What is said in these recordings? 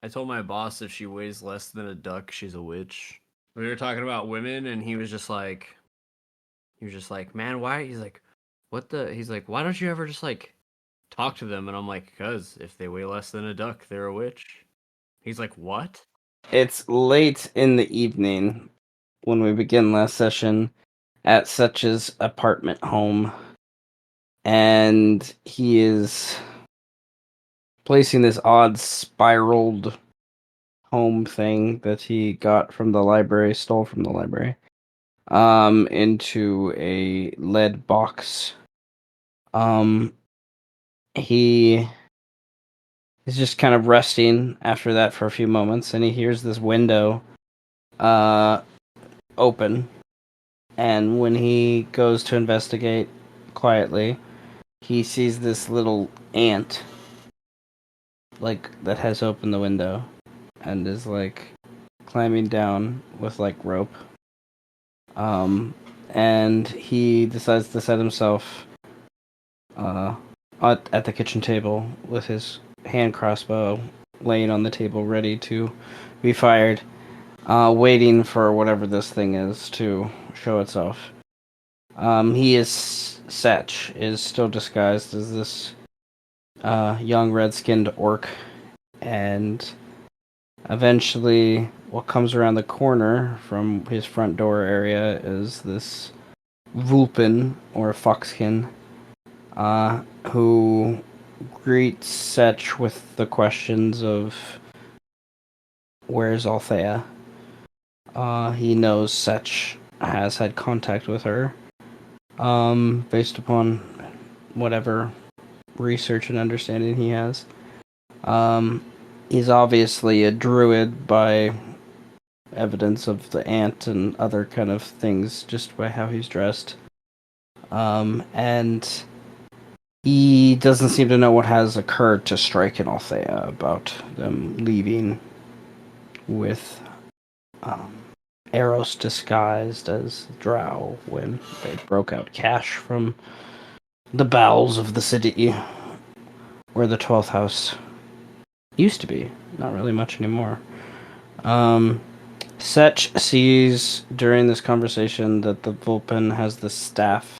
I told my boss if she weighs less than a duck, she's a witch. We were talking about women, and he was just like, man, why? He's like, what the? He's like, why don't you ever just like talk to them? And I'm like, cause if they weigh less than a duck, they're a witch. He's like, what? It's late in the evening when we begin last session at Ssech's apartment home, and he is placing this odd spiraled home thing that he got from the library, stole from the library, into a lead box. Um, he is just kind of resting after that for a few moments, and he hears this window, uh, open. And when he goes to investigate quietly, he sees this little ant, like, that has opened the window and is, like, climbing down with, like, rope. Um, and he decides to set himself uh, at the kitchen table with his hand crossbow laying on the table ready to be fired, waiting for whatever this thing is to show itself. He is Ssech is still disguised as this young red-skinned orc, and eventually, what comes around the corner from his front door area is this Vulpin or Foxkin, who greets Ssech with the questions of "Where's Althea?" He knows Ssech has had contact with her, based upon whatever research and understanding he has. Um, he's obviously a druid by evidence of the ant and other kind of things just by how he's dressed. And he doesn't seem to know what has occurred to Strike and Althea about them leaving with um, Eros disguised as Drow when they broke out cash from the bowels of the city where the 12th house used to be. Not really much anymore. Um, Ssech sees during this conversation that the Vulpin has the staff,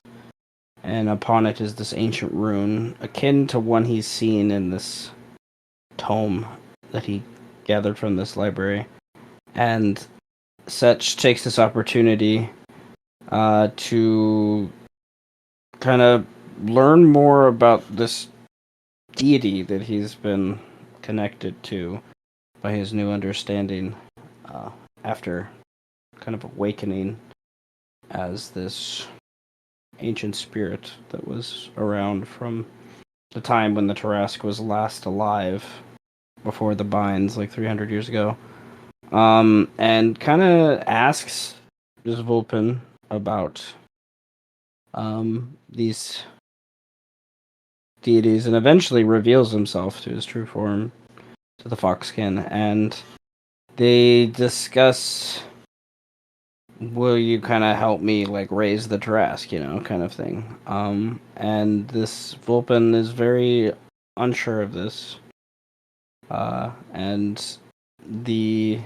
and upon it is this ancient rune, akin to one he's seen in this tome that he gathered from this library. And Ssech takes this opportunity to kind of learn more about this deity that he's been connected to by his new understanding uh, after kind of awakening as this ancient spirit that was around from the time when the Tarrasque was last alive before the binds, like 300 years ago. And kind of asks this Vulpin about these deities and eventually reveals himself to his true form, to the Foxkin, and they discuss, will you kind of help me like raise the Tarrasque, kind of thing. And this Vulpin is very unsure of this. And the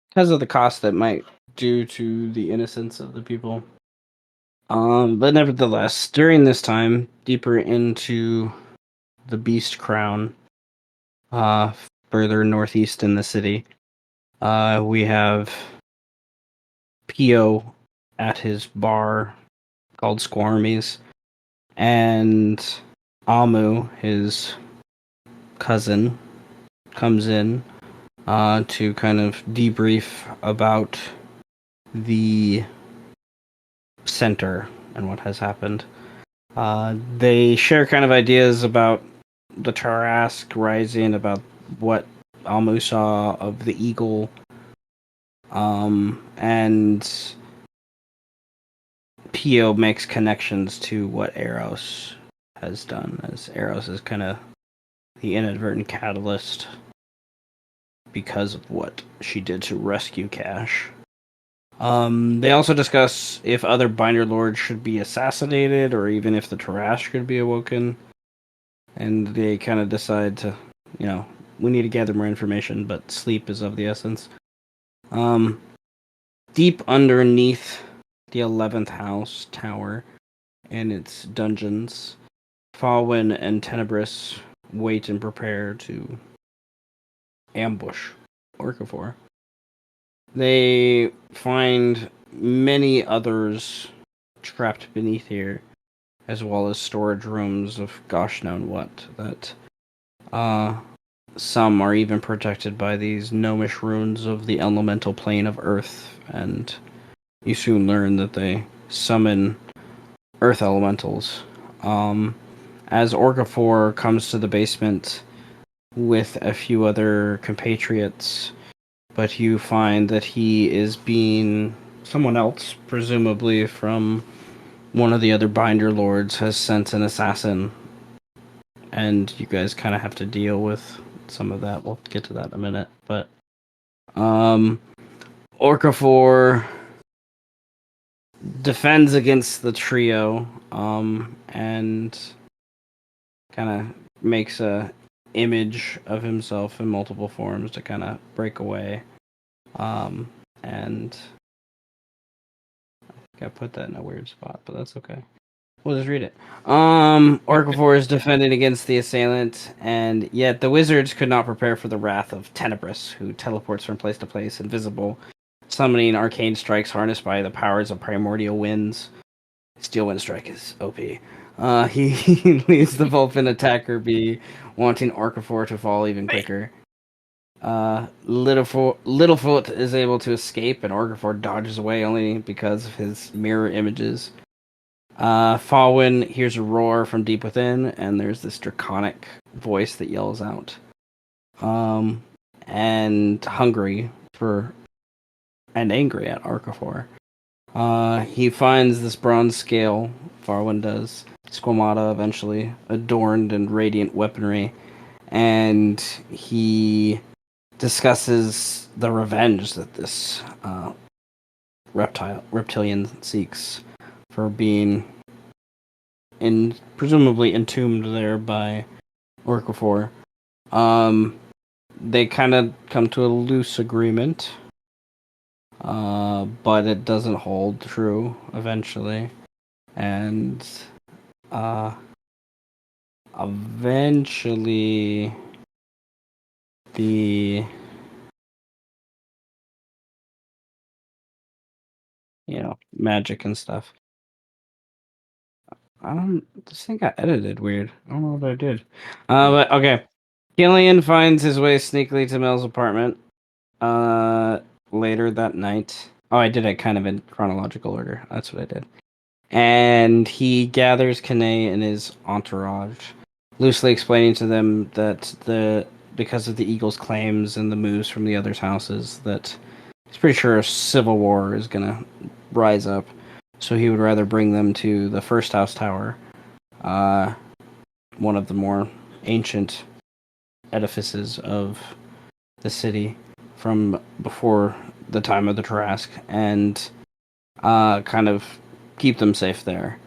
because of the cost that might due to the innocence of the people. But nevertheless, during this time, deeper into the Beast Crown, uh, further northeast in the city, we have Pio at his bar called Squarmies, and Amu, his cousin, comes in to kind of debrief about the center and what has happened. They share kind of ideas about the Tarrasque rising, about what Amu saw of the eagle, and Pio makes connections to what Eros has done, as Eros is kind of the inadvertent catalyst because of what she did to rescue Cash. They also discuss if other Binder Lords should be assassinated, or even if the Tarrasque should be awoken. and they kind of decide to, you know, we need to gather more information, but sleep is of the essence. Um, Deep underneath the 11th house tower and its dungeons, Falwyn and Tenebris wait and prepare to ambush Orcafor. They find many others trapped beneath here, as well as storage rooms of gosh known what, that some are even protected by these gnomish runes of the elemental plane of Earth, and you soon learn that they summon Earth elementals. Um, as Orcafor comes to the basement with a few other compatriots, but you find that he is being someone else, presumably from one of the other binder lords, has sent an assassin, and you guys kind of have to deal with some of that. We'll get to that in a minute, but um, Orcafor defends against the trio, and kind of makes a image of himself in multiple forms to kind of break away. And I put that in a weird spot, but that's okay. We'll just read it. Orcafor is defended against the assailant, and yet the wizards could not prepare for the wrath of Tenebris, who teleports from place to place, invisible, summoning arcane strikes harnessed by the powers of primordial winds. Steel Wind Strike is OP. He leaves the Vulpin attacker be, wanting Orcafor to fall even quicker. Littlefoot is able to escape, and Orcafor dodges away only because of his mirror images. Falwyn hears a roar from deep within, and there's this draconic voice that yells out. And hungry for and angry at Orcafor. He finds this bronze scale, Farwin does, Squamata eventually, adorned in radiant weaponry, and he discusses the revenge that this reptilian seeks for being presumably entombed there by Orcafor. They kind of come to a loose agreement, but it doesn't hold true eventually. And eventually the magic and stuff. This thing got edited weird. I don't know what I did. But okay. Killian finds his way sneakily to Mel's apartment later that night. Oh, I did it kind of in chronological order. That's what I did. And he gathers Kane and his entourage, loosely explaining to them that because of the Eagles' claims and the moves from the others' houses, that he's pretty sure a civil war is gonna rise up. So he would rather bring them to the first house tower, one of the more ancient edifices of the city from before the time of the Tarrasque, and kind of keep them safe there.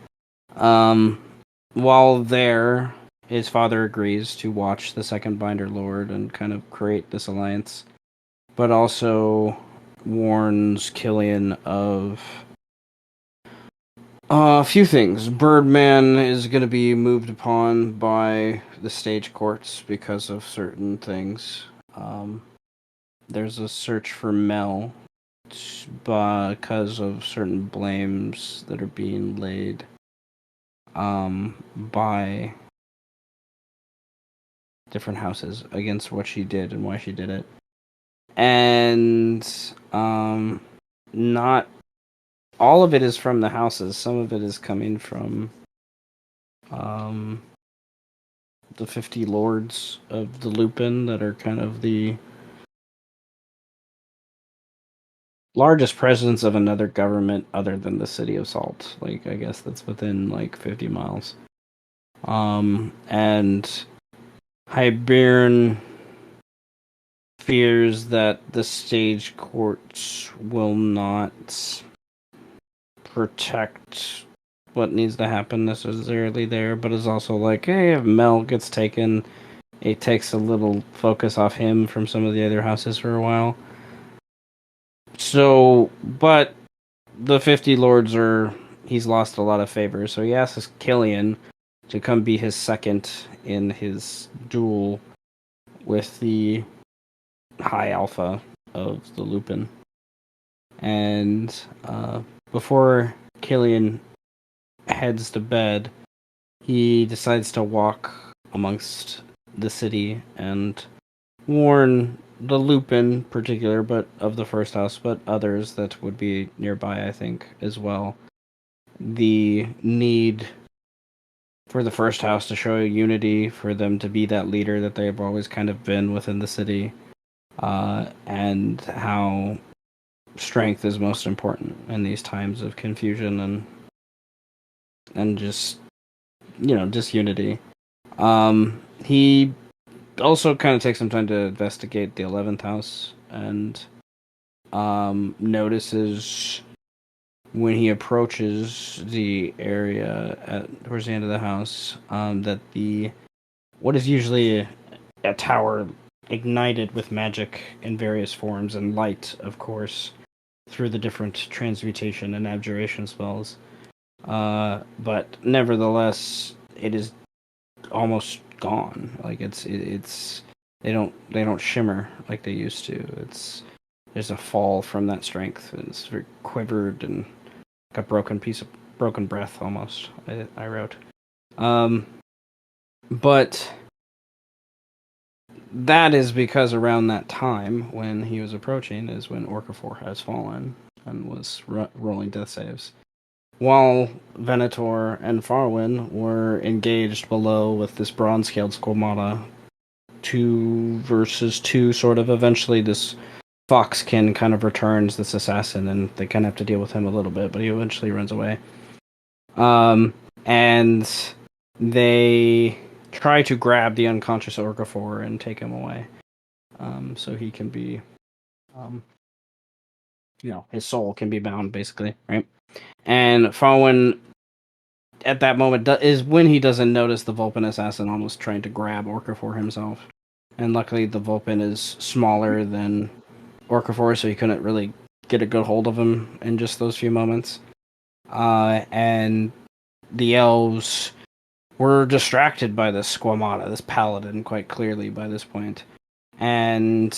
While there, his father agrees to watch the second Binder Lord and kind of create this alliance, but also warns Killian of a few things. Birdman is going to be moved upon by the stage courts because of certain things. There's a search for Mel because of certain blames that are being laid by different houses against what she did and why she did it. And not all of it is from the houses. Some of it is coming from the 50 lords of the Lupin that are kind of the largest presence of another government other than the city of Salt. Like, I guess that's within like 50 miles. And Hibernian fears that the stage courts will not protect what needs to happen necessarily there, but is also like, hey, if Mel gets taken, it takes a little focus off him from some of the other houses for a while. So, but the 50 lords are. He's lost a lot of favor, so he asks Killian to come be his second in his duel with the high alpha of the Lupin. And before Killian heads to bed, he decides to walk amongst the city and warn the Lupin in particular, but of the first house, but others that would be nearby, I think, as well. The need for the first house to show unity, for them to be that leader that they've always kind of been within the city, and how strength is most important in these times of confusion and just just unity. He also kind of takes some time to investigate the 11th house and notices when he approaches the area towards the end of the house that the what is usually a tower ignited with magic in various forms and light, of course, through the different transmutation and abjuration spells. But nevertheless, it is almost gone. Like it's they don't shimmer like they used to. It's there's a fall from that strength. It's very quivered and like a broken breath almost. I wrote, um, but that is because around that time when he was approaching is when Orcafor has fallen and was rolling death saves. While Venator and Farwin were engaged below with this bronze-scaled Squamata, 2 versus 2 sort of. Eventually this Foxkin kind of returns, this assassin, and they kind of have to deal with him a little bit, but he eventually runs away. And they try to grab the unconscious Orcafor and take him away. So he can be, his soul can be bound, basically, right? And Farwin, at that moment, is when he doesn't notice the Vulpin assassin almost trying to grab Orcafor himself. And luckily, the Vulpin is smaller than Orcafor, so he couldn't really get a good hold of him in just those few moments. And the elves were distracted by this Squamata, this paladin, quite clearly by this point. And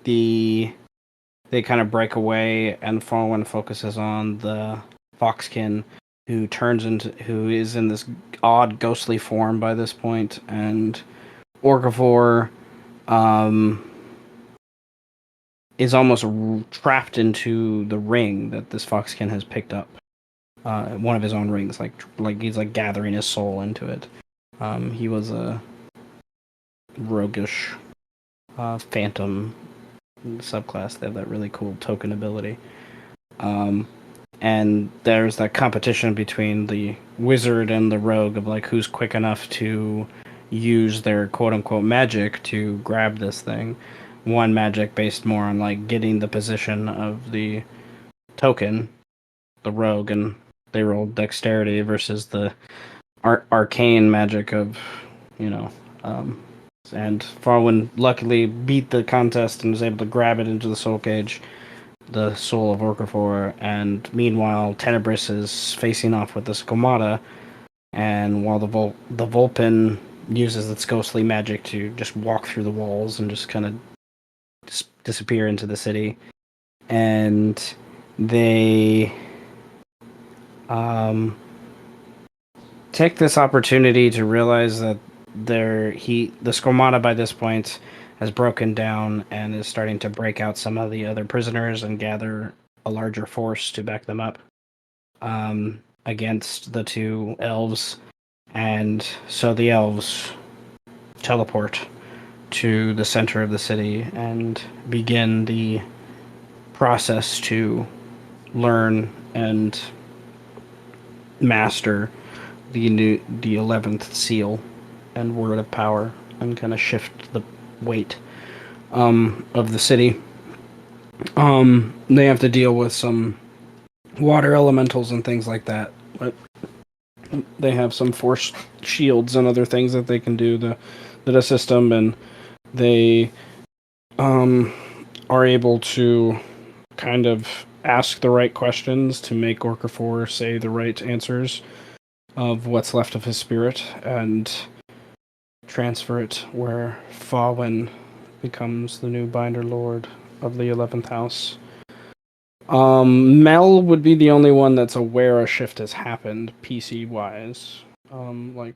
they kind of break away, and Farwin focuses on the Foxkin, who is in this odd ghostly form by this point, and Orcafor is almost trapped into the ring that this Foxkin has picked up. One of his own rings, like he's like gathering his soul into it. He was a roguish phantom subclass. They have that really cool token ability. And there's that competition between the wizard and the rogue of like who's quick enough to use their quote unquote magic to grab this thing. One magic based more on like getting the position of the token, the rogue, and they rolled dexterity versus the arcane magic of, and Farwin luckily beat the contest and was able to grab it into the soul cage, the soul of Orcafor, and meanwhile Tenebris is facing off with the Squamata, and while the Vulpin uses its ghostly magic to just walk through the walls and just kind of disappear into the city, and they take this opportunity to realize that the Squamata by this point has broken down and is starting to break out some of the other prisoners and gather a larger force to back them up against the 2 elves. And so the elves teleport to the center of the city and begin the process to learn and master the 11th seal and word of power and kind of shift the weight of the city. They have to deal with some water elementals and things like that but they have some force shields and other things that they can do that assist them, and they are able to kind of ask the right questions to make Orcafor say the right answers of what's left of his spirit and transfer it where Fallen becomes the new Binder Lord of the 11th House. Mel would be the only one that's aware a shift has happened, PC wise. Like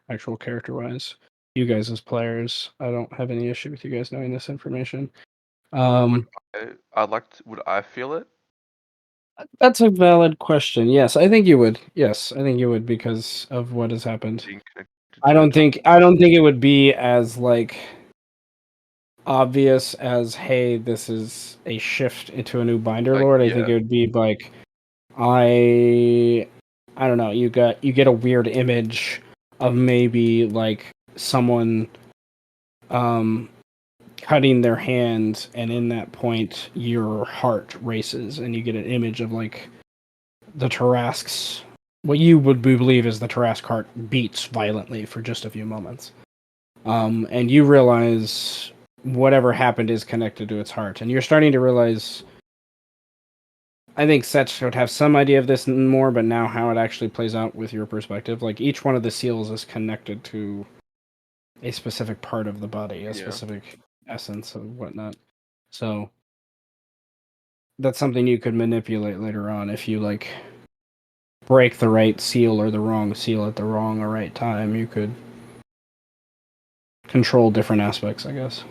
actual character wise. You guys as players, I don't have any issue with you guys knowing this information. Would Um, would I feel it? that's a valid question. Yes, I think you would. Yes, I think you would because of what has happened. Being connected I to a don't time? think I don't think it would be as like obvious as hey, this is a shift into a new binder Like, lord. I think yeah. it would be like I I don't know, you get a weird image of maybe like someone um cutting their hand, and in that point your heart races and you get an image of like the Tarrasque's what you would believe is the Tarrasque heart beats violently for just a few moments. And you realize whatever happened is connected to its heart, and you're starting to realize. I think Ssech would have some idea of this more, but now how it actually plays out with your perspective, like each one of the seals is connected to a specific part of the body, a Yeah. specific essence and whatnot. So that's something you could manipulate later on if you like break the right seal or the wrong seal at the wrong or right time. You could control different aspects, I guess.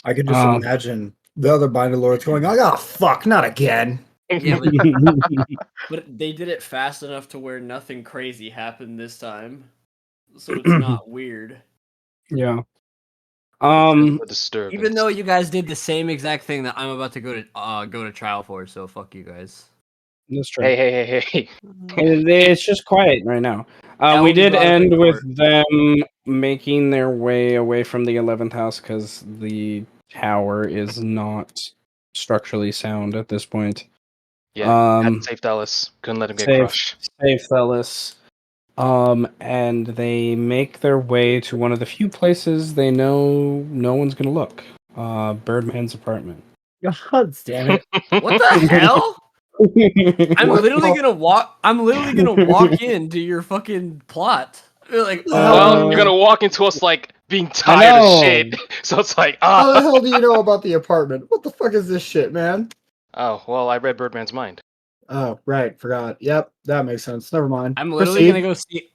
I could just imagine the other Binder Lords going, "Oh fuck, not again." Yeah, but they did it fast enough to where nothing crazy happened this time, so it's not weird. Yeah. A disturbance. Even though you guys did the same exact thing that I'm about to go to trial for, so fuck you guys. That's true. Hey. It's just quiet right now. That We will be did brought up in end with court. them making their way away from the 11th house because the tower is not structurally sound at this point. Yeah, had to save Dallas. Couldn't let him get crushed. Save Fellas. And they make their way to one of the few places they know no one's gonna look. Birdman's apartment. God damn it! What the hell? I'm literally gonna walk into your fucking plot. Like, Well, you're gonna walk into us like being tired of shit. So it's like, How the hell do you know about the apartment? What the fuck is this shit, man? Oh, well, I read Birdman's mind. Oh, right, forgot. Yep, that makes sense. Never mind. I'm literally Proceed.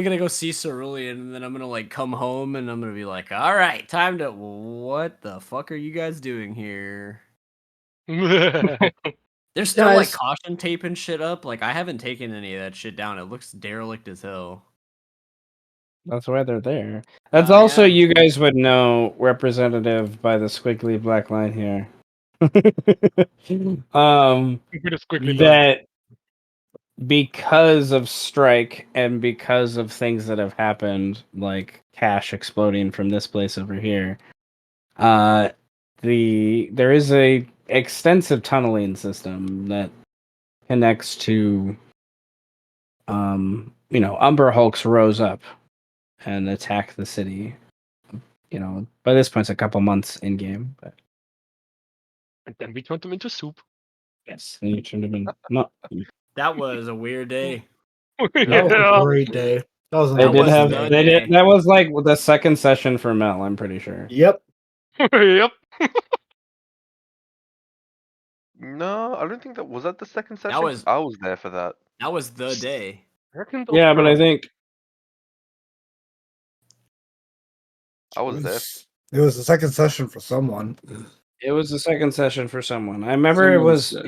gonna go see Cerulean, and then I'm gonna like come home and I'm gonna be like, all right, time to. What the fuck are you guys doing here? There's still like Guys, caution tape and shit up. Like I haven't taken any of that shit down. It looks derelict as hell. That's why they're there. That's Oh, also, yeah. you guys would know, representative by the squiggly black line here. That because of strike and because of things that have happened, like cash exploding from this place over here, there is a extensive tunneling system that connects to Umber Hulks rose up and attack the city. By this point it's a couple months in game, but And then we turned them into soup. yes, and you turned them in. Not. That was a weird day. that was a great day. That was an That was amazing the day. day. That was like the second session for Mel, I'm pretty sure. Yep. Yep. No, I don't think that was that the second session. was- I was there for that. That was the day. Yeah, but I think I was there. It was the second session for someone. it was the second session for someone. I remember it was it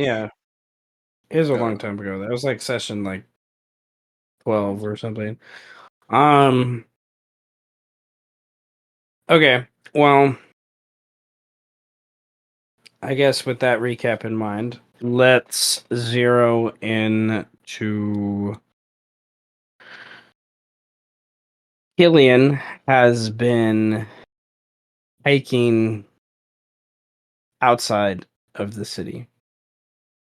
was a Yeah. long time ago. That was like session like 12 or something. Okay. Well, I guess with that recap in mind, let's zero in to Killian has been hiking outside of the city.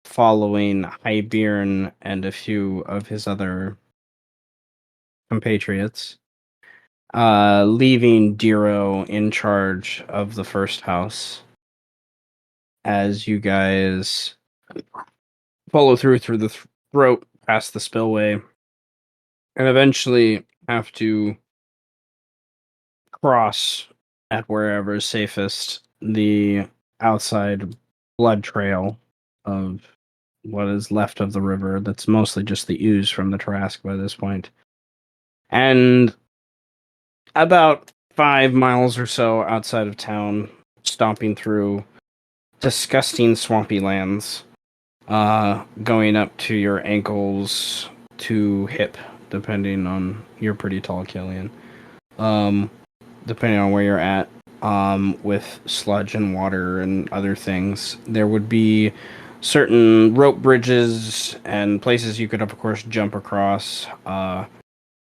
following Highbearn and a few of his other compatriots, leaving Diro in charge of the first house as you guys follow through the throat past the spillway and eventually have to cross at wherever is safest the outside blood trail of what is left of the river that's mostly just the ooze from the Tarrasque by this point. And about 5 miles or so outside of town, stomping through disgusting swampy lands, going up to your ankles to hip, depending on you're pretty tall, Killian. Depending on where you're at, with sludge and water and other things, there would be certain rope bridges and places you could, of course, jump across,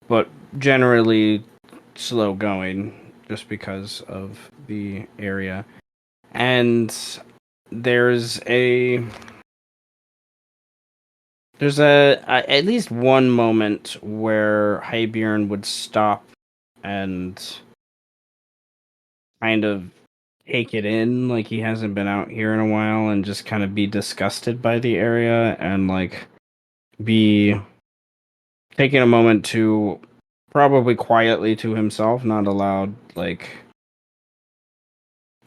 but generally slow going just because of the area. And there's at least one moment where Highbearn would stop and kind of take it in, like he hasn't been out here in a while, and just kind of be disgusted by the area and like be taking a moment to probably quietly to himself, not aloud, like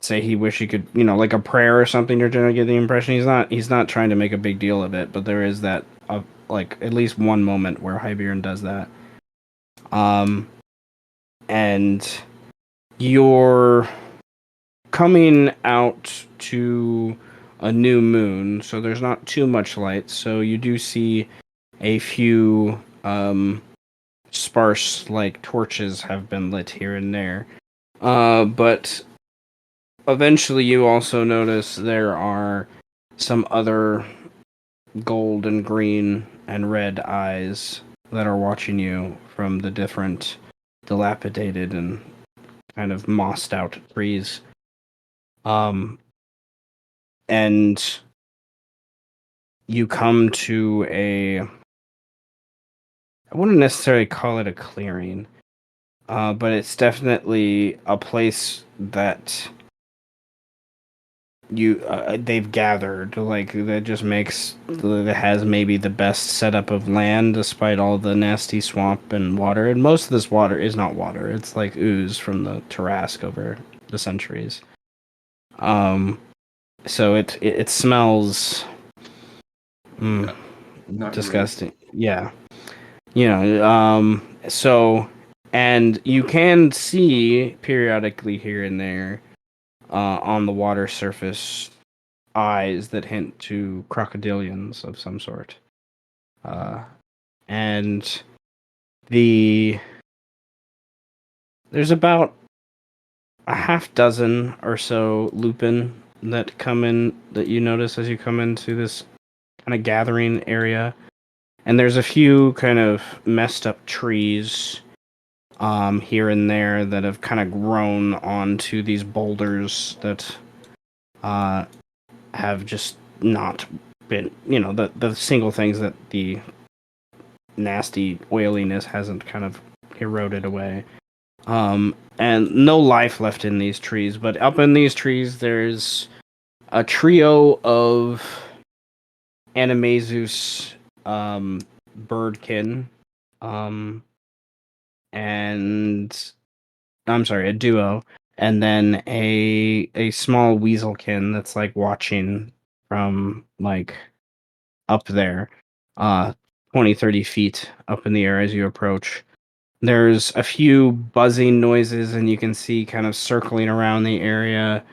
say he wish he could, like a prayer or something. You're trying to get the impression he's not trying to make a big deal of it, but there is that like at least one moment where Highbearn does that. And you're coming out to a new moon, so there's not too much light, so you do see a few sparse like torches have been lit here and there, but eventually you also notice there are some other gold and green and red eyes that are watching you from the different dilapidated and kind of mossed out trees. And you come to I wouldn't necessarily call it a clearing, but it's definitely a place that they've gathered, like that just makes that has maybe the best setup of land despite all the nasty swamp and water. And most of this water is not water; it's like ooze from the Tarrasque over the centuries. So it smells Not disgusting. Yeah. So, and you can see periodically here and there on the water surface eyes that hint to crocodilians of some sort. And there's about a half dozen or so lupin that come in that you notice as you come into this kind of gathering area. And there's a few kind of messed up trees here and there that have kind of grown onto these boulders that have just not been, the single things that the nasty oiliness hasn't kind of eroded away. And no life left in these trees, but up in these trees there's a trio of Animaesus birdkin, and I'm sorry, a duo, and then a small weaselkin that's like watching from like up there, 20-30 feet up in the air as you approach. There's a few buzzing noises, and you can see kind of circling around the area,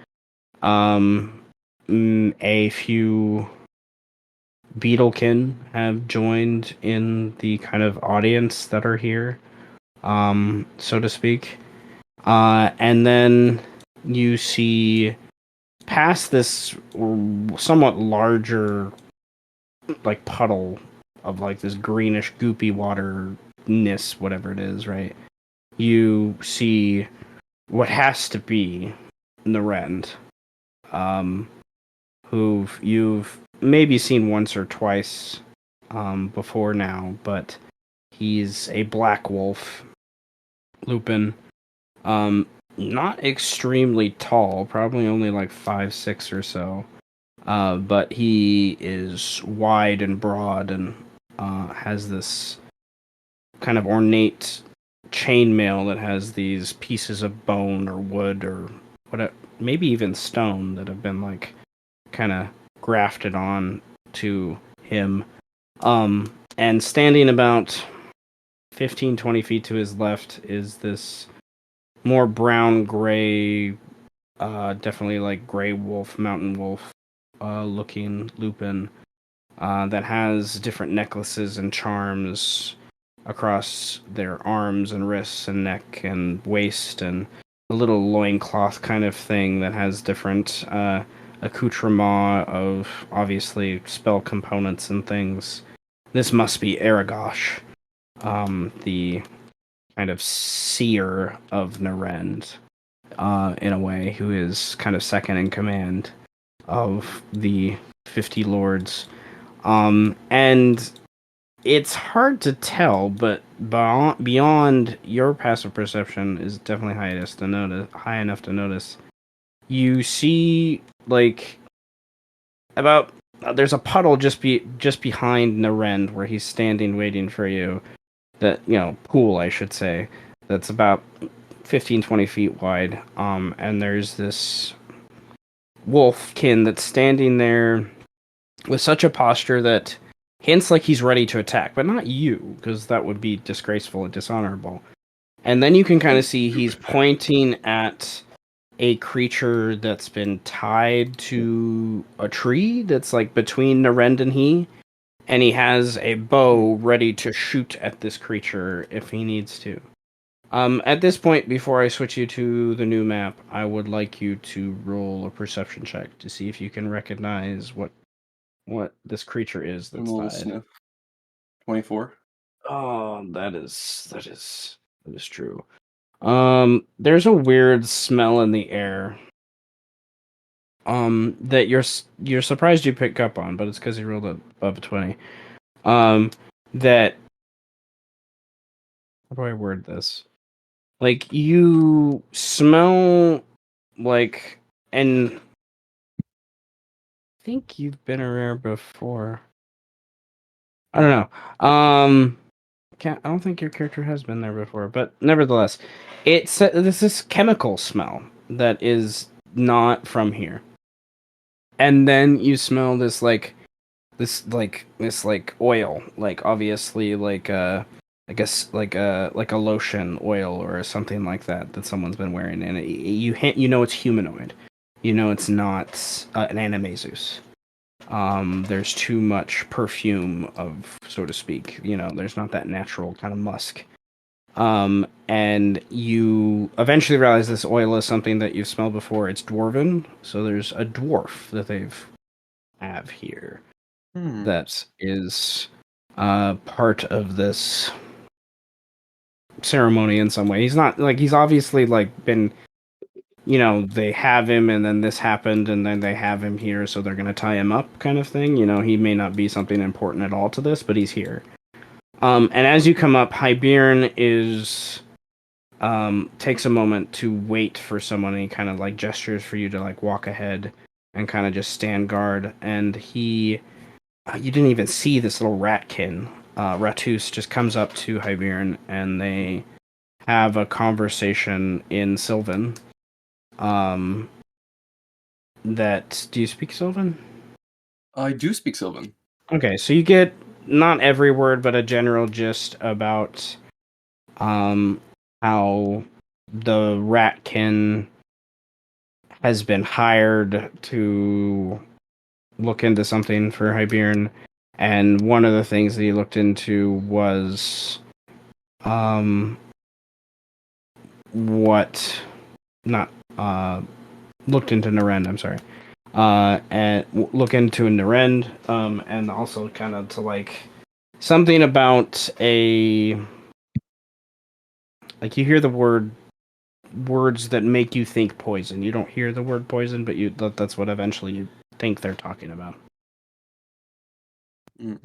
a few beetlekin have joined in the kind of audience that are here, so to speak. And then you see past this somewhat larger like puddle of like this greenish goopy waterness, whatever it is, right? You see what has to be Narend, who you've maybe seen once or twice before now, but he's a black wolf, Lupin. Not extremely tall, probably only like 5'6" or so. But he is wide and broad and has this kind of ornate chainmail that has these pieces of bone or wood or what, maybe even stone that have been like kind of grafted on to him. And standing about 15-20 feet to his left is this more brown gray, definitely like gray wolf, mountain wolf looking Lupin that has different necklaces and charms across their arms and wrists and neck and waist, and a little loincloth kind of thing that has different accoutrement of obviously spell components and things. This must be Aragosh, the kind of seer of Narend, in a way, who is kind of second in command of the 50 lords. And it's hard to tell, but beyond your passive perception is definitely high enough to notice. You see, like, about there's a puddle just behind Narend where he's standing waiting for you. That, pool, I should say, that's about 15-20 feet wide. And there's this wolfkin that's standing there with such a posture that hints like he's ready to attack, but not you, because that would be disgraceful and dishonorable. And then you can kind of see he's pointing at a creature that's been tied to a tree that's like between Narend and he, and he has a bow ready to shoot at this creature if he needs to. At this point, before I switch you to the new map, I would like you to roll a perception check to see if you can recognize what this creature is that's Roll a tied. sniff. 24. Oh, that is true. There's a weird smell in the air. That you're surprised you pick up on, but it's because you rolled above a 20. That, how do I word this? Like, you smell like, and I think you've been around before. I don't know. I don't think your character has been there before, but nevertheless, there's this chemical smell that is not from here. And then you smell this oil, like obviously I guess like a lotion oil or something like that someone's been wearing, and you know it's humanoid. You know it's not an Animaesus. There's too much perfume of, so to speak. There's not that natural kind of musk. And you eventually realize this oil is something that you've smelled before. It's dwarven, so there's a dwarf that have here that is part of this ceremony in some way. He's not he's obviously been, they have him and then this happened and then they have him here, so they're going to tie him up kind of thing. He may not be something important at all to this, but he's here. And as you come up, Hybern takes a moment to wait for someone, and he kind of gestures for you to walk ahead and kind of just stand guard. And you didn't even see this little ratkin. Ratus just comes up to Hybern and they have a conversation in Sylvan. Do you speak Sylvan? I do speak Sylvan. Okay, so you get not every word, but a general gist about how the Ratkin has been hired to look into something for Hybern, and one of the things that he looked into was looked into Narend, I'm sorry. And look into Narend, and also kind of to something about you hear the words that make you think poison. You don't hear the word poison, but that's what eventually you think they're talking about. Mm.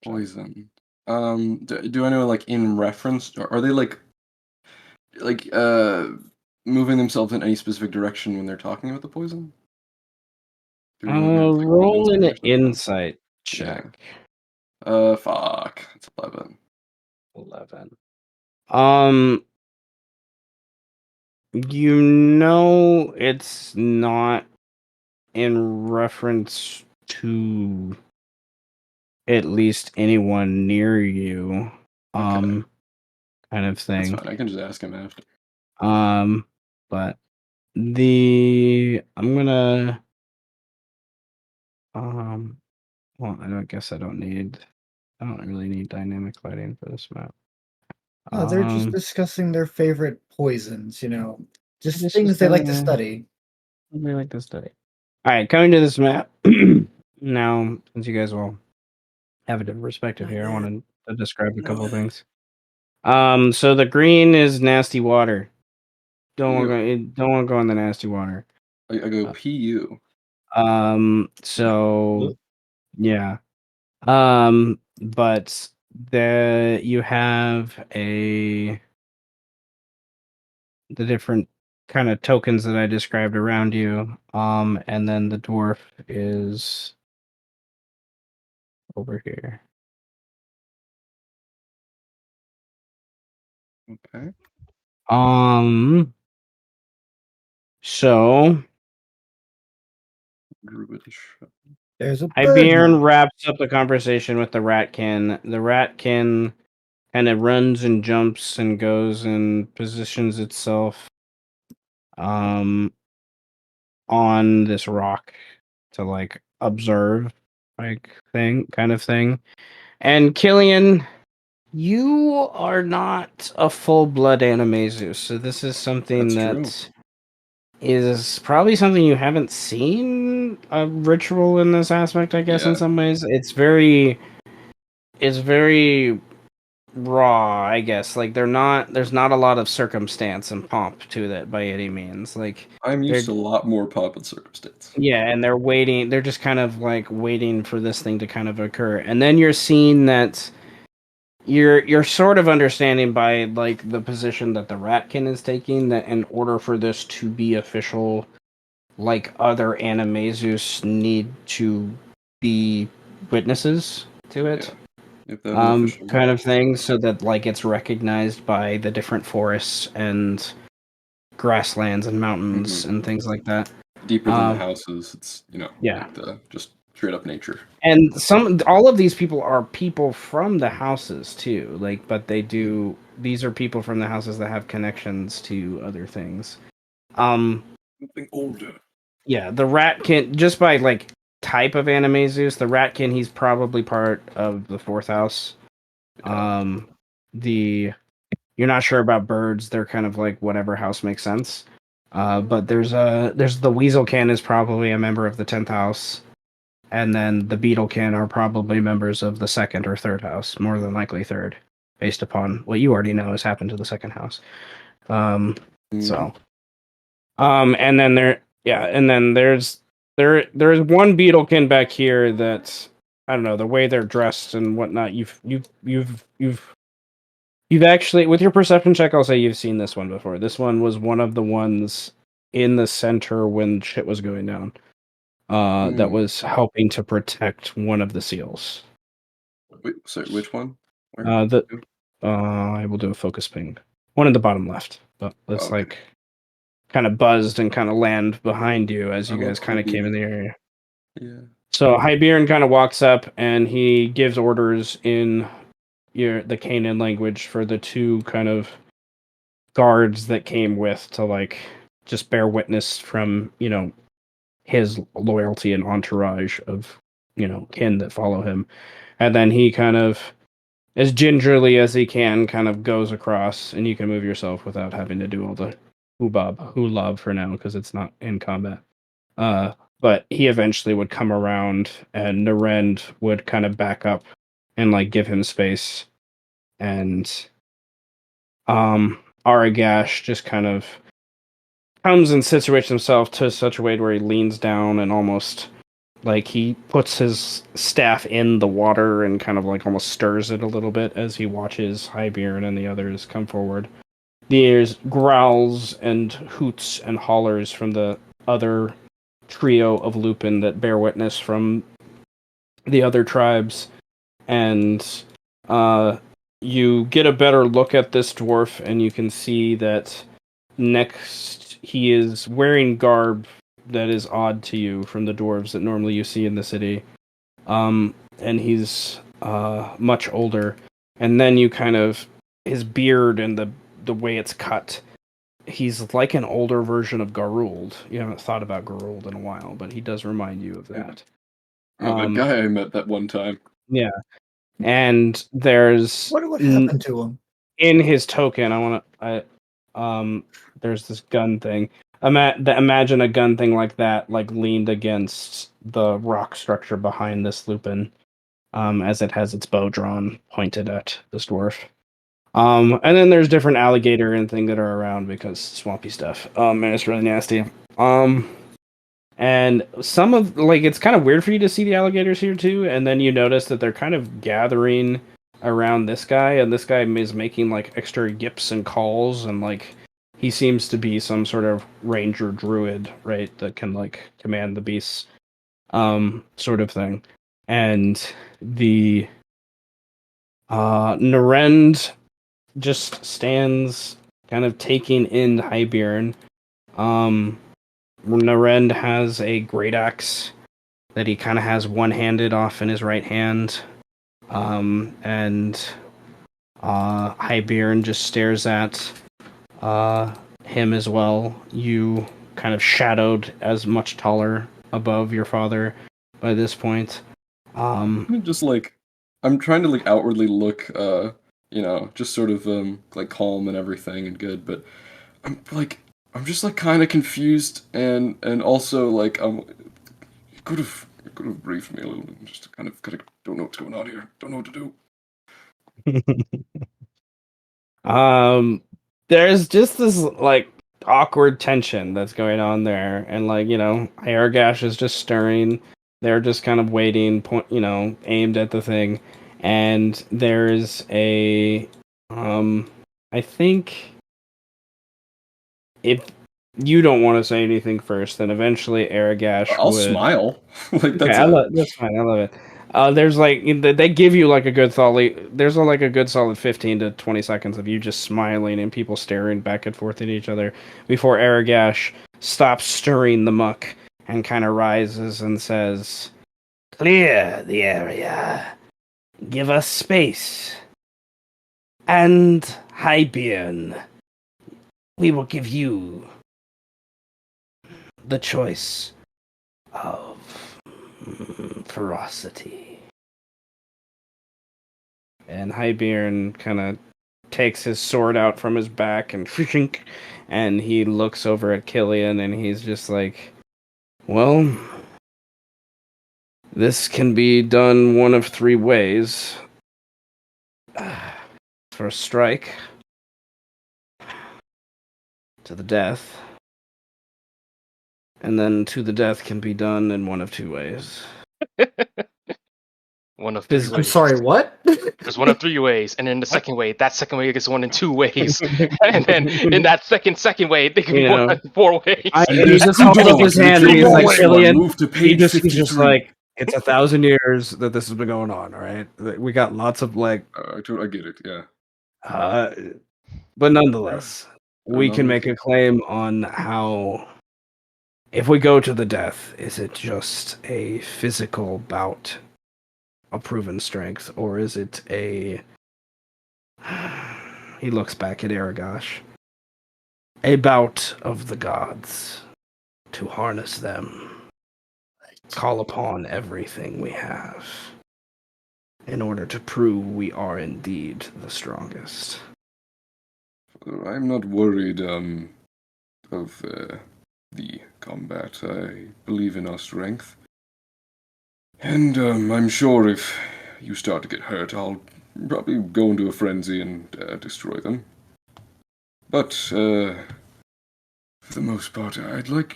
Poison. Do I know, like, in reference, or are they like moving themselves in any specific direction when they're talking about the poison? Do we know if it's, like, Roll an insight or something? insight Yeah. check. Fuck. It's 11. 11. You know it's not in reference to at least anyone near you. Okay. Kind of That's thing. fine. I can just ask him after. But I'm gonna well, I don't guess I don't really need dynamic lighting for this map. Oh, they're just discussing their favorite poisons, just This things is they like to study. we like to study. All right, coming to this map now. Since you guys all have a different perspective here, I wanted to describe a couple of things. So the green is nasty water. Don't want to go in the nasty water. I go PU. So yeah. But you have the different kind of tokens that I described around you. And then the dwarf is over here. Okay. So Druidish. There's a bird. Iberian wraps up the conversation with the ratkin. The ratkin kind of runs and jumps and goes and positions itself on this rock to like observe kind of thing. And Killian, you are not a full-blood Animaesus, so this is something That's true. is probably something you haven't seen a ritual in this aspect, I guess. In some ways it's very raw, I guess. Like there's not a lot of circumstance and pomp to that by any means. Like I'm used to a lot more pomp and circumstance. yeah, and they're just kind of like waiting for this thing to kind of occur. And then you're seeing that you're sort of understanding by like the position that the ratkin is taking that in order for this to be official, like other Animaesus need to be witnesses to it. Kind of thing, so that like it's recognized by the different forests and grasslands and mountains and things like that. Deeper than the houses, it's yeah, like just straight up nature. And all of these people are people from the houses too. Like, but these are people from the houses that have connections to other things. Something older. Yeah, the ratkin, just by like type of Animaesus, the ratkin, he's probably part of the fourth house. You're not sure about birds; they're kind of like whatever house makes sense. But there's the weaselkin is probably a member of the 10th house. And then the Beetlekin are probably members of the second or third house, more than likely third, based upon what you already know has happened to the second house. And then there's one Beetlekin back here that I don't know the way they're dressed and whatnot. You've actually with your perception check, I'll say you've seen this one before. This one was one of the ones in the center when shit was going down. That was helping to protect one of the seals. Wait, sorry, which one? I will do a focus ping. One in the bottom left, but it's like kind of buzzed and kind of land behind you as you guys kind of came in the area. Yeah. So Hyberin kind of walks up and he gives orders in the Canaan language for the two kind of guards that came with to like just bear witness from his loyalty and entourage of kin that follow him. And then he kind of as gingerly as he can kind of goes across, and you can move yourself without having to do all the hulav for now because it's not in combat. But he eventually would come around and Narend would kind of back up and like give him space. And Aragash just kind of comes and situates himself to such a way where he leans down and almost Like he puts his staff in the water and kind of like almost stirs it a little bit as he watches Highbeard and the others come forward. There's growls and hoots and hollers from the other trio of Lupin that bear witness from the other tribes, and you get a better look at this dwarf, and you can see that next he is wearing garb that is odd to you from the dwarves that normally you see in the city. And he's much older. And then you kind of his beard and the way it's cut. He's like an older version of Garuld. You haven't thought about Garuld in a while, but he does remind you of that. Oh, that guy I met that one time. Yeah. And there's What happened to him? in his token, there's this gun thing. Imagine a gun thing like that, like leaned against the rock structure behind this Lupin, as it has its bow drawn, pointed at this dwarf. And then there's different alligator and thing that are around because swampy stuff. And it's really nasty. And some of it's kind of weird for you to see the alligators here too, and then you notice that they're kind of gathering around this guy, and this guy is making like extra yips and calls, and like he seems to be some sort of ranger druid, right, that can like command the beasts, sort of thing. And the Narend just stands kind of taking in Highbeard. Narend has a great axe that he kind of has one-handed off in his right hand. And Highbeard just stares at him as well. You kind of shadowed as much taller above your father by this point. Just like I'm trying to like outwardly look, just sort of like calm and everything and good, but I'm just like kind of confused and also like you could have briefed me a little bit, just kind of don't know what's going on here, don't know what to do. There's just this like awkward tension that's going on there, and Aragash is just stirring. They're just kind of waiting, aimed at the thing, and there's a I think if you don't want to say anything first, then eventually Aragash I'll would smile. Like that's that's fine. I love it. There's they give you like a good solid. There's like a good solid 15 to 20 seconds of you just smiling and people staring back and forth at each other before Aragash stops stirring the muck and kind of rises and says, "Clear the area. Give us space. And Highbeard, we will give you the choice of ferocity." And Highbeard kind of takes his sword out from his back and he looks over at Killian and he's just like, "Well, this can be done one of three ways. For a strike, to the death, and then to the death can be done in one of two ways." One of three I'm ways. sorry, what? There's one of three ways, and then the second way, that second way gets one in two ways, and then in that second way, they can be one in four ways. And he just holds up his hand and he's like, Killian, he's just like, it's 1,000 years that this has been going on, all right? We got lots of I get it, yeah. But nonetheless, we can make a claim on how, if we go to the death, is it just a physical bout of proven strength, or is it a... He looks back at Aragash. A bout of the gods, to harness them, call upon everything we have, in order to prove we are indeed the strongest. I'm not worried of the combat. I believe in our strength. And I'm sure if you start to get hurt, I'll probably go into a frenzy and destroy them. But for the most part,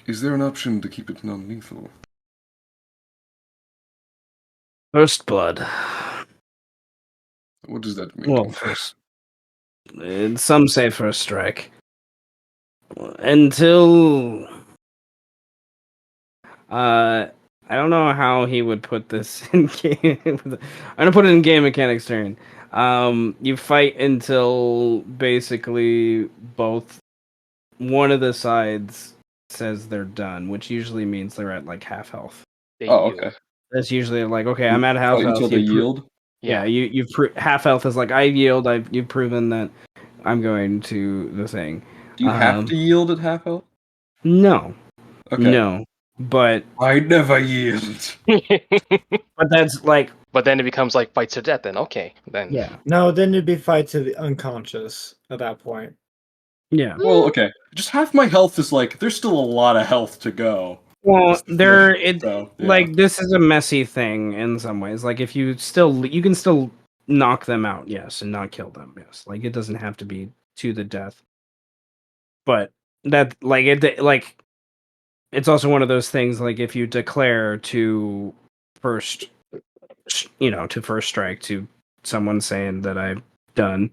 is there an option to keep it non-lethal? First blood. What does that mean? Well, first. Some say first strike. Until. I don't know how he would put this in game. I'm gonna put it in game mechanics turn. You fight until basically one of the sides says they're done, which usually means they're at like half health. They Oh, yield. okay. That's usually like, okay, I'm at half Fight health. until they yield. Yeah, you've half health is like I yield. You've proven that I'm going to the thing. Do you have to yield at half health? No, Okay. no, but I never yield. but that's like But then it becomes like fight to death. Then okay, then yeah, No, then it'd be fight to the unconscious at that point. yeah. Well, okay. Just half my health is like there's still a lot of health to go. Well, That's the thing. So, yeah. like this is a messy thing in some ways. Like if you can still knock them out, yes, and not kill them, yes. Like it doesn't have to be to the death. But that like it's also one of those things like if you declare to first strike to someone saying that I've done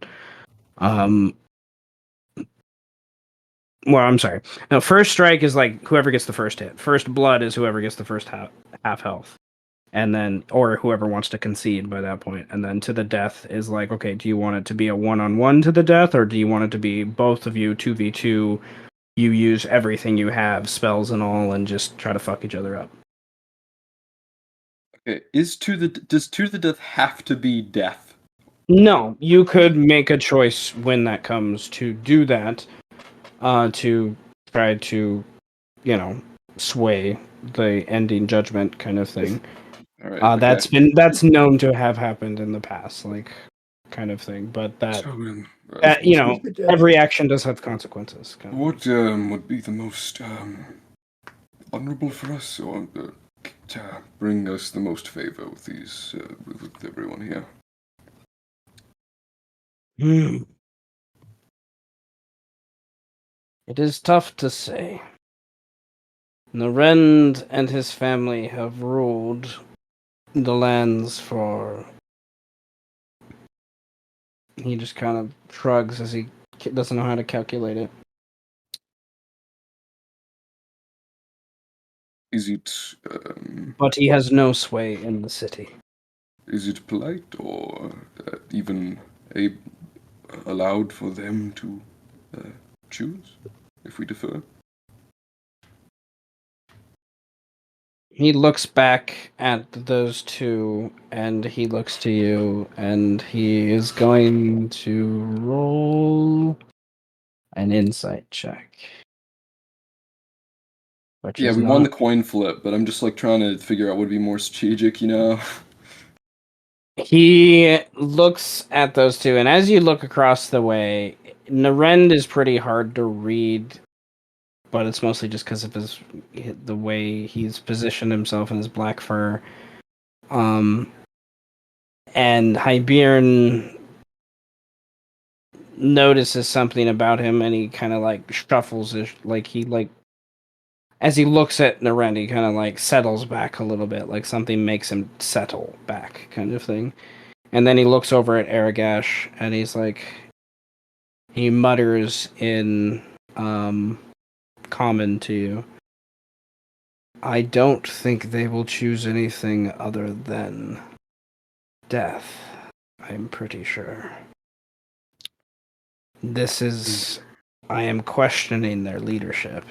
well, I'm sorry. No, first strike is like whoever gets the first hit. First blood is whoever gets the first half health. And then, or whoever wants to concede by that point. And then to the death is like, okay, do you want it to be a 1-on-1 to the death, or do you want it to be both of you 2v2? You use everything you have, spells and all, and just try to fuck each other up. Okay. Does to the death have to be death? No, you could make a choice when that comes to do that, to try to, sway the ending judgment kind of thing. All right. That's known to have happened in the past, like kind of thing. But that, every action does have consequences. What would be the most honorable for us, or to bring us the most favor with these with everyone here? It is tough to say. Narend and his family have ruled the lands for. He just kind of shrugs as he doesn't know how to calculate it. Is it? But he has no sway in the city. Is it polite or even allowed for them to choose if we defer? He looks back at those two, and he looks to you, and he is going to roll an insight check. Yeah, we won the coin flip, but I'm just like trying to figure out what would be more strategic, He looks at those two, and as you look across the way, Narend is pretty hard to read, but it's mostly just because of the way he's positioned himself in his black fur. And Hybern notices something about him, and he kind of like shuffles his, as he looks at Narend, he kind of like settles back a little bit, like something makes him settle back, kind of thing. And then he looks over at Aragash, and he's like, he mutters in common to you. I don't think they will choose anything other than death. I'm pretty sure. I am questioning their leadership.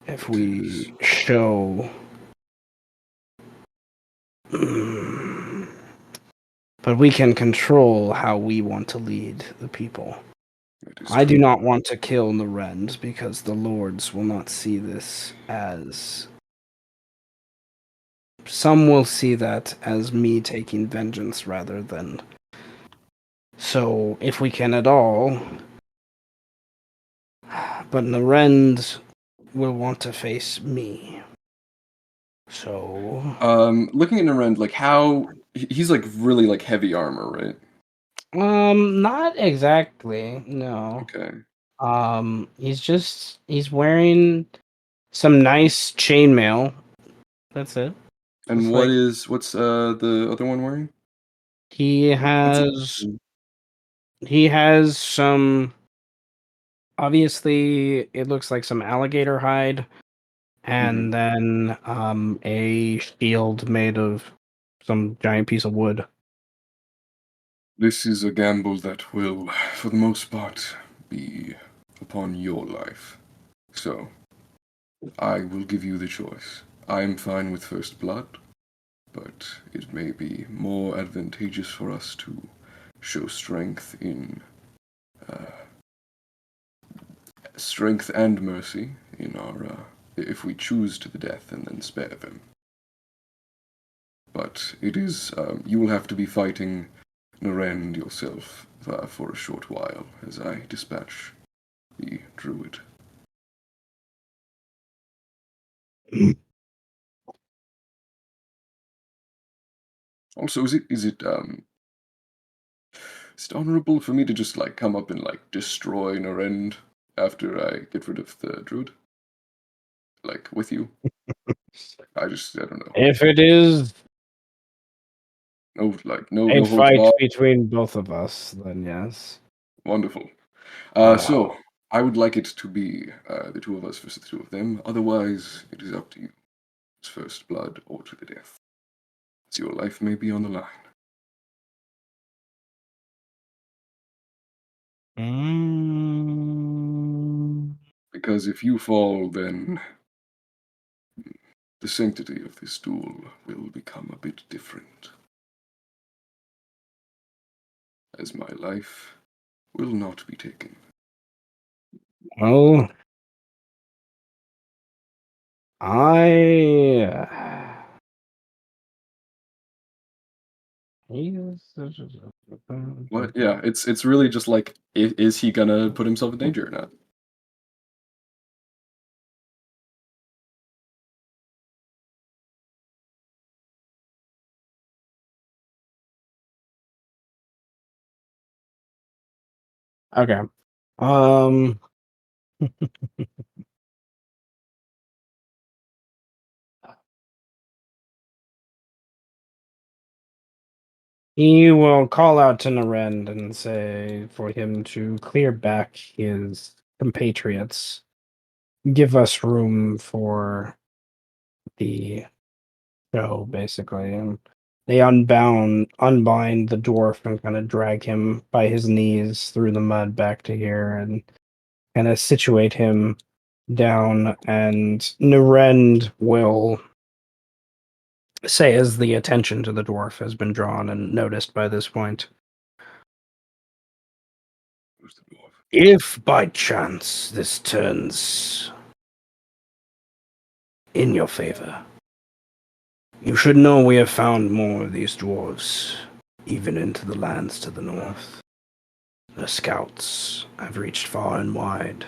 If we show... But we can control how we want to lead the people. I do not want to kill Narend because the lords will not see this as... Some will see that as me taking vengeance rather than... So, if we can at all... But Narend will want to face me. So... looking at Narend, like how... He's like really like heavy armor, right? Not exactly, no. Okay. He's wearing some nice chainmail. That's it. And It's what's the other one wearing? he has some. Obviously, it looks like some alligator hide, and then a shield made of some giant piece of wood. This is a gamble that will, for the most part, be upon your life. So, I will give you the choice. I am fine with first blood, but it may be more advantageous for us to show strength in strength and mercy in our if we choose to the death and then spare them. But it is you will have to be fighting Narend yourself for a short while as I dispatch the druid. Also, is it honorable for me to just like come up and like destroy Narend after I get rid of the druid? Like with you? I don't know. If it is No a no holds fight barred. between both of us, then yes. Wonderful. Wow. So I would like it to be the two of us versus the two of them. Otherwise, it is up to you. It's first blood or to the death. So your life may be on the line. Because if you fall, then the sanctity of this duel will become a bit different. As my life will not be taken. Well, What? Yeah, it's really just like, is he gonna put himself in danger or not? Okay. Um. He will call out to Narend and say for him to clear back his compatriots, give us room for the show, basically. And they unbind the dwarf and kind of drag him by his knees through the mud back to here and kind of situate him down. And Narend will say, as the attention to the dwarf has been drawn and noticed by this point, Who's the dwarf? if by chance this turns in your favor, you should know we have found more of these dwarves, even into the lands to the north. The scouts have reached far and wide,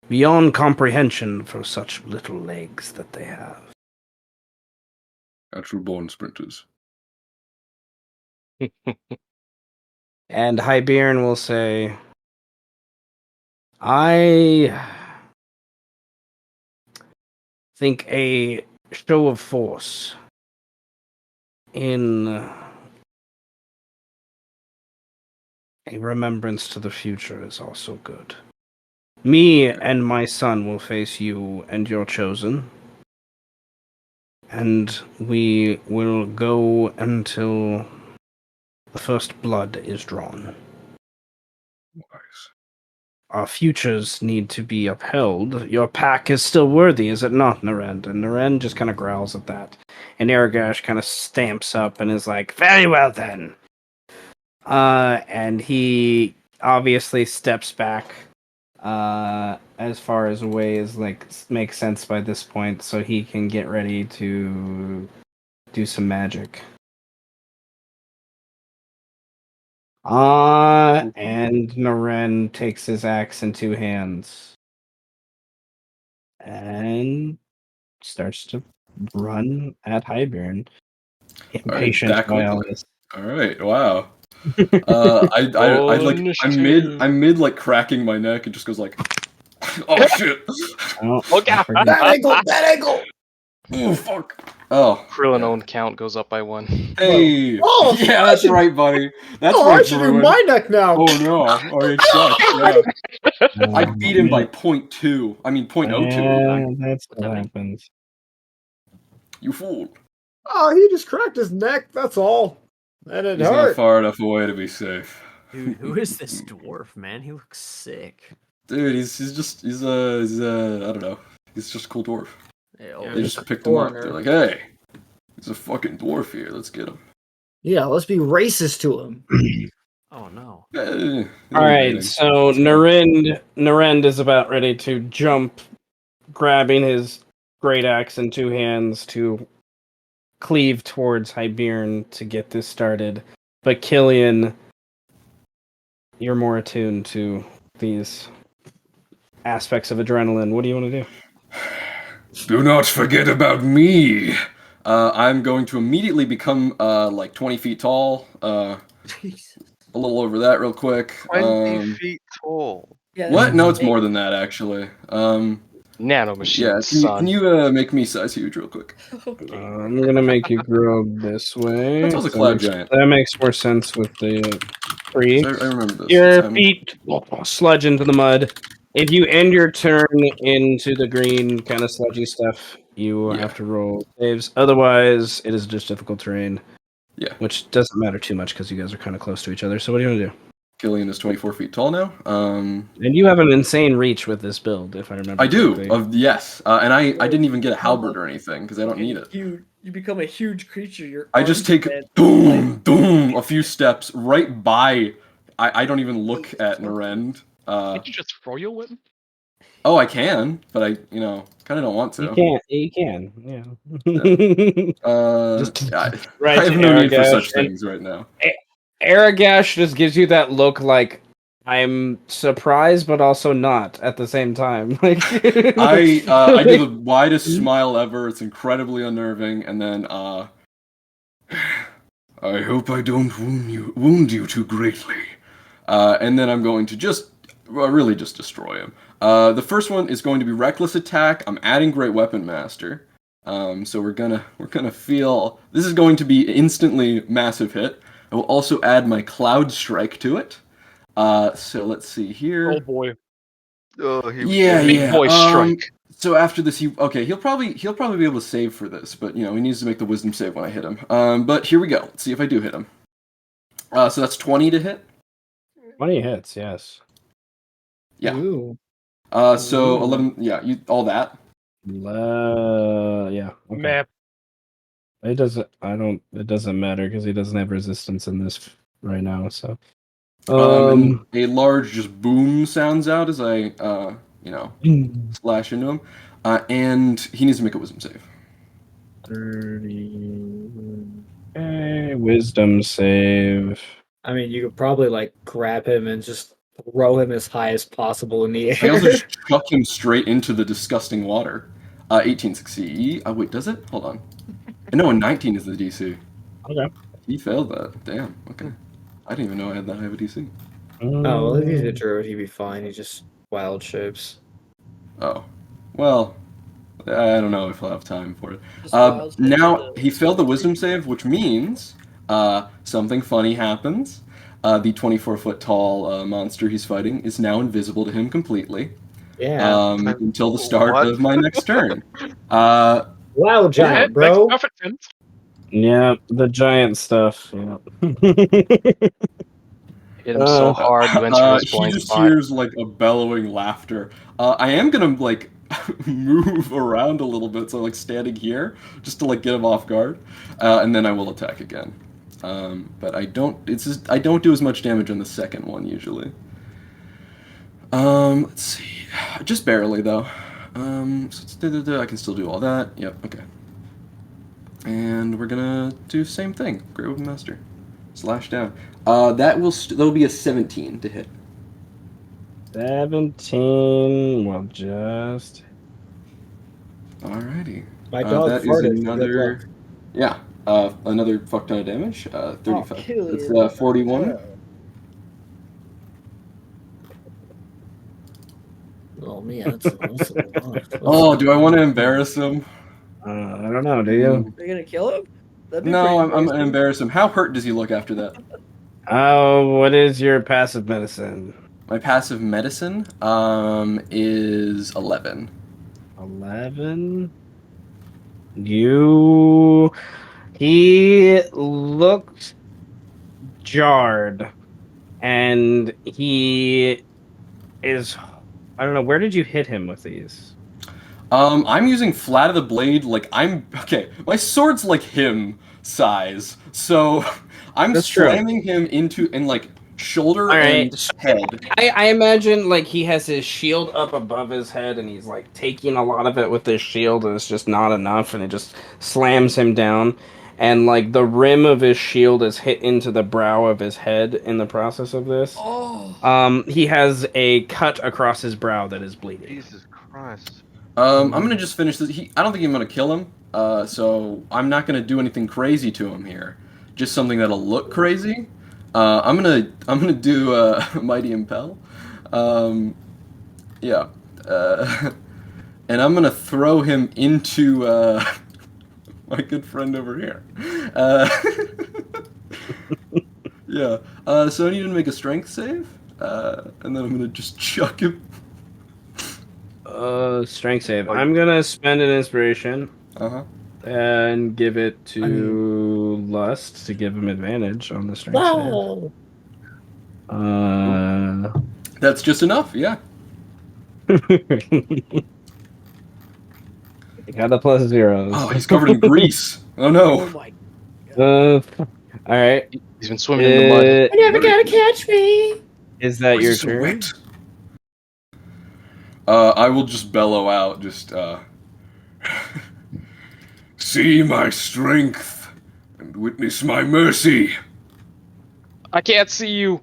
beyond comprehension for such little legs that they have. Natural born sprinters. And Hibernian will say, I think a show of force in a remembrance to the future is also good. Me and my son will face you and your chosen, and we will go until the first blood is drawn. Wise. Our futures need to be upheld. Your pack is still worthy, is it not, Narend? And Narend just kind of growls at that. And Aragash kind of stamps up and is like, very well then. And he obviously steps back as far as away as like makes sense by this point, so he can get ready to do some magic. And Naren takes his axe in two hands and starts to run at Highburn. Impatient that by quickly. all this. All right, wow. I'm mid like cracking my neck and just goes like, oh shit. Oh, Look I out! forgot. Bad ankle, bad ankle. Oh fuck. Oh. Krillin yeah. own count goes up by 1. Hey! Oh, yeah, that's right, buddy. That's Oh, right, I should do Bruin. my neck now. Oh no! Oh, it sucks. Yeah. I beat him by Yeah. 0.2. I mean 0.02. Yeah, that's What's what happening? happens. You fool. Oh, he just cracked his neck. That's all. And it He's not hurt. far enough away to be safe. Dude, who is this dwarf, man? He looks sick. Dude, he's I don't know. He's just a cool dwarf. Yeah, They he's just a picked him up. foreigner. They're like, hey, he's a fucking dwarf here. Let's get him. Yeah, let's be racist to him. oh no. All right, so Narend is about ready to jump, grabbing his great axe in 2 hands to cleave towards Hibern to get this started. But Killian, you're more attuned to these aspects of adrenaline. What do you want to do? Do not forget about me. I'm going to immediately become like 20 feet tall. Jesus. A little over that, real quick. 20 feet tall. Yeah, What? No, it's more than that actually. Nano machine, Yeah, son. can you make me size huge real quick? I'm gonna make you grow this way. That's also Cloud Giant. That makes more sense with the tree. I remember this. Your feet sludge into the mud. If you end your turn into the green kind of sludgy stuff, you have to roll saves. Otherwise, it is just difficult terrain. Yeah. Which doesn't matter too much because you guys are kind of close to each other. So what do you want to do? Killian is 24 feet tall now. And you have an insane reach with this build, if I remember. I do. correctly. Yes. And I didn't even get a halberd or anything because I don't need it. You become a huge creature. I just take a few steps right by. I don't even look at Narend. Can't you just throw your weapon? Oh, I can, but I kind of don't want to. You can. Yeah. I have no need for such things right now. Aragash just gives you that look like I'm surprised, but also not at the same time. Like I do the widest smile ever. It's incredibly unnerving, and then I hope I don't wound you too greatly. And then I'm going to really just destroy him. The first one is going to be reckless attack. I'm adding Great Weapon Master. So we're gonna feel this is going to be instantly massive hit. I will also add my Cloud Strike to it. So let's see here. Oh boy. Big boy strike. So after this, he'll probably be able to save for this, but he needs to make the Wisdom save when I hit him. But here we go. Let's see if I do hit him. So that's 20 to hit. 20 hits, yes. Yeah. Ooh. So 11. Yeah, all that. Yeah. Okay. Map. It doesn't. It doesn't matter because he doesn't have resistance in this right now. So, and a large just boom sounds out as I slash into him, and he needs to make a Wisdom save. 30. Okay, Wisdom save. I mean, you could probably grab him and just throw him as high as possible in the I air. also just chuck him straight into the disgusting water. 18 succeed. Oh wait, does it? Hold on. No, 19 is the DC. Okay. He failed that. Damn. Okay. I didn't even know I had that high of a DC. Oh, well, if he's a druid, he'd be fine. He just wild shapes. Oh. Well, I don't know if I'll have time for it. Now, he failed the Wisdom save, which means something funny happens. The 24-foot tall monster he's fighting is now invisible to him completely. Yeah. Until the start of my next turn. Wow, giant, bro. Makes perfect sense. Yeah, the giant stuff. Yeah. Hit him so hard, you enter his He blind just spot. hears like a bellowing laughter. I am gonna move around a little bit, so standing here just to get him off guard, and then I will attack again. But I don't do as much damage on the second one usually. Let's see, just barely though. So I can still do all that. Yep. Okay. And we're gonna do the same thing. Great Weapon Master. Slash down. That'll be a 17 to hit. 17. Well, just. Alrighty. My dog that is farted. another. Yeah. Another fuck ton of damage. 35. It's 41. Oh man, that's a lot. Oh, do I want to embarrass him? I don't don't know. Do you? Are you gonna kill him? That'd be No, pretty I'm amazing. gonna embarrass him. How hurt does he look after that? Oh, what is your passive medicine? My passive medicine is 11. 11. You. He looked jarred, and he is. I don't know. Where did you hit him with these? I'm using flat of the blade. Like okay. My sword's like him size, so I'm That's true. slamming him in like shoulder All right. and head. I imagine like he has his shield up above his head, and he's like taking a lot of it with his shield, and it's just not enough, and it just slams him down. And like the rim of his shield is hit into the brow of his head in the process of this. Oh. He has a cut across his brow that is bleeding. Jesus Christ. I'm gonna just finish this. I don't think I'm gonna kill him. So I'm not gonna do anything crazy to him here. Just something that'll look crazy. I'm gonna do Mighty Impel. Yeah. And I'm gonna throw him into my good friend over here. Yeah. So I need to make a strength save, and then I'm gonna just chuck him. Strength save. I'm gonna spend an inspiration. Uh-huh. And give it to Lust to give him advantage on the strength save. That's just enough, yeah. You got the plus zeros. Oh, he's covered in grease. Oh no. Oh my god. All right. He's been swimming in the mud. You never gotta catch me. Is that Why your is he so turn? wet? I will just bellow out, see my strength and witness my mercy. I can't see you.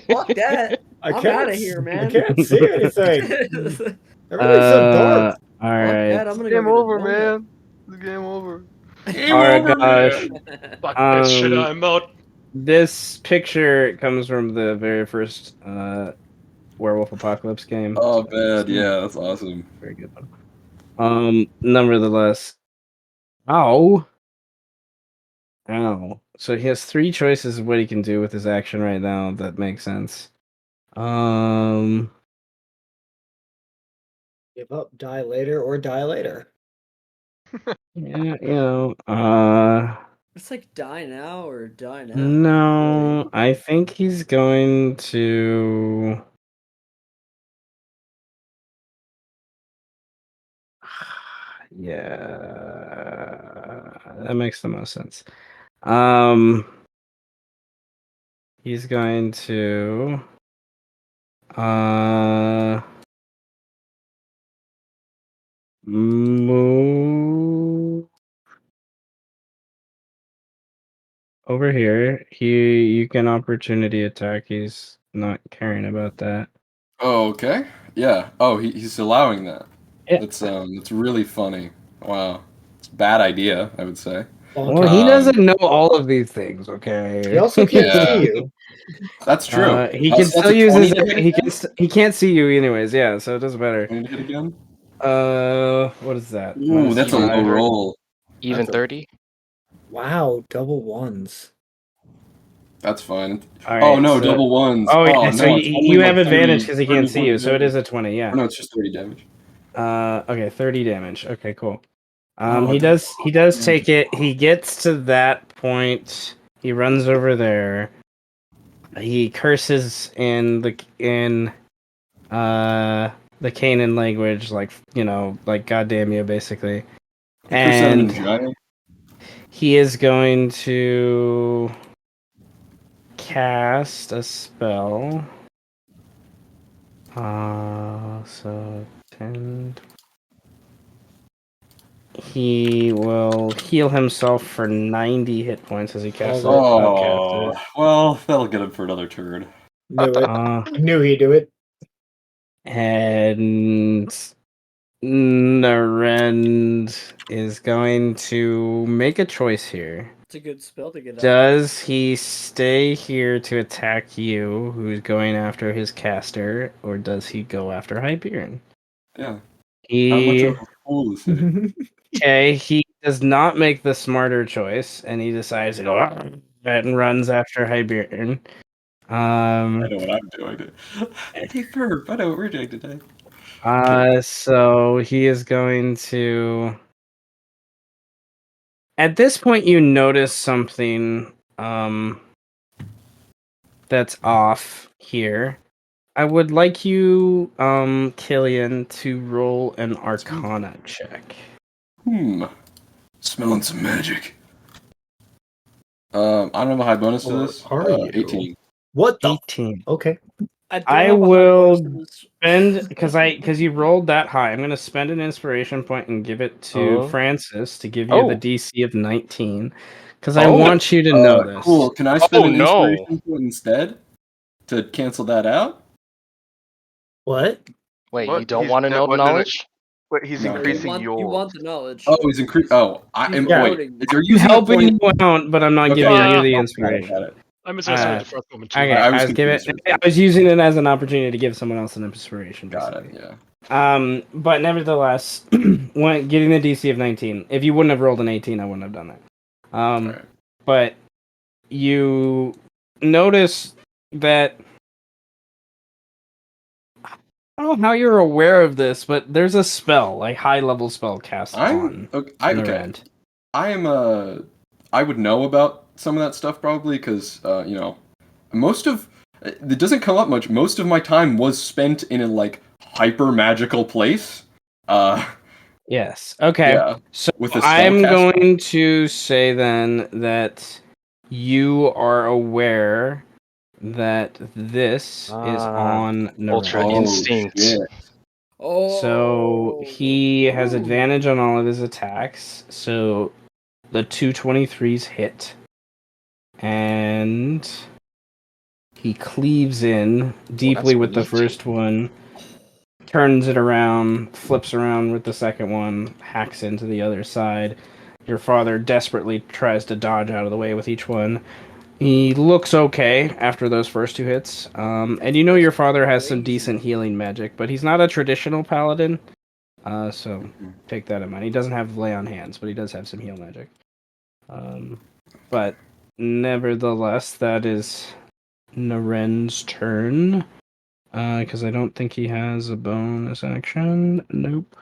Fuck that. I'm outta here, man. I can't see anything. Everything's so dark. All Fuck right. that, I'm gonna Game go get a over, donut. man. It's game over. Game All right, over, gosh. man. Fuck this shit, I'm out. This picture comes from the very first Werewolf Apocalypse game. Oh, bad. Yeah, that's awesome. Very good one. Nevertheless. Ow. So he has 3 choices of what he can do with his action right now that makes sense. Give up, die later, or die later. Yeah, It's like die now or die now. no, I think he's going to. Yeah, that makes the most sense. He's going to move over here. You can opportunity attack. He's not caring about that. Oh, okay. Yeah. Oh, he's allowing that. Yeah. That's really funny. Wow. It's a bad idea, I would say. Well, he doesn't know all of these things. Okay. He also can't Yeah. see you. That's true. He That's- can that's still a use 20 his. to hit again? He can't see you anyways. Yeah, so it doesn't matter. 20 to hit again? What is that? Ooh, Minus that's a low 5. roll. Even That's a- 30? Wow, double ones. That's fine. All Oh right, no, so- double ones. Oh, yeah, no, so it's only you have like 30 advantage because he can't 30 see you, points so it damage. is a 20. Yeah. Oh, no, it's just 30 damage. Okay, 30 damage. Okay, cool. Oh, He that's does awesome. take it. He gets to that point. He runs over there. He curses in the Canaan language, like goddamn you, basically. And he is going to cast a spell. So 10. He will heal himself for 90 hit points as he casts it. Oh, well, that'll get him for another turn. Knew it. Knew he'd do it. And Narend is going to make a choice here. It's a good spell to get out. Does he stay here to attack you, who's going after his caster, or does he go after Hyperion? Yeah. He... How much of a fool is he? Okay, he does not make the smarter choice, and he decides to go and runs after Hyperion. I know what I'm doing. Hey, Ferb, I know what we're doing today. So he is going to. At this point, you notice something that's off here. I would like you, Killian, to roll an Arcana check. Smelling some magic. I don't have a high bonus to this. Are you? 18. What the? 18. Okay. I will spend because you rolled that high. I'm going to spend an inspiration point and give it to Francis to give you the DC of 19 because I want you to know this. Cool. Can I spend an inspiration point instead to cancel that out? What? Wait, you don't want to know the knowledge? Wait, he's increasing yours. You want the knowledge. Oh, he's increasing. Oh, I am. Wait, are you helping you out? But I'm not giving you the inspiration. Got it. I misunderstood the first moment too. Okay, I was using it as an opportunity to give someone else an inspiration. Basically. Got it. Yeah. But nevertheless, when getting the DC of 19, if you wouldn't have rolled an 18, I wouldn't have done that. Right. But you notice that. I don't know how you're aware of this, but there's a spell, like high-level spell cast on Narend. I am I would know about some of that stuff probably because most of it doesn't come up much. Most of my time was spent in a like hyper magical place. Yes. Okay. Yeah, so with a I'm spellcaster. going to say then that you are aware that this is on Narend. Ultra instinct. So he has advantage on all of his attacks. So the 223s hit. And he cleaves in deeply with the first one, turns it around, flips around with the second one, hacks into the other side. Your father desperately tries to dodge out of the way with each one. He looks okay after those first two hits. And you know your father has some decent healing magic, but he's not a traditional paladin. So take that in mind. He doesn't have lay on hands, but he does have some heal magic. But nevertheless, that is Narend's turn. Because I don't think he has a bonus action. Nope.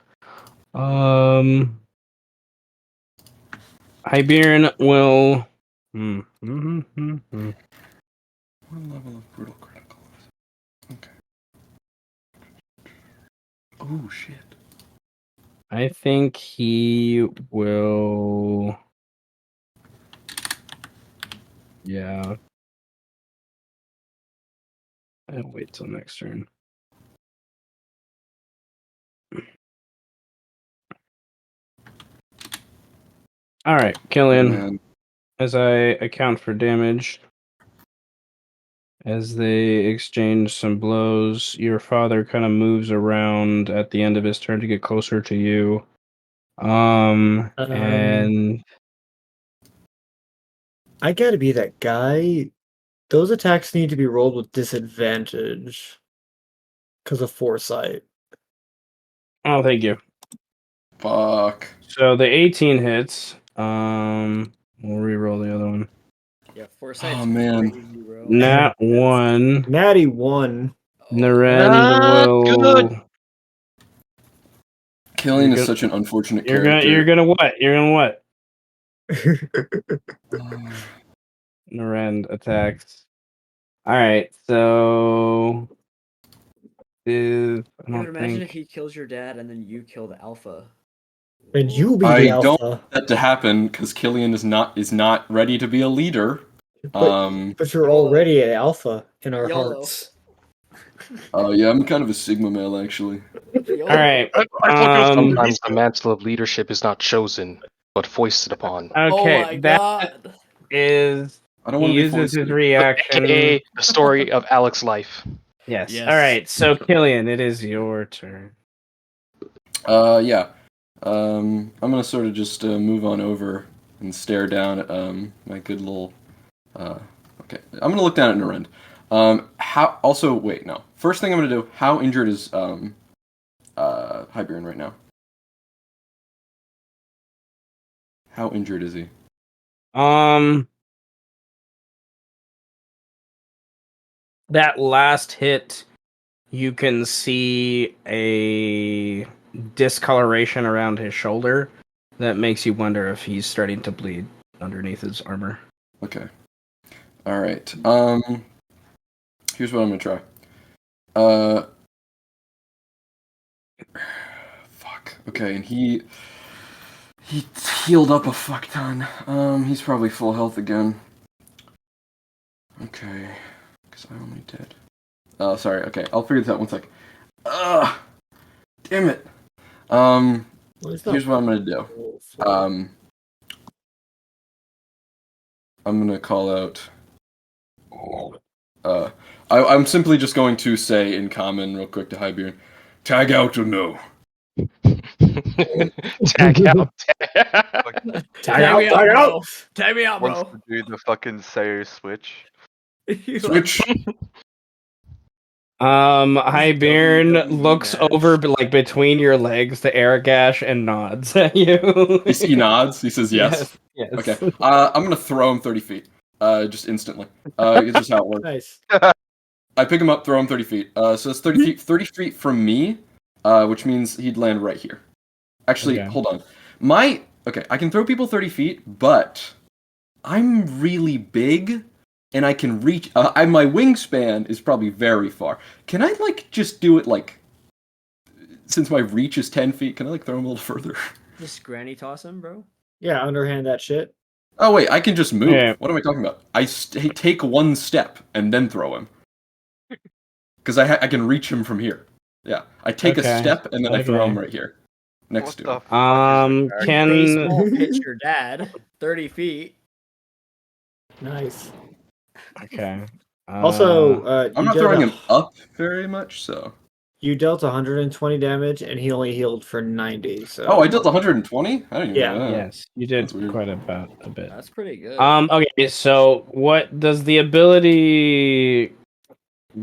Hyperion will. One level of brutal critical. Okay. Oh shit. I think he will. Yeah. I'll wait till next turn. Alright, Killian. As I account for damage, as they exchange some blows, your father kind of moves around at the end of his turn to get closer to you. And I gotta be that guy. Those attacks need to be rolled with disadvantage because of foresight. Oh, thank you. Fuck. So the 18 hits. We'll re-roll the other one. Yeah, foresight's Oh man. crazy, bro. Nat 1. Natty 1. Narend will. Killian is such an unfortunate character. You're gonna what? You're gonna what? Narend attacks. Alright, so. Imagine if he kills your dad and then you kill the alpha. And you be I the alpha. don't want that to happen because Killian is not ready to be a leader. But you're already an alpha in our hearts. Yeah, I'm kind of a Sigma male actually. Alright. Sometimes the mantle of leadership is not chosen, but foisted upon. Okay, is. I don't He want to be uses his foisted. reaction. AKA the story of Alex's life. Yes. Alright, so Killian, it is your turn. Yeah. I'm gonna sort of just move on over and stare down at my good little. Okay, I'm gonna look down at Narend. How? Also, wait, no. First thing I'm gonna do. How injured is Hyperion right now? How injured is he? That last hit, you can see a discoloration around his shoulder that makes you wonder if he's starting to bleed underneath his armor. Okay. All right. Here's what I'm gonna try. Fuck. Okay, and he healed up a fuck ton. He's probably full health again. Okay, because I only did. Oh, sorry. Okay, I'll figure this out. 1 sec. Ugh, damn it. Here's what I'm gonna do. I'm gonna call out. I'm simply just going to say in common, real quick, to Highbeard, tag out or no. Tag out. Tag out! Tag me out, Wants bro. to do the fucking Sayer switch. Switch. Highbeard WWE looks match. over like between your legs to Aragash and nods at you. He nods. He says yes. Yes. Okay. I'm gonna throw him 30 feet. Just instantly. It's just how it works. Nice. I pick him up, throw him 30 feet. So it's 30 feet. 30 feet from me, which means he'd land right here. Actually, Okay. hold on. Okay, I can throw people 30 feet, but I'm really big, and I can reach. My wingspan is probably very far. Can I just do it since my reach is 10 feet? Can I throw him a little further? Just granny toss him, bro. Yeah, underhand that shit. Oh wait, I can just move. Yeah. What am I talking about? I take 1 step and then throw him, because I can reach him from here. Yeah, I take a step and then I throw him right here, next to him. Baseball pitch your dad 30 feet. Nice. Okay. Also, I'm not throwing him up very much, so. You dealt 120 damage, and he only healed for 90. So. Oh, I dealt 120? I didn't even know that. Yes, you did That's weird. quite a bit. That's pretty good. Okay, so what does the ability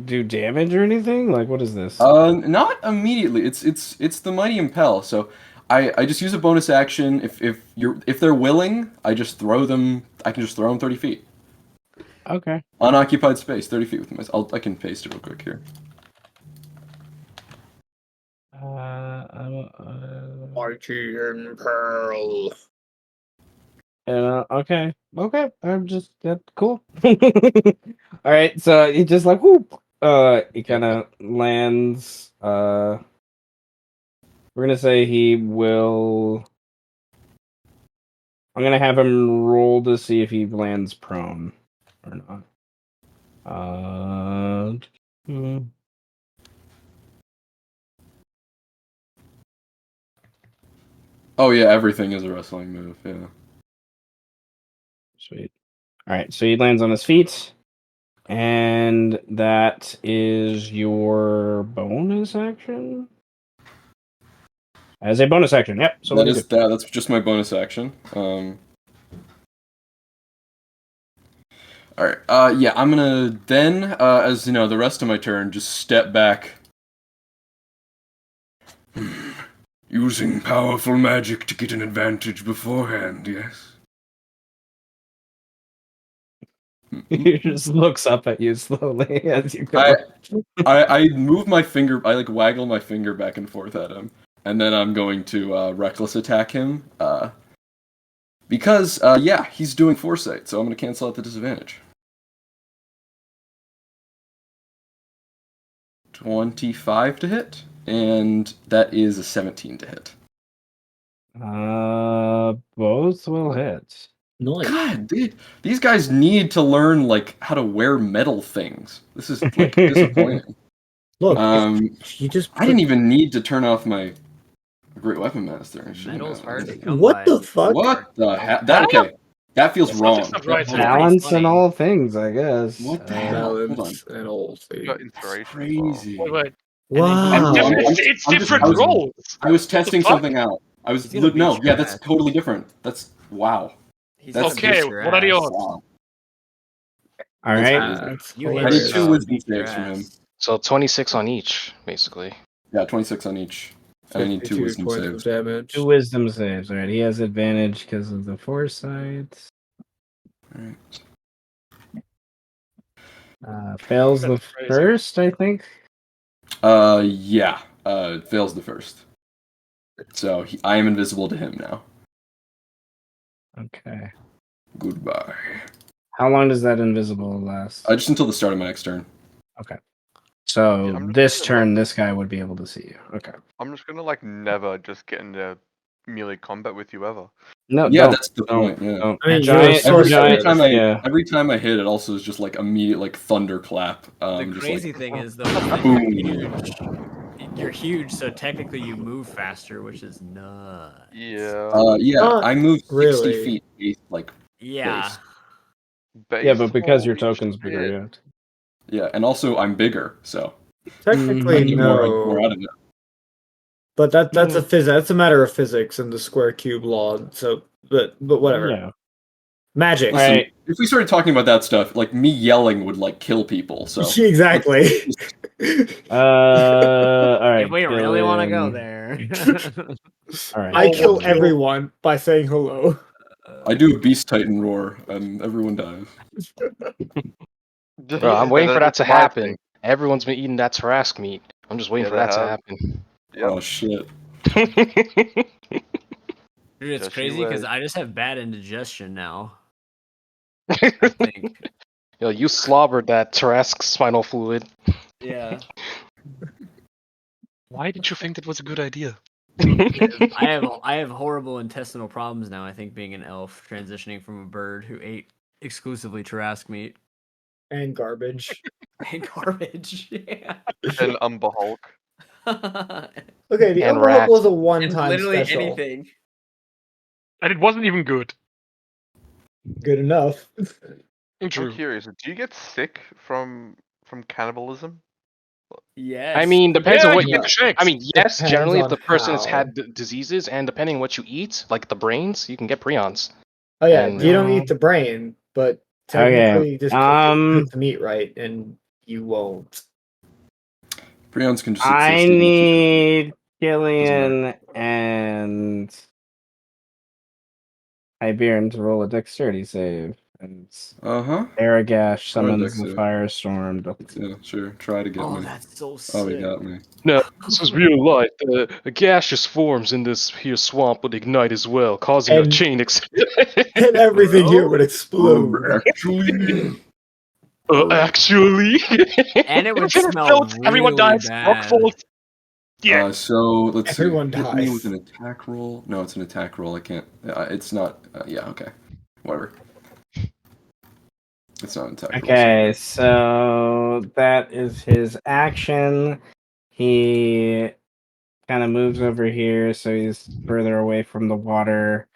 do? Damage or anything? Like, what is this? Not immediately. It's the Mighty Impel. So I just use a bonus action. If they're willing, I just throw them. I can just throw them 30 feet. Okay. Unoccupied space, 30 feet with I can paste it real quick here. Mighty Impel. Okay. I'm just cool. All right, so he just whoop. He kind of lands. We're gonna say he will. I'm gonna have him roll to see if he lands prone or not. Oh yeah, everything is a wrestling move. Yeah. Sweet. All right, so he lands on his feet, and that is your bonus action. As a bonus action, yep. So That's just my bonus action. All right. Yeah, I'm gonna then, as you know, the rest of my turn, just step back. Using powerful magic to get an advantage beforehand, yes. He just looks up at you slowly as you go. I move my finger. I waggle my finger back and forth at him, and then I'm going to reckless attack him. Because yeah, he's doing foresight, so I'm going to cancel out the disadvantage. 25 to hit, and that is a 17 to hit. Both will hit. Nice. God, these guys need to learn how to wear metal things. This is disappointing. Look, you just I didn't even need to turn off my Great Weapon Master. Metal's hard to come what by. the fuck? What the heck? That feels wrong. Balance and all things, I guess. What the hell? Balance and all things. Inspiration. Crazy. Wait. Wow. It's different roles. I was testing What the fuck? something out. I was He's gonna no, beat yeah, your that's ass. totally different. That's wow. He's That's gonna beat okay. your What are the ass. odds? Wow. All right. You I hit did him, 2 he's wisdom gonna beat your saves from him. ass. So 26 on each, basically. Yeah, 26 on each. I need 2 52 wisdom points saves. of damage. 2 wisdom saves. All right, he has advantage because of the foresight. Alright. Fails the That's crazy. first, I think. Yeah. Fails the first. So I am invisible to him now. Okay. Goodbye. How long does that invisible last? Just until the start of my next turn. Okay. So Yeah, I'm just this gonna, turn, this guy would be able to see you. Okay. I'm just gonna like never just get into melee combat with you ever. No, Yeah, don't. that's the Don't. point. Yeah. Don't. I mean, Giant- you're a sorcerer. Every time I hit, it also is just like immediate like thunderclap. The Just crazy like, thing is though, is that boom. you're huge, so technically you move faster, which is nuts. Yeah. Yeah, Not I move 60 really. feet base, like Yeah. base. Yeah, Base, but because your holy token's bigger, shit. yeah. Yeah, and also I'm bigger, so Technically, I get Mhm. more no. out of it. But that's a matter of physics and the square cube law. So, but whatever. Yeah. Magic. Listen, Alright. if we started talking about that stuff, like me yelling would like kill people. So Exactly. Alright. If we really want to go Killian. there. Alright. I Oh, kill what- everyone by saying hello. I do a beast titan roar, and everyone dies. Bro, I'm waiting for that to That's my happen. thing. Everyone's been eating that Tarrasque meat. I'm just waiting Yeah, for they that to have. happen. Yep. Oh shit! Dude, it's Just crazy you because wait. I just have bad indigestion now. I think. Yo, you slobbered that Tarrasque spinal fluid. Yeah. Why did you think that was a good idea? I have horrible intestinal problems now, I think, being an elf, transitioning from a bird who ate exclusively Tarrasque meat And garbage. and garbage. Yeah. And Umber Hulk. Okay, the And Umber Hulk rats. was a And one-time literally special. anything. And it wasn't even good. Good enough. I'm True. curious. Do you get sick from cannibalism? Yes. I mean, depends on Yeah, what you you. get the shakes. I mean, yes, Depends generally, if on the person has how. had diseases, and depending what you eat, like the brains, you can get prions. Oh yeah, And- you don't eat the brain, but technically just cook the meat right, and you won't. Prions can just I exist. need Killian and Iberian to roll a dexterity save. And Aragash summons the firestorm. Yeah, sure. Try to get me. Oh, that's so sick. Oh, he got me. No, this is real life. The gaseous forms in this here swamp would ignite as well, causing a And- chain And everything here would explode. Actually, actually. And it would River smell filled, really everyone dies. Rock bad. falls. Yeah. So let's see. Everyone Hit me dies. with an attack roll. No, it's an attack roll. I can't. It's not. Yeah. Okay. Whatever. It's not an attack roll. Okay, so that is his action. He kind of moves over here, so he's further away from the water.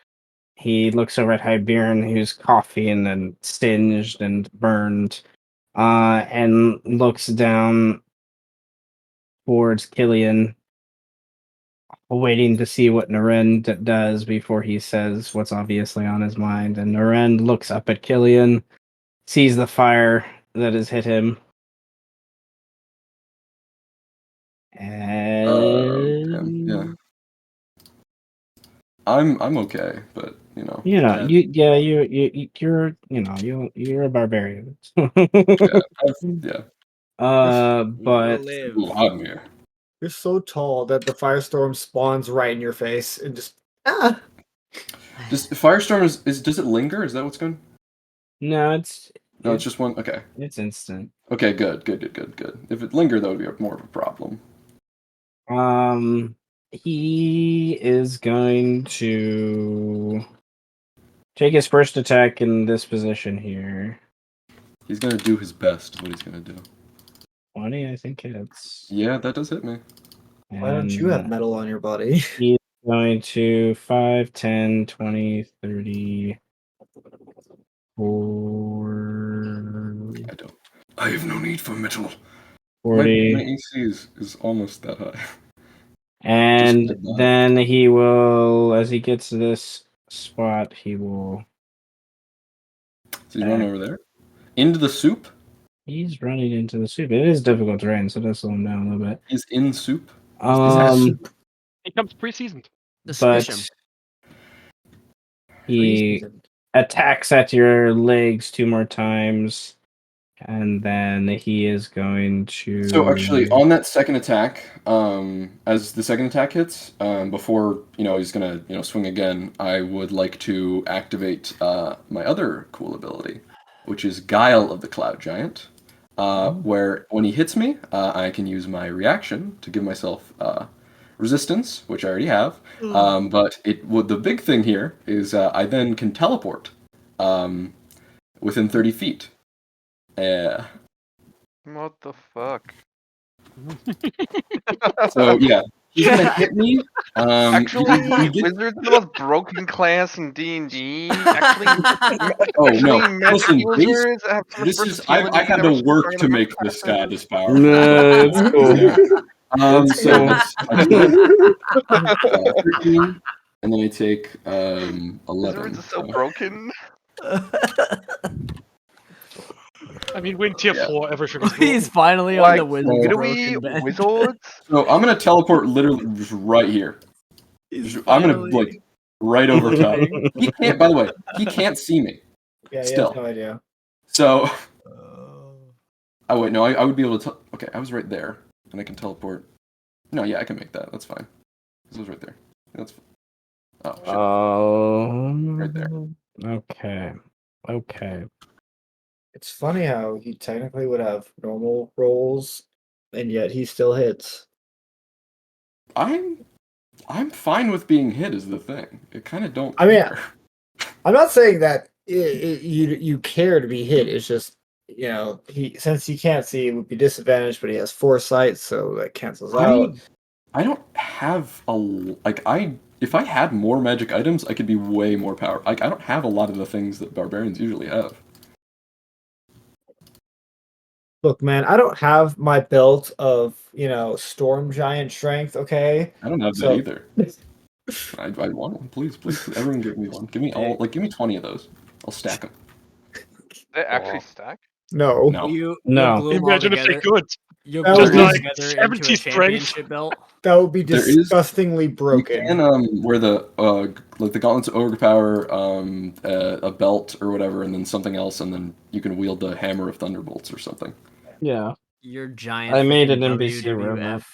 He looks over at Hiberon, who's coughing and singed and burned, and looks down towards Killian, waiting to see what Narend does before he says what's obviously on his mind. And Narend looks up at Killian, sees the fire that has hit him. And Yeah. I'm okay, but you know. you're a barbarian. Yeah. But Ooh, I'm here. You're so tall that the firestorm spawns right in your face and just Does Firestorm does it linger? Is that what's going? no, it's just one. Okay. It's instant. Okay, good. If it lingered, that would be more of a problem. He is going to take his first attack in this position here. He's gonna do his best. What he's gonna do? 20, I think hits. Yeah, that does hit me. why don't you have metal on your body? He's going to 5, 10, 20, 30, 4... I don't. I have no need for metal. 40. My AC is almost that high. And then he will, as he gets to this spot, he will... So you run over there? Into the soup? He's running into the soup. It is difficult terrain, so that's slow him down a little bit. He's in soup? becomes pre-seasoned. Squish but him. he attacks at your legs 2 more times, and then he is going to. So actually, on that second attack, as the second attack hits, before he's gonna swing again, I would like to activate my other cool ability, which is Guile of the Cloud Giant, where when he hits me, I can use my reaction to give myself resistance, which I already have. But the big thing here is I then can teleport within 30 feet. What the fuck? So yeah, he's gonna hit me. Actually, he gets- Wizards are the most broken class in D&D. Actually, Oh no! Magic Listen, Wizards have so much this is versatility. I had Never to work strong to enough make for this guy classes. this powerful. No, it's cool. That's So cool. it's I take 13, and then I take 11. Wizards are so broken. I mean, we're in tier Yeah. 4, everything is He's broken. finally on Like, the Wizards do we broken bench. Wizards? So I'm gonna teleport literally just right here. I'm gonna like right over top. He can't. By the way, he can't see me. Yeah, he Still. has no idea. So. Oh wait, no, I would be able to. Okay, I was right there, and I can teleport. No, yeah, I can make that. That's fine. This was right there. That's. Oh shit. Right there. Okay. It's funny how he technically would have normal rolls, and yet he still hits. I'm fine with being hit. Is the thing. I kind of don't. I mean, care. I'm not saying that you care to be hit. It's just since he can't see, it would be disadvantaged, but he has foresight, so that cancels out. I don't have if I had more magic items, I could be way more powerful. Like I don't have a lot of the things that barbarians usually have. Look, man, I don't have my belt of storm giant strength. Okay, I don't have So- that either. I want one, please. Everyone, give me one. Give me all. Give me 20 of those. I'll stack them. They actually stack? no. No. You No. glue them all Imagine if they together. could. You'll That glue was them all like together 70 into a strength. championship belt. That would be There is- disgustingly broken. You can wear the like the gauntlets of ogre power, a belt or whatever, and then something else, and then you can wield the hammer of thunderbolts or something. Yeah. Your giant. I made freaking an NPC roadmap. WWF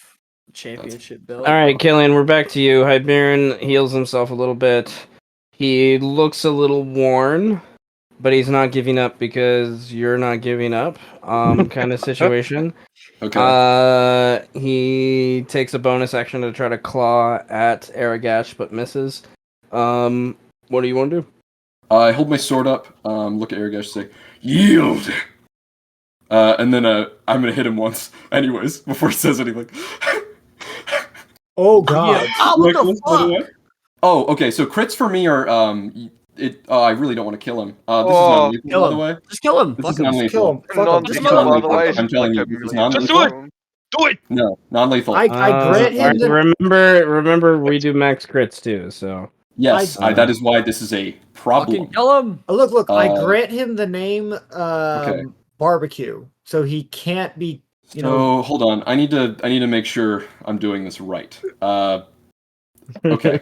championship belt. All right, Killian, we're back to you. Hyperion heals himself a little bit. He looks a little worn, but he's not giving up because you're not giving up. Kind of situation. Okay. He takes a bonus action to try to claw at Aragash, but misses. What do you want to do? I hold my sword up, look at Aragash, say, "Yield!" And then I'm gonna hit him once, anyways, before he says anything. Oh god. Oh, what the fuck? Oh, okay. So crits for me are I really don't want to kill him. This is Oh, non-lethal, kill by him. the way. Just kill him. This Fuck is him. non-lethal. Kill him. Fuck him. Non- Just This is kill him. non-lethal. I'm telling you, this is non-lethal. Do it! No, non-lethal. I grant him the Remember, we do max crits too. So Yes, that is why this is a problem. Fucking kill him. look. I Uh, grant him the name okay. barbecue, so he can't be. So hold on, I need to make sure I'm doing this right. Okay,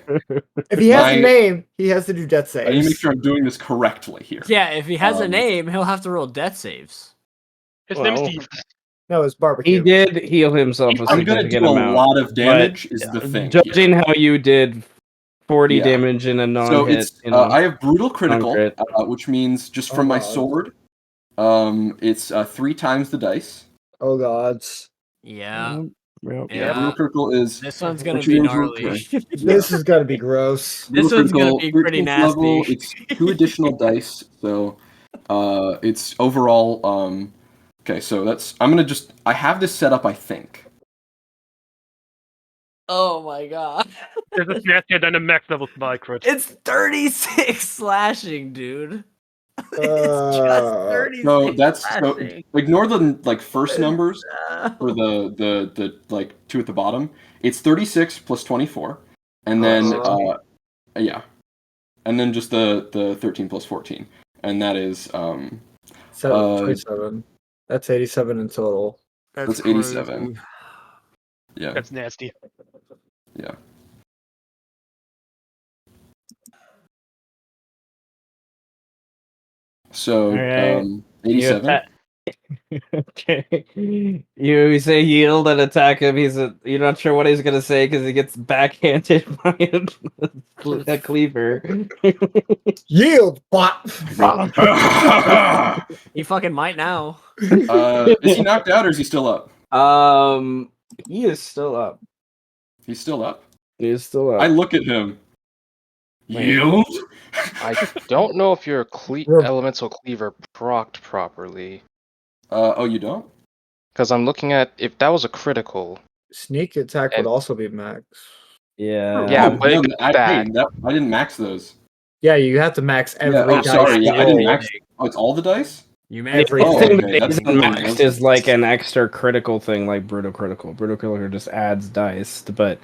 If he has a name, he has to do death I need to make saves. sure I'm doing this correctly here. Yeah, if he has a name, he'll have to roll death saves. His name is Well, Steve. No, it's he barbecue. did heal himself a I'm gonna significant do a amount. lot of damage. Is the thing. here. Judging how you did 40 Yeah. damage in a So non-hit, it's I have brutal critical, non-crit. which means just Oh, from my God. sword, it's 3 times the dice. Oh gods. Yeah. Yep. Yeah. Brutal critical is This one's gonna which be means gnarly. This is gonna be gross. This brutal one's gonna critical, be pretty 13th level, nasty. it's 2 additional dice, so it's overall okay, so that's I have this set up, I think. Oh my god. This is nastier than a max level spy crit. It's 36 slashing, dude. It's just Uh, 36 So that's so slashing. ignore the first numbers for the 2 at the bottom. It's 36 plus 24, and then yeah, and then just the 13 plus 14, and that is 27. That's 87 in total. that's 87. Yeah, That's nasty. yeah. So, Alright. 87. Okay. You say yield and attack him. You're not sure what he's gonna say because he gets backhanded by a cleaver. Yield, bot. He fucking might now. Is he knocked out or is he still up? He is still up. He's still up. He is still up. I look at him. Wait. Yield? I don't know if your We're- elemental cleaver procced properly. Oh, you don't? Because I'm looking at if that was a critical. Sneak attack would also be max. Yeah. Yeah, Oh, but no, it I back. didn't max those. Yeah, you have to max every Yeah, oh, dice sorry. you Yeah, I didn't roll. max. Oh, it's all the dice? You The may Every- only Oh, thing okay, that that's isn't nothing. maxed is like an extra critical thing like Brutal Critical. Brutal Critical just adds dice, but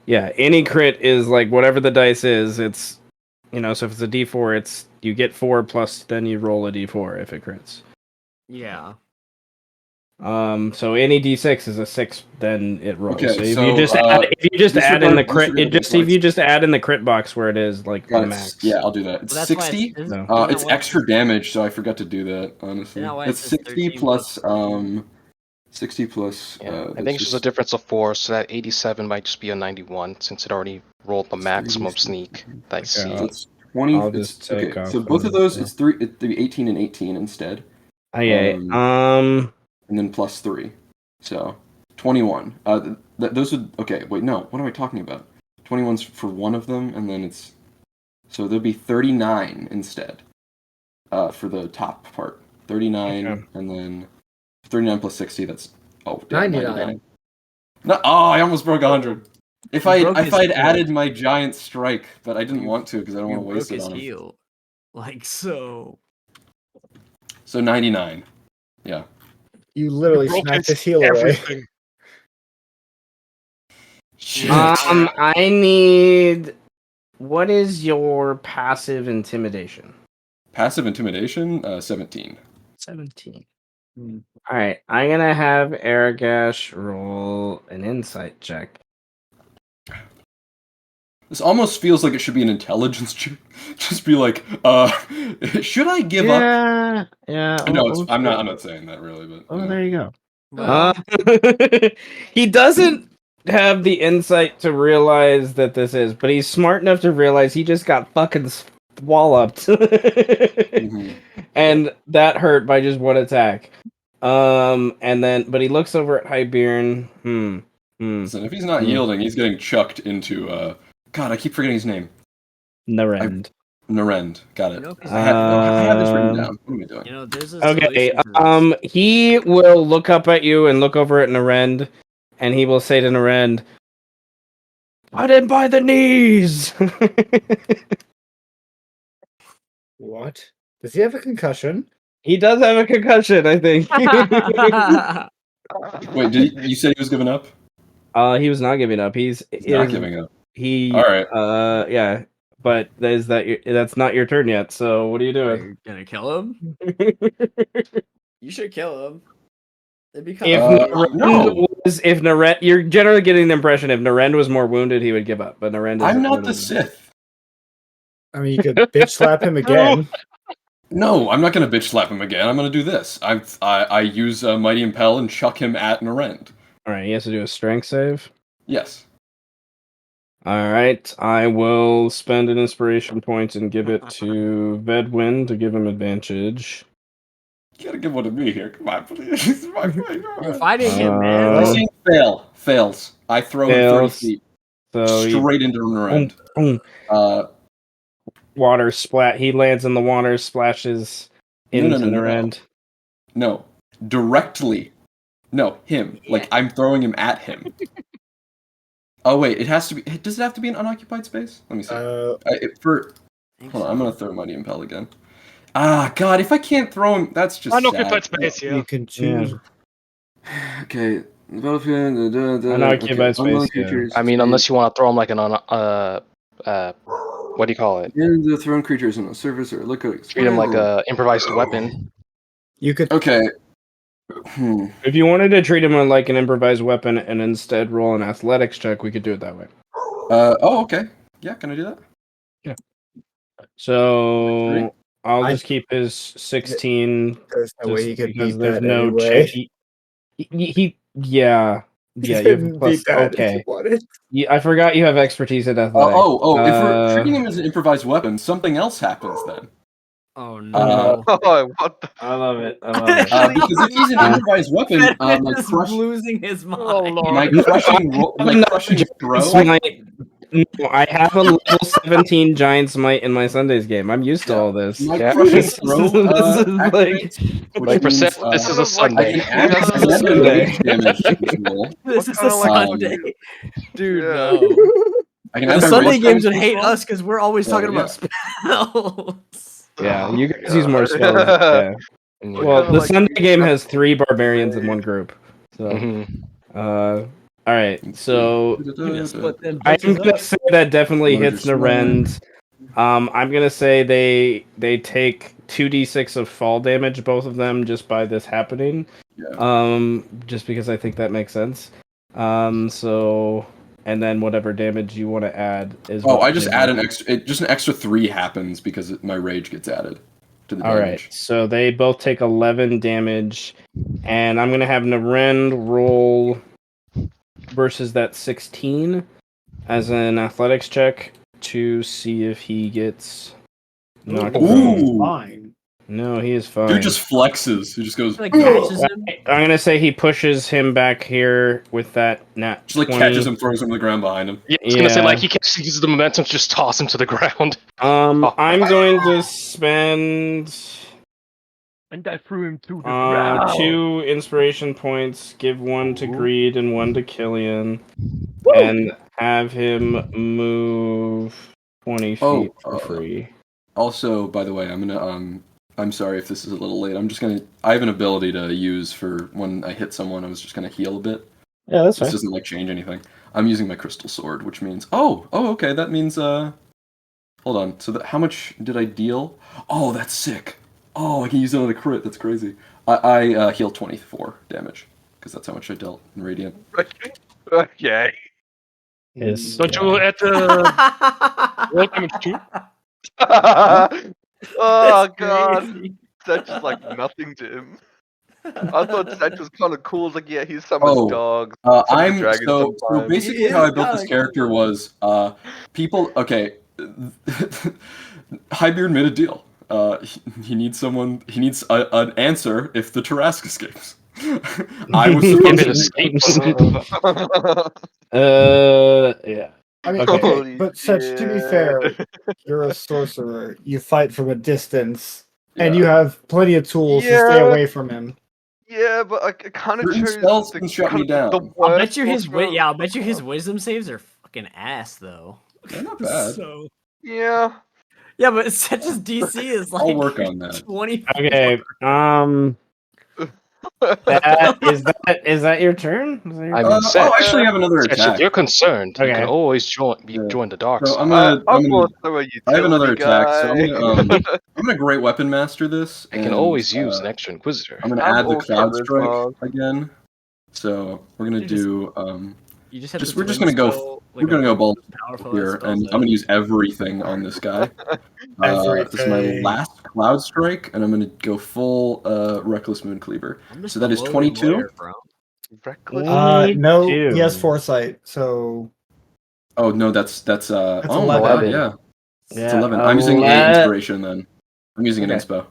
yeah, any crit is like whatever the dice is, it's so if it's a D4, it's you get 4 plus then you roll a D4 if it crits. Yeah. So any D6 is a 6, then it rolls. Okay, so if so, you just add in the crit, if you just add in the crit box where it is like the max. Yeah, I'll do that. It's Well, that's why 60. isn't No. It's why extra damage, so I forgot to do that, honestly. Isn't that why it It's says 60 13 plus, plus 60 plus, Yeah, I that's think it's just a difference of 4, so that 87 might just be a 91 since it already rolled the maximum sneak that I see. So it's 20. I'll just take okay, off so both of one, those, yeah. it'd be 18 and 18 instead. Okay. And then plus 3. So 21. Those would, okay, wait, no, what am I talking about? 21's for one of them, and then it's, so there'd be 39 instead, for the top part. 39, Okay. and then 39 plus 60, that's, damn, 99. No, I almost broke 100. If He broke his I'd heel. added my giant strike, but I didn't You- want to because I don't You want to waste broke it his on him. heel. Like so. So 99. Yeah. You literally Broke smacked his his heel away. everything. Shit. I need. What is your passive intimidation? Passive intimidation, 17. 17. All right, I'm gonna have Aragash roll an insight check. This almost feels like it should be an intelligence check. Just be like, should I give up? Yeah. No, I'm not saying that really, but Oh, there you go. Well, He doesn't have the insight to realize that this is, but he's smart enough to realize he just got fucking walloped. Mhm. And that hurt by just one attack. But he looks over at Hyberon. Listen, if he's not yielding, he's getting chucked into, God, I keep forgetting his name. Narend. Narend. Got it. You know, if he's- I had this written down. What am I doing? there's a Okay, solution to this. he will look up at you and look over at Narend, and he will say to Narend, "Put him by the knees!" What? Does he have a concussion? He does have a concussion, I think. Wait, you said he was giving up? He was not giving up. He's not giving up. He. All right. Yeah, but that's not your turn yet. So what are you doing? You're gonna kill him? You should kill him. It'd be If Narend, you're generally getting the impression if Narend was more wounded, he would give up. But Narend is. I'm not the Sith. I mean, you could bitch slap him again. No, I'm not gonna bitch slap him again. I'm gonna do this. I use Mighty Impel and chuck him at Narend. All right, he has to do a strength save. Yes. All right, I will spend an inspiration point and give it to Vedwin to give him advantage. You gotta give one to me here. Come on, please. My friend. You're fighting him, man. I see fails. I throw him 30 feet So straight into Narend. Water splat. He lands in the water, splashes into Narend. No, directly. No, him. Like I'm throwing him at him. Oh wait, it has to be. Does it have to be an unoccupied space? Let me see. Hold on, I'm gonna throw Mighty Impel again. Ah, God, if I can't throw him, that's just Unoccupied sad. space, yeah. You can choose. Okay. Unoccupied space. Yeah. I mean, unless you want to throw him like an what do you call it? And the thrown creatures on the surface or look at Treat him like a improvised weapon. You could. Okay. If you wanted to treat him like an improvised weapon and instead roll an athletics check, we could do it that way. Oh, okay. Yeah, can I do that? Yeah. So I'll just keep his 16. There's no way he could because beat there's that no anyway. Yeah, He you have couldn't plus. beat that if Okay, you wanted. I forgot you have expertise in athletics. If we're treating him as an improvised weapon, something else happens then. Oh no! Oh, what the? I love it. I love it. Because if he's an improvised weapon, my Is crush, losing his mind. Oh lord. my crushing throw. No, I have a level 17 giant smite in my Sundays game. I'm used to all this. My Yeah. crushing This throw is like activates, which means this is a I Sunday. can add This is a 7 Sunday. rage damage to this roll. This is a kinda like- Sunday, dude. Yeah. No, I can the add my Sunday rage games would damage to hate this roll. us because we're always talking Yeah. about spells. Yeah, Oh you my guys use more God. spells. Yeah. Well, kinda the like Sunday these game stuff has 3 barbarians in one group. So, Mhm. all right. So Split them I'm bitches gonna up. say that definitely Larger hits Narend. I'm gonna say they take 2d6 of fall damage, both of them, just by this happening. Yeah. Just because I think that makes sense. So, and then whatever damage you want to add is. Oh, what I just they add do. an extra. Just an extra 3 happens because my rage gets added to the All damage. right, so they both take 11 damage, and I'm gonna have Narend roll versus that 16 as an athletics check to see if he gets knocked Ooh. prone. Fine. No, he is fine. Dude just flexes. He just goes. Like catches "Ugh." him. I'm gonna say he pushes him back here with that nat Just like 20. catches him, throws him to the ground behind him. Yeah, I was gonna say Yeah. like he uses the momentum to just toss him to the ground. I'm going to spend And I threw him to the ground. 2 inspiration points, give 1 to Greed and 1 to Killian, and have him move 20 feet for free. Also, by the way, I'm gonna I'm sorry if this is a little late. I have an ability to use for when I hit someone. I was just gonna heal a bit. Yeah, that's This fine. doesn't like change anything. I'm using my crystal sword, which means okay. That means hold on. So how much did I deal? Oh, that's sick. Oh, I can use it on a crit. That's crazy. I heal 24 damage because that's how much I dealt in radiant. Okay. Don't you add the roll damage too? Oh god. Ssech is like nothing to him. I thought Ssech was kind of cool. Like, yeah, he's summons dogs. I'm dragons so sometimes. basically how I built this character was people. Okay, Highbeard made a deal. He needs someone. He needs an answer if the Tarrasque escapes. I was If it supposed escapes. Yeah. I mean, Okay. Holy but Ssech, to be shit. fair, you're a sorcerer. You fight from a distance, and you have plenty of tools to stay Yeah. away from him. Yeah, but I kind of Certain chose spells the, can shut me kind of the down. I'll worst bet you his sorcerer. I'll bet you his wisdom saves are fucking ass though. They're not bad. So Yeah. yeah, but Setch's DC is like I'll work on that. 20. Okay. Is that your turn? Is that your I turn? mean, Ssech, actually, I have another Ssech, attack. if you're concerned, you Okay. can always join the dark So side. I'm gonna. I'm also a utility I have another attack, so guy. I'm gonna Great Weapon Master this. I can and, always use an extra Inquisitor. I'm gonna I'm add the all Cloud Strike charisma. again. So we're gonna You just- do. You just have Just the we're just twin gonna go. spell, We're gonna go bold powerful here, spell and set. I'm gonna use everything on this guy. This is my Everything. last Cloud Strike, and I'm gonna go full Reckless Moon Cleaver. I'm just So that a is loaded 22. lawyer, bro. Reckless. No, Ew. he has foresight, so Oh no, that's oh my 11. god, yeah. It's 11. I'm using a inspiration then. I'm using an Okay. inspo.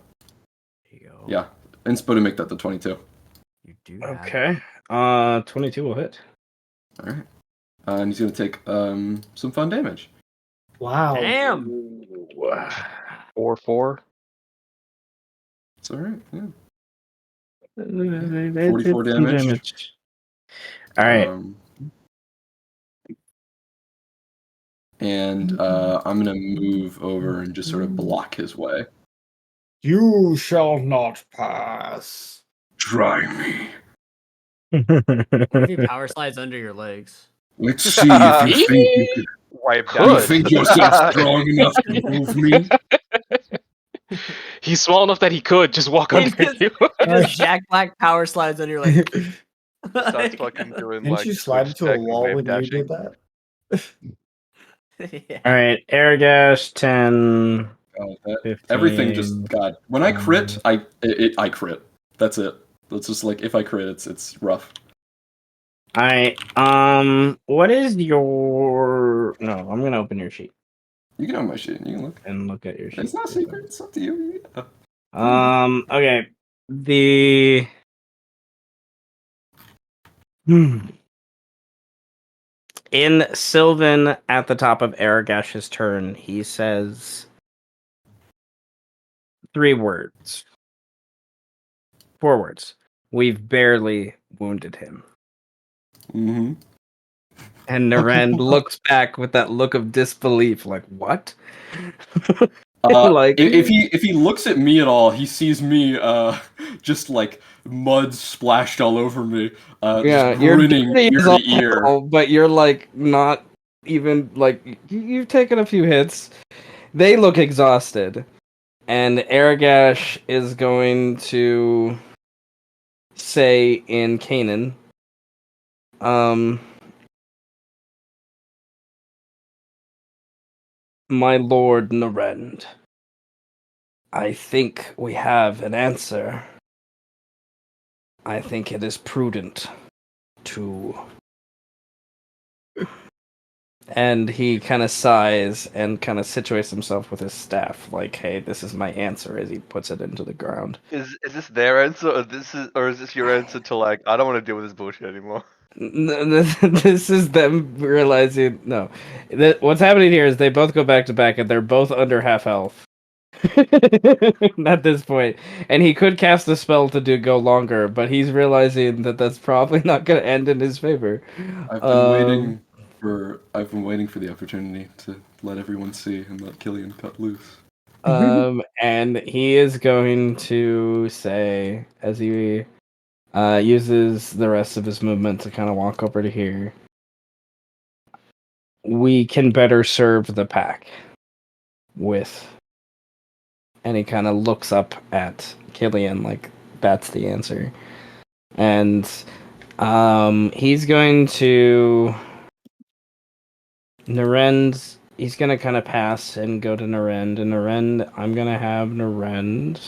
There you go. Yeah, inspo to make that the 22. You do have it. Okay. 22 will hit. All right. And he's gonna take some fun damage. wow. Damn. 4/4. It's all right. Yeah. 44 damage. All right. And I'm gonna move over and just sort of block his way. You shall not pass. Try me. What if he power slides under your legs? Let's see if you think you could. Wipe Could. down. You think yourself strong enough to move me? He's small enough that he could just walk He under just- you. Just Jacq Black power slides under your legs. Starts fucking doing Didn't like. you slide switch into a tech and wall wave when you dashing. did that? Yeah. All right. Airgash 10. Everything just 15. God. When I crit, I crit. That's it. That's just like if I crit, it's rough. What is your? No, I'm gonna open your sheet You can have my shit. You can look. and look at your sheet. It's not a secret. It's up to you. Yeah. Okay. The. In Sylvan, at the top of Aragash's turn, he says 3 words. 4 words. We've barely wounded him. Mm-hmm. And Narend looks back with that look of disbelief, like, what? Like if he looks at me at all, he sees me just like mud splashed all over me, just grinning ear to ear. But you're like not even like you've taken a few hits. They look exhausted, and Aragash is going to say in Canaan, my lord Narend, I think we have an answer. I think it is prudent to... And he kind of sighs and kind of situates himself with his staff, like, hey, this is my answer, as he puts it into the ground. Is this their answer, or is this your answer to like, I don't want to deal with this bullshit anymore? This is them realizing, no. What's happening here is they both go back to back, and they're both under half health. At this point, and he could cast a spell to go longer, but he's realizing that that's probably not going to end in his favor. I've been waiting for the opportunity to let everyone see and let Killian cut loose. And he is going to say, as he uses the rest of his movement to kind of walk over to here, we can better serve the pack with... And he kind of looks up at Killian like that's the answer. And he's going to... Narend, he's going to kind of pass and go to Narend. And Narend, I'm going to have Narend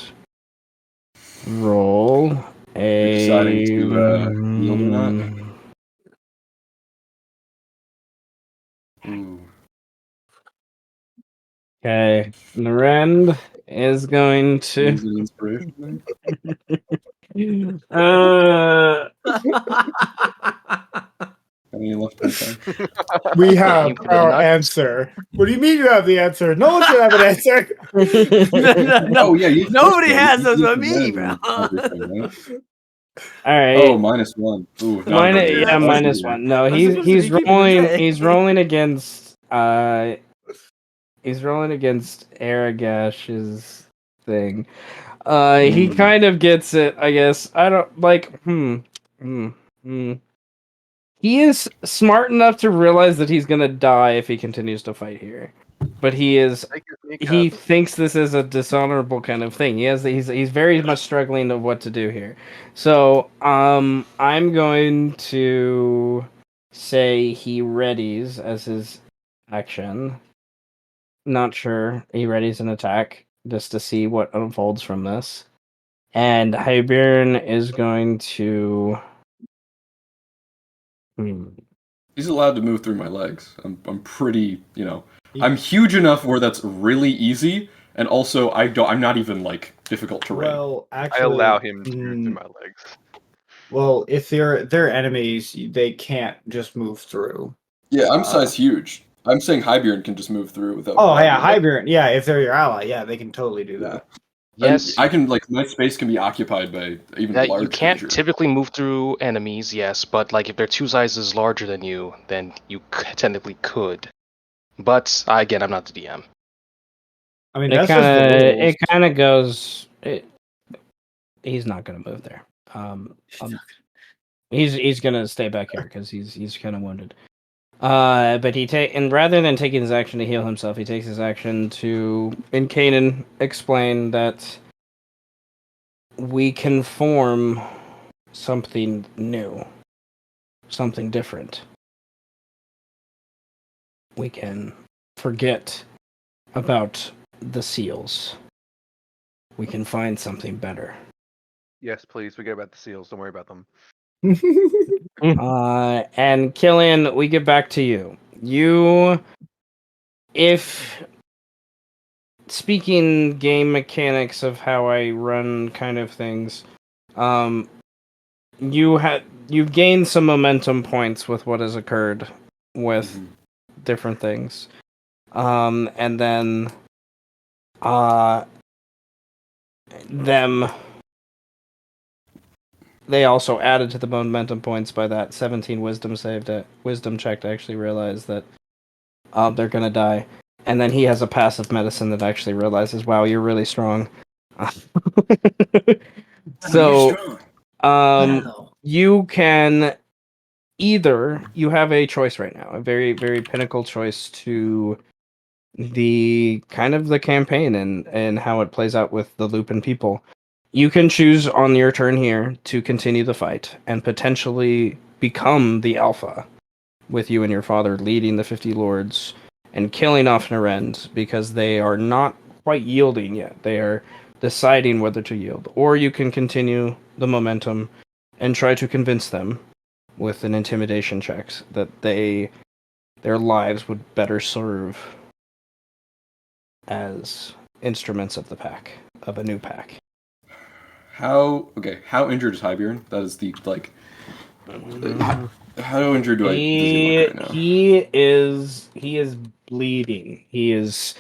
roll a... You're deciding to yield or not? Ooh. Okay, Narend is going to... Is it inspiration? Any left my time? We have our answer. What do you mean you have the answer? No one should have an answer. No, Oh yeah, nobody has those but me, bro. All right. Oh, -1. Ooh, -1. No, he's rolling. He's rolling against. He's rolling against Aragash's thing. He kind of gets it, I guess. I don't like. He is smart enough to realize that he's gonna die if he continues to fight here. But he thinks this is a dishonorable kind of thing. He's very much struggling of what to do here. So I'm going to say he readies as his action. Not sure. He readies an attack just to see what unfolds from this. And Hybern is going to... He's allowed to move through my legs. I'm pretty, I'm huge enough where that's really easy, and also I'm not even like difficult terrain. Well, actually, I allow him to move through my legs. Well, if they're enemies, they can't just move through. Yeah, I'm size huge. I'm saying Hybern can just move through without... Oh yeah, Hybern. Yeah, if they're your ally, yeah, they can totally do that. Yes, I can, like, my space can be occupied by even a large you can't creature. typically move through enemies, yes, but like if they're 2 sizes larger than you, then you technically could. But again, I'm not the DM. I mean, that's just the rules. It kind of goes. He's not gonna move there. He's gonna stay back here because he's kind of wounded. But and rather than taking his action to heal himself, he takes his action to, in Canaan, explain that we can form something new, something different. We can forget about the seals. We can find something better. Yes, please. Forget about the seals. Don't worry about them. And Killian, we get back to you. If speaking game mechanics of how I run kind of things, you've gained some momentum points with what has occurred with different things. And then they also added to the momentum points by that 17 wisdom check to actually realize that they're gonna die. And then he has a passive medicine that actually realizes, wow, you're really strong. So, you can you have a choice right now, a very, very pinnacle choice to the kind of the campaign and how it plays out with the Lupin people. You can choose on your turn here to continue the fight and potentially become the Alpha, with you and your father leading the 50 lords and killing off Narend because they are not quite yielding yet. They are deciding whether to yield. Or you can continue the momentum and try to convince them with an intimidation check that their lives would better serve as instruments of the pack, of a new pack. How injured is Hybjorn? That is the how injured does he look right now? He is bleeding. He is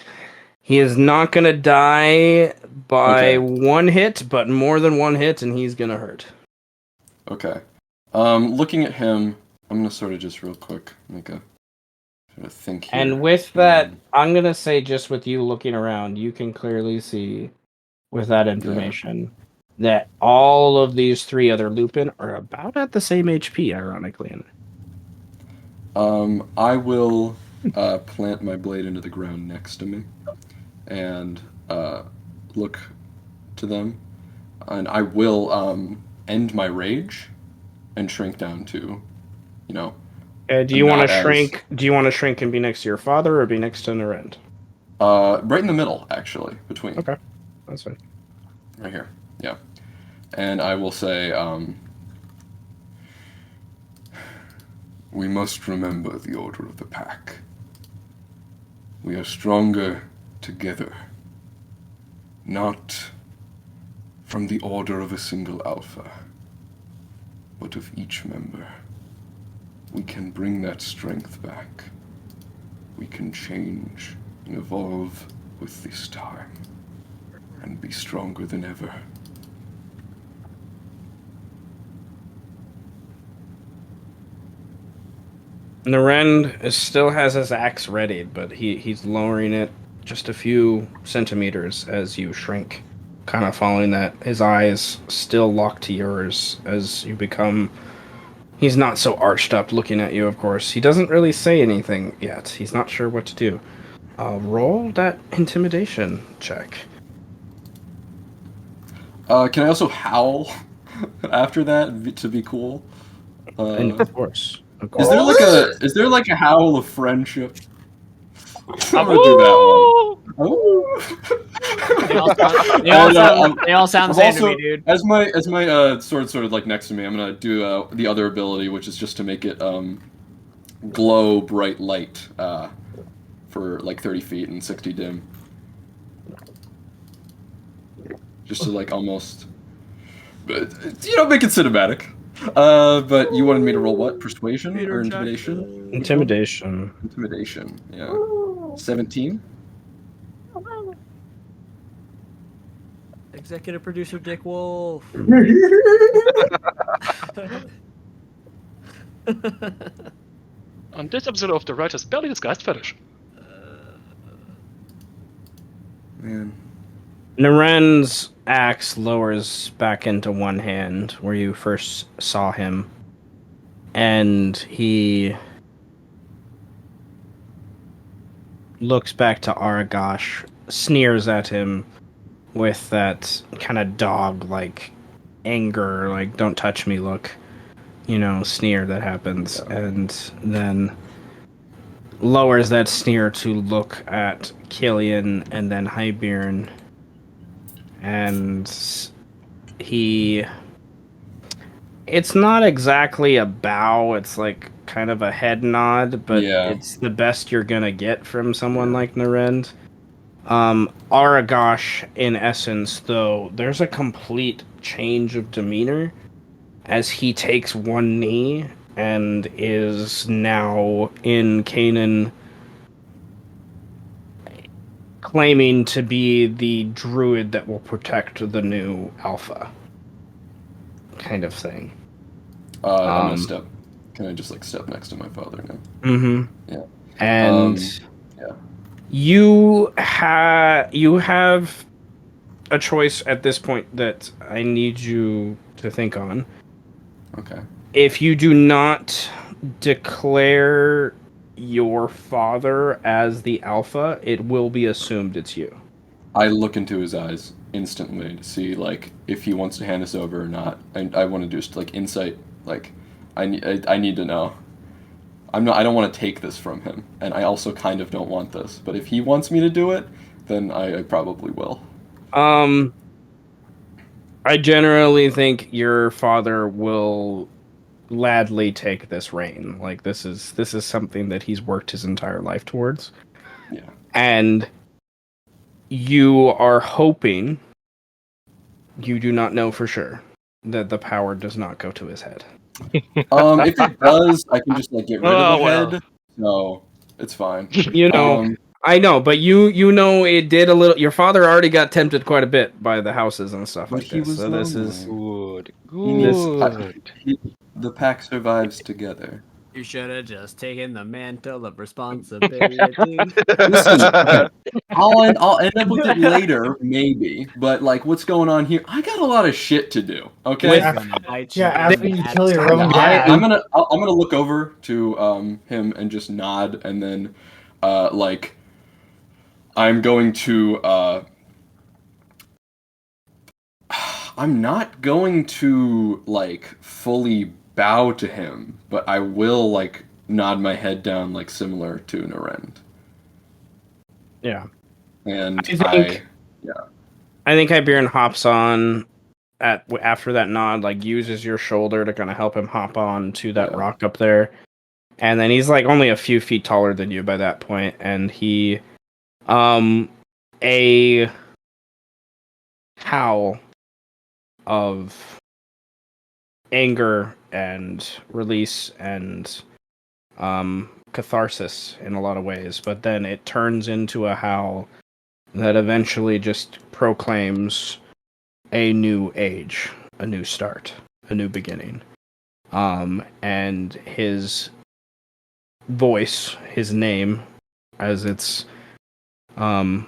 not gonna die by one hit, but more than one hit, and he's gonna hurt. Okay. Looking at him, I'm gonna sort of just real quick make a sort of think here. And with that, I'm gonna say just with you looking around, you can clearly see with that information that all of these three other Lupin are about at the same HP, ironically. I will plant my blade into the ground next to me and look to them, and I will end my rage and shrink down to, do you want to shrink? Do you want to shrink and be next to your father, or be next to Narend? Right in the middle, actually, between. Okay, that's fine. Right here, yeah. And I will say, we must remember the order of the pack. We are stronger together, not from the order of a single alpha, but of each member. We can bring that strength back. We can change and evolve with this time, and be stronger than ever. Narend still has his axe ready, but he's lowering it just a few centimeters as you shrink, kind of following that. His eyes still locked to yours as you become... He's not so arched up looking at you, of course. He doesn't really say anything yet. He's not sure what to do. Roll that intimidation check. Can I also howl after that to be cool? And of course. Is there like a howl of friendship? I'm gonna do that one. They all sound the same to me, dude. As my sword sort of like next to me, I'm gonna do the other ability, which is just to make it glow bright light for like 30 feet and 60 dim. Just to like almost, make it cinematic. But you wanted me to roll what? Persuasion or intimidation? Intimidation. Intimidation, yeah. 17? Executive producer Dick Wolf. On this episode of The Writer's Belly is Geistfertig. Man. Narend's axe lowers back into one hand where you first saw him, and he looks back to Aragash, sneers at him with that kind of dog-like anger, like, don't touch me look, sneer that happens. And then lowers that sneer to look at Killian and then Hybern, and he. It's not exactly a bow, it's like kind of a head nod, but Yeah. it's the best you're gonna get from someone like Narend. Aragash, in essence, though, there's a complete change of demeanor as he takes one knee and is now in Canaan, claiming to be the druid that will protect the new Alpha. Kind of thing. I'm gonna step. Can I just like step next to my father now? Mm-hmm. Yeah. And yeah. you have a choice at this point that I need you to think on. Okay. If you do not declare your father as the Alpha, it will be assumed it's you. I look into his eyes instantly to see like if he wants to hand us over or not. I want to do just like insight. Like I need to know. I don't want to take this from him, and I also kind of don't want this. But if he wants me to do it, then I probably will. I generally think your father will gladly take this reign. Like this is something that he's worked his entire life towards. Yeah. And you are hoping, you do not know for sure, that the power does not go to his head. If it does, I can just like get rid of the head. So it's fine. You know, I know, but you know it did a little. Your father already got tempted quite a bit by the houses and stuff But like he this. was So this is Good. the pack survives together. You should have just taken the mantle of responsibility. Listen, okay, I'll end up with it later, maybe. But like, what's going on here? I got a lot of shit to do. Okay. After you kill your own Yeah, dad. I'm gonna look over to him and just nod, and then like I'm going to I'm not going to like fully bow to him, but I will like nod my head down like similar to Narend. Yeah. And I think Iberian hops on after that nod, like uses your shoulder to kind of help him hop on to that rock up there. And then he's like only a few feet taller than you by that point, and he a howl of anger and release and catharsis in a lot of ways, but then it turns into a howl that eventually just proclaims a new age, a new start, a new beginning. And his voice, his name, as it's kind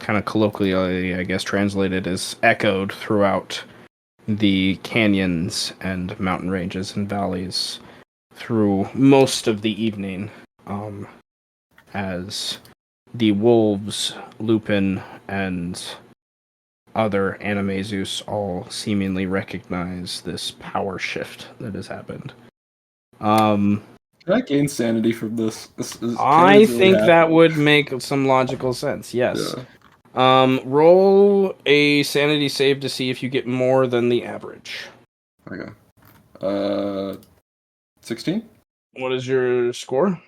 of colloquially, I guess, translated, is echoed throughout the canyons and mountain ranges and valleys through most of the evening, as the wolves, Lupin, and other Animaesus all seemingly recognize this power shift that has happened. Can I gain sanity from this? I think that would make some logical sense, yes. Yeah. Roll a sanity save to see if you get more than the average. Okay. 16? What is your score?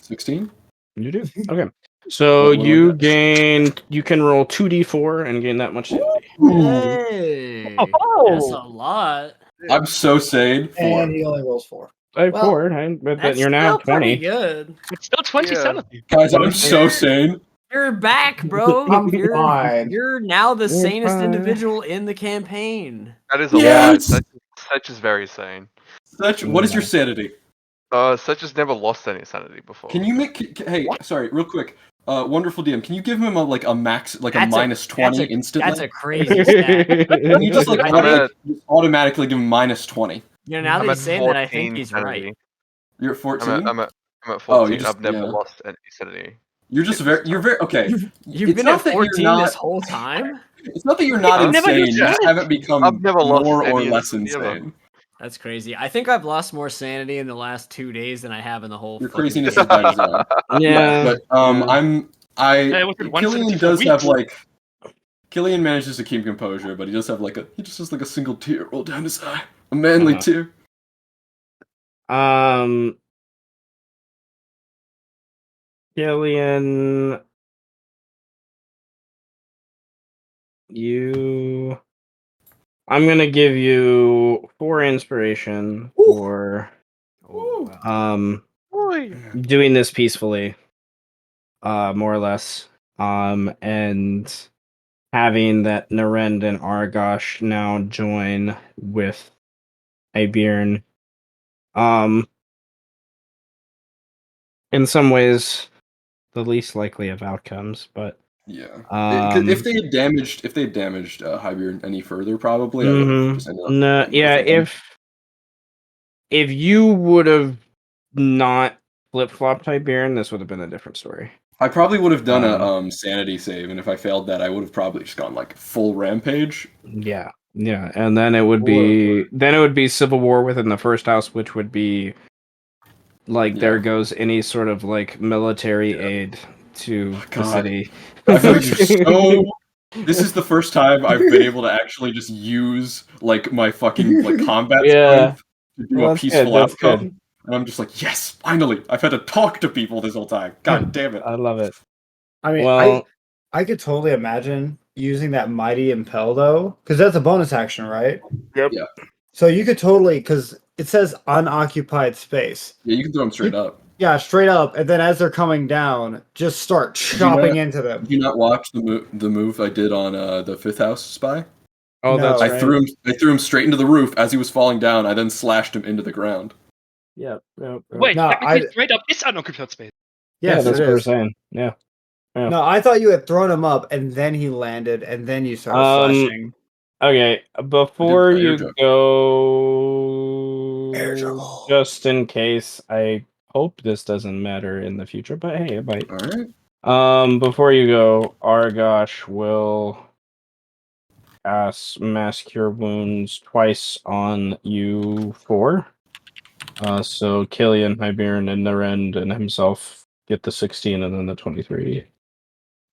16? You do? Okay. So you can roll 2d4 and gain that much sanity. Hey, that's a lot. I'm so sane. 4. And he only rolls 4. 4, but then you're now 20. Pretty good. It's still 20 sanity. Guys, I'm so sane. You're back, bro. I'm fine. You're now the sanest individual in the campaign. That is a lot. Ssech is very sane. Ssech, what is your sanity? Ssech has never lost any sanity before. Can you make? Hey, sorry, real quick. Wonderful DM, can you give him a max, like a minus 20 instantly? That's a crazy stat. Can you just automatically give him minus 20? You know, now that he's saying that, I think he's right. You're at 14? I'm at 14. I've never lost any sanity. You're very okay. You've been at 14 this whole time? It's not that you're not insane. You just haven't become more or less insane. That's crazy. I think I've lost more sanity in the last 2 days than I have in the whole. Your fucking craziness is campaign. by design. Yeah, But Hey, was it 170 Killian for does have weeks? like Killian manages to keep composure, but he just has like a single tear roll down his eye, a manly tear. Killian, I'm gonna give you 4 inspiration for doing this peacefully, more or less, and having that Narend and Argosh now join with Ibirn. In some ways, the least likely of outcomes, but Yeah. If they had damaged Hybier any further, probably I would have just ended up. No, yeah. If you would have not flip flopped Iberian, this would have been a different story. I probably would have done a sanity save, and if I failed that, I would have probably just gone like full rampage. Yeah, and then it would be civil war within the first house, which would be like there goes any sort of like military aid to the city. I feel like you're This is the first time I've been able to actually just use like my fucking like combat strength to do a peaceful outcome. Good. And I'm just like, yes, finally! I've had to talk to people this whole time. God damn it! I love it. I mean, I could totally imagine using that mighty impel though, because that's a bonus action, right? Yep. Yeah. So you could totally, because it says unoccupied space. Yeah, you can throw them straight up. Yeah, straight up, and then as they're coming down, just start chopping into them. Did you not watch the move I did on the 5th house spy? Oh, no. That's right. I threw him straight into the roof as he was falling down. I then slashed him into the ground. Yeah. Wait, technically straight up, it's unoccupied space. Yes, that's what we're saying. Yeah. No, I thought you had thrown him up, and then he landed, and then you started slashing. Okay, before you go, just in case, I hope this doesn't matter in the future, but hey, it might. All right. Before you go, Argosh will cast Mass Cure Wounds twice on you 4. So Killian, Hibern, and Narend and himself get the 16 and then the 23.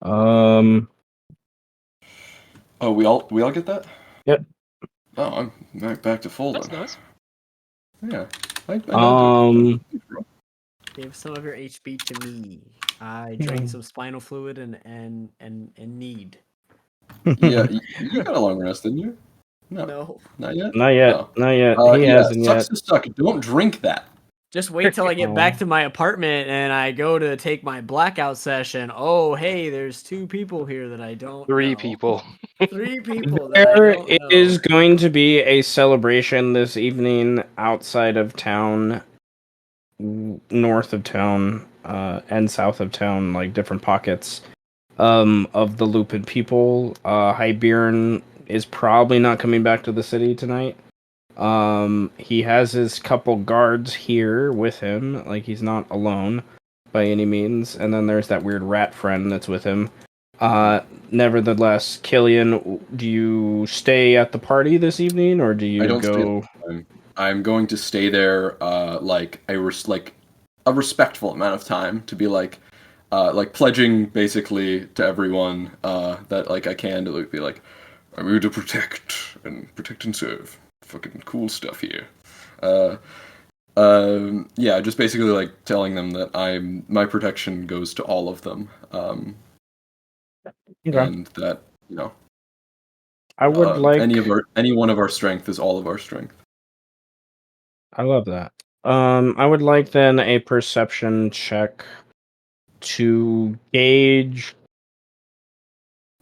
Oh, we all get that? Yep. Oh, I'm back to full. That's nice. Yeah. Give some of your HP to me. I drank some spinal fluid and need. Yeah, you got a long rest, didn't you? No. Not yet? Not yet. No. Not yet. He hasn't sucks yet. to suck. Don't drink that. Just wait till I get back to my apartment and I go to take my blackout session. Oh, hey, there's 2 people here that I don't 3 know. people. 3 people. There is going to be a celebration this evening outside of town, north of town, and south of town, like different pockets of the Lupin people. Hibern is probably not coming back to the city tonight. He has his couple guards here with him, like he's not alone by any means, and then there's that weird rat friend that's with him. Nevertheless, Killian, do you stay at the party this evening, or do you go? I'm going to stay there, like a respectful amount of time to be like pledging basically to everyone that like I can to be like I'm here to protect and serve. Fucking cool stuff here. Yeah, just basically like telling them that my protection goes to all of them. And that, I would like any one of our strength is all of our strength. I love that. I would like then a perception check to gauge.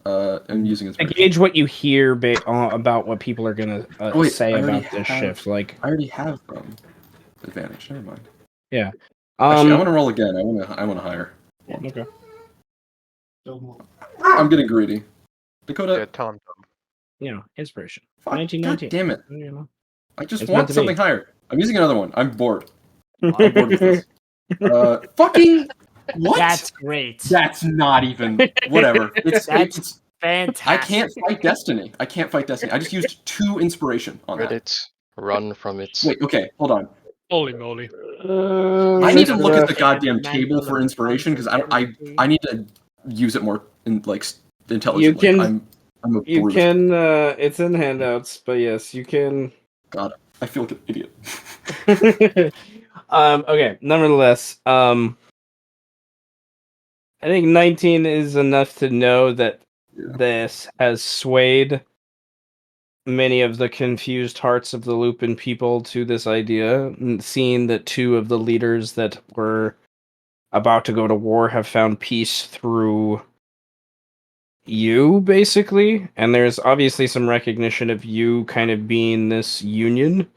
I'm using it. Gauge what you hear about what people are gonna say about this shift. Like I already have advantage. Never mind. Yeah. Actually, I want to roll again. I want to hire. Okay. I'm getting greedy. Dakota. Yeah, tell him. Inspiration. Fuck, 1919. God damn it! I just It's want something higher. I'm using another one. I'm bored. I'm bored with this. Fucking what? That's great. That's not even whatever. It's fantastic. I can't fight destiny. I just used 2 inspiration on Reddit run from its. Wait, okay, hold on. Holy moly. I need to look at the Take goddamn the table mantle for of inspiration because responsibility. I need to use it more You intelligently. can I'm a you brute. can it's in handouts, but yes, you can. God, I feel like an idiot. Okay, nevertheless, I think 19 is enough to know that Yeah. this has swayed many of the confused hearts of the Lupin people to this idea, and seeing that two of the leaders that were about to go to war have found peace through you, basically, and there's obviously some recognition of you kind of being this union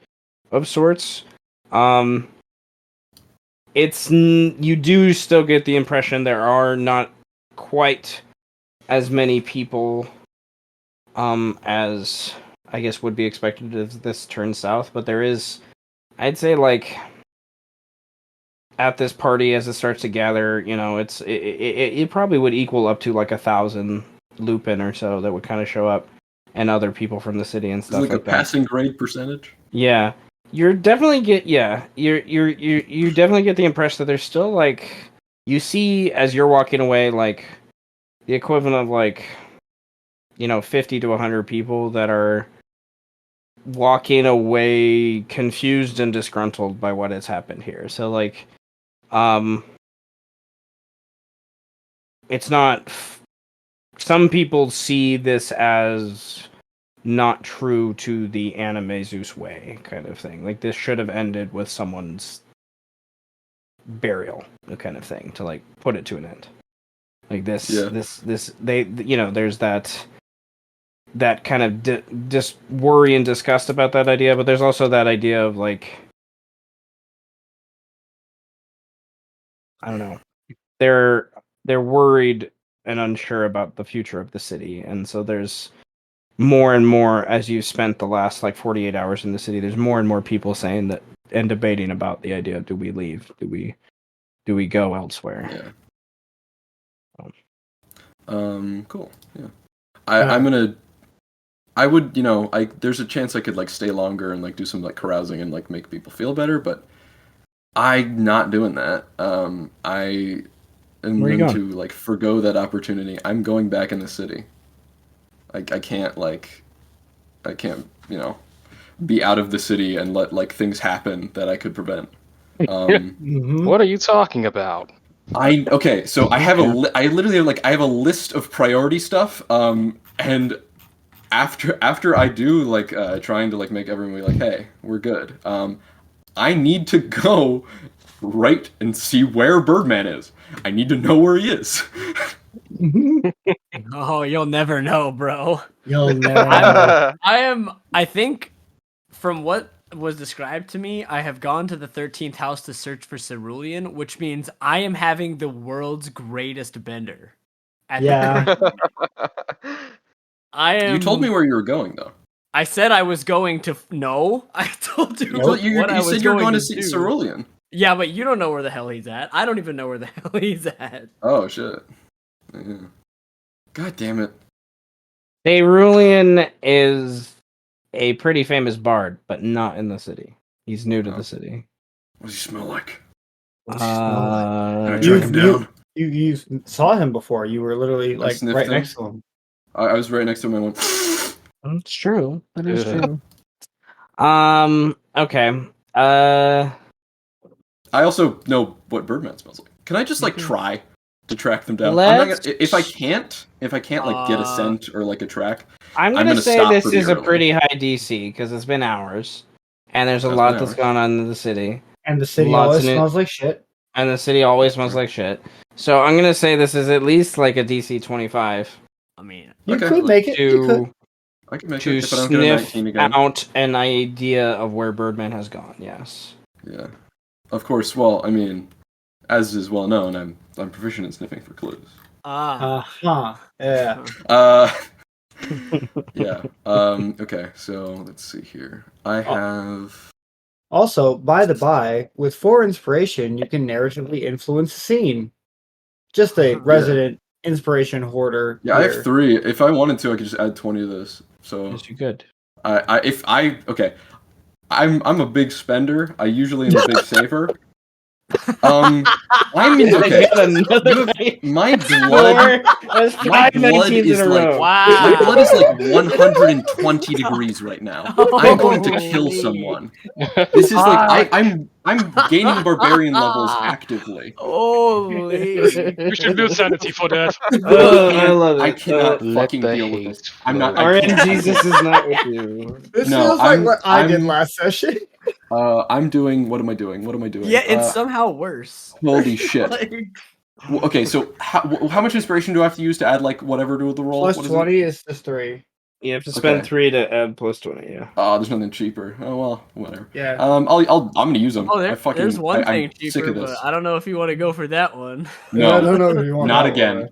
of sorts. You do still get the impression there are not quite as many people as I guess would be expected if this turns south, but there is, I'd say, like, at this party as it starts to gather, it probably would equal up to like 1,000 Lupin or so that would kind of show up, and other people from the city and It's stuff like a like that. passing grade percentage. Yeah, you definitely get you definitely get the impression that there's still, like, you see as you're walking away, like, the equivalent of, like, 50 to 100 people that are walking away confused and disgruntled by what has happened here. So, like, it's not. Some people see this as not true to the Animaesus way, kind of thing. Like, this should have ended with someone's burial, kind of thing, to, like, put it to an end. Like, there's that kind of just worry and disgust about that idea, but there's also that idea of, like, I don't know, they're worried and unsure about the future of the city, and so there's more and more, as you spent the last, like, 48 hours in the city, there's more and more people saying that and debating about the idea of, do we leave, do we go elsewhere? Yeah. Cool. Yeah. I would, there's a chance I could, like, stay longer and, like, do some, like, carousing and, like, make people feel better, but I'm not doing that. I am going to, like, forgo that opportunity. I'm going back in the city. I can't, be out of the city and let, like, things happen that I could prevent. What are you talking about? Okay, so I have I literally have, like, I have a list of priority stuff, and after I do, like, trying to, like, make everyone be like, hey, we're good, I need to go right and see where Birdman is. I need to know where he is. Oh, you'll never know, bro. You'll never know. I think, from what was described to me, I have gone to the 13th house to search for Cerulean, which means I am having the world's greatest bender. Yeah. I am. You told me where you were going, though. I said I was going to. No, I told you Nope. what I You was said you were going to do. see Cerulean. Yeah, but you don't know where the hell he's at. I don't even know where the hell he's at. Oh, shit. Yeah. God damn it. Cerulean is a pretty famous bard, but not in the city. He's new to the city. What does he smell like? What does he smell like? Can I track him down? You saw him before. You were literally, like, right next to him. I was right next to him. I went. That's true. That is Yeah. true. Okay. I also know what Birdman smells like. Can I just, like, try to track them down? If I can't like, get a scent or, like, a track, I'm gonna gonna say stop this pretty is a early. pretty high DC because it's been hours, and there's a It's lot been that's hours. gone on in the city. And the city Lots always in it. smells like shit. And the city always smells like shit. So I'm gonna say this is at least like a DC 25 I mean, You Okay. could make it. You could. I can make to it if I don't get a sniff 19 again. out an idea of where Birdman has gone. Yes. Yeah. Of course. Well, I mean, as is well known, I'm proficient in sniffing for clues. Uh-huh. Yeah. Yeah. Okay. So let's see here. I have. Also, by the by, with 4 inspiration, you can narratively influence the scene. Just a resident inspiration hoarder. Yeah, I here. have 3. If I wanted to, I could just add 20 to this. So Yes, you could. okay. I'm a big spender. I usually am a big saver. I'm okay. Another My blood. That's My five blood 19s is in a like row. my blood is like Wow. 120 degrees right now. I'm going to kill Holy. someone. This is like I'm gaining barbarian levels actively. Holy. You should build sanity for that. I love I it. cannot Let fucking the deal with hate this. I'm not. flow. I can't. Jesus is not with you. This No, feels like I'm- what I did I'm- last session. I'm doing. What am I doing? What am I doing? Yeah, it's somehow worse. Holy shit. Like, Well, okay, so how much inspiration do I have to use to add like whatever to the roll? Plus What is 20 is just 3. You have to spend Okay. 3 to add plus 20. Yeah. Oh, there's nothing cheaper. Oh well, whatever. Yeah. I'm gonna use them. oh, there's there's one thing I'm cheaper, sick of but this. I don't know if you want to go for that one. No, I don't know if you want not that again.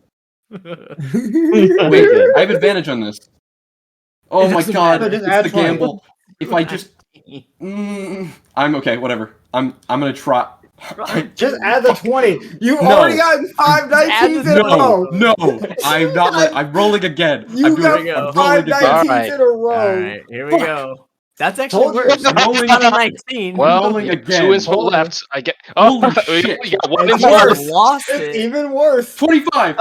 one. Wait, I have advantage on this. Oh It my doesn't god, matter. Just it's add the 20. gamble. If I just, I'm okay. Whatever. I'm gonna try. Just add the 20. You've No. already gotten 5 19s in a row. No, I'm not. I'm rolling again. You I'm got doing. I'm 5 rolling again. 19s Alright. in a row. All right, here we Fuck. go. That's actually Told you. worse. I'm rolling- Not a 19. Well, rolling yeah, again. 2 inspo Told you. left. I get. Oh, Holy we shit. got 1 It's inspo. worse. lost It's it. even worse. 25.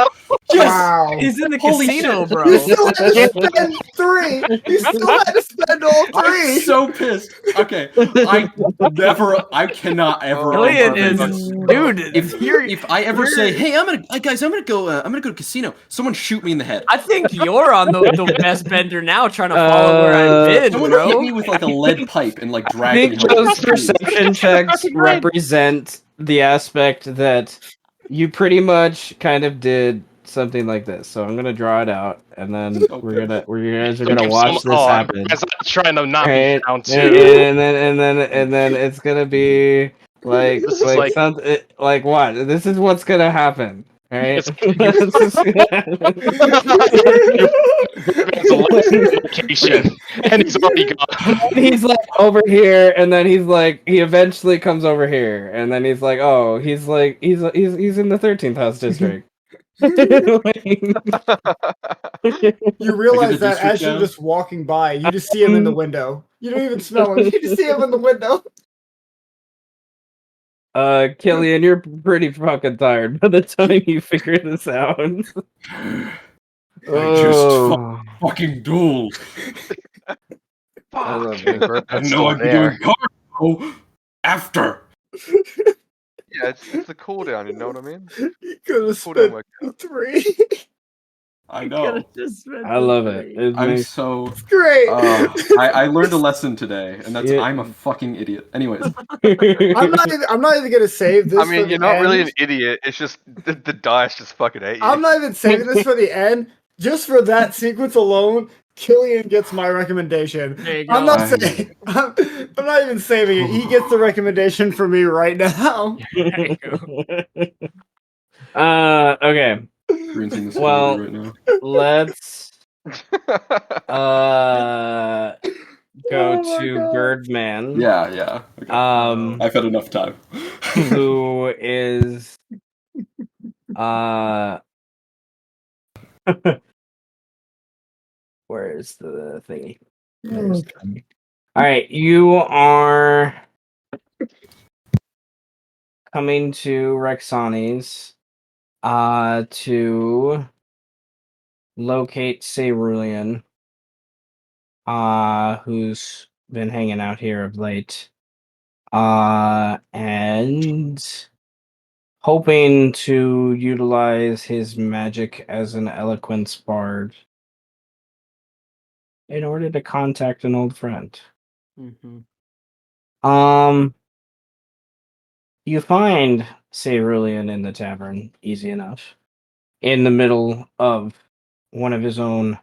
Yes. Wow. He's in the Holy casino, shit. bro. You still had to spend 3. You still had to spend all 3. I'm so pissed. Okay, I cannot ever. Oh, Killian my is, goodness. dude. If I ever say, hey, guys, I'm gonna go to casino. Someone shoot me in the head. I think you're on the best bender now, trying to follow where I've been, Someone bro. hit me with like a lead pipe and like I drag me think home. those perception checks represent the aspect that you pretty much kind of did something like this. So I'm gonna draw it out, and then you guys are gonna watch this happen. Guys, I'm trying to not Right? be down And, too. and then it's gonna be like This is like- something like what? This is what's gonna happen. Right? It's a last location, and he's already gone. He's like over here, and then he's like he eventually comes over here, and then he's like, oh, he's in the 13th house district. You realize the that as district you're down? just walking by, you just see him in the window. You don't even smell him. You just see him in the window. Killian, you're pretty fucking tired by the time you figure this out. Fucking duel. I love And it. Birdman's I know still I'd be there. doing cardio after. Yeah, it's the cooldown, you know what I mean? You could have Cooldown spent 3. I know. I love it. It I'm makes so. It's great. I learned a lesson today, and that's Yeah. I'm a fucking idiot. Anyways, I'm not even gonna save this. I mean, for you're the not really end. an idiot. It's just the dice just fucking hate you. I'm not even saving this for the end. Just for that sequence alone, Killian gets my recommendation. There you go. I'm not saying. I'm not even saving it. He gets the recommendation for me right now. Okay. experiencing this Well- right now. Let's go Oh my to God. Birdman. Yeah. Okay. I've had enough time. Who is where is the thingy? There's the thingy. All right, you are coming to Rexani's to locate Cerulean, who's been hanging out here of late, and hoping to utilize his magic as an eloquence bard in order to contact an old friend. You find Cerulean in the tavern, easy enough, in the middle of one of his own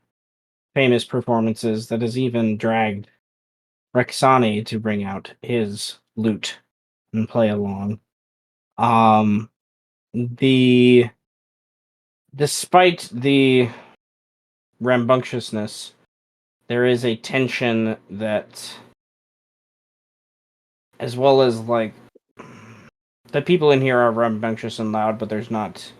famous performances that has even dragged Rexani to bring out his lute and play along. Despite the rambunctiousness, there is a tension that, as well as like the people in here are rambunctious and loud, but there's not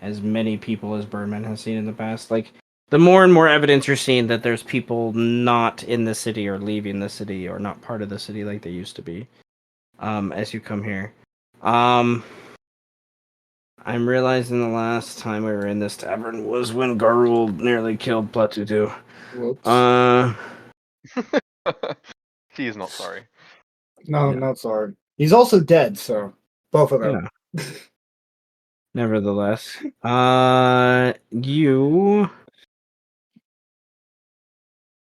as many people as Birdman has seen in the past. Like the more and more evidence you're seeing that there's people not in the city or leaving the city or not part of the city like they used to be. As you come here. I'm realizing the last time we were in this tavern was when Garul nearly killed Platutu. Whoops. He is not sorry. No, Yeah. not sorry. He's also dead, so both of them. Yeah. Nevertheless, you,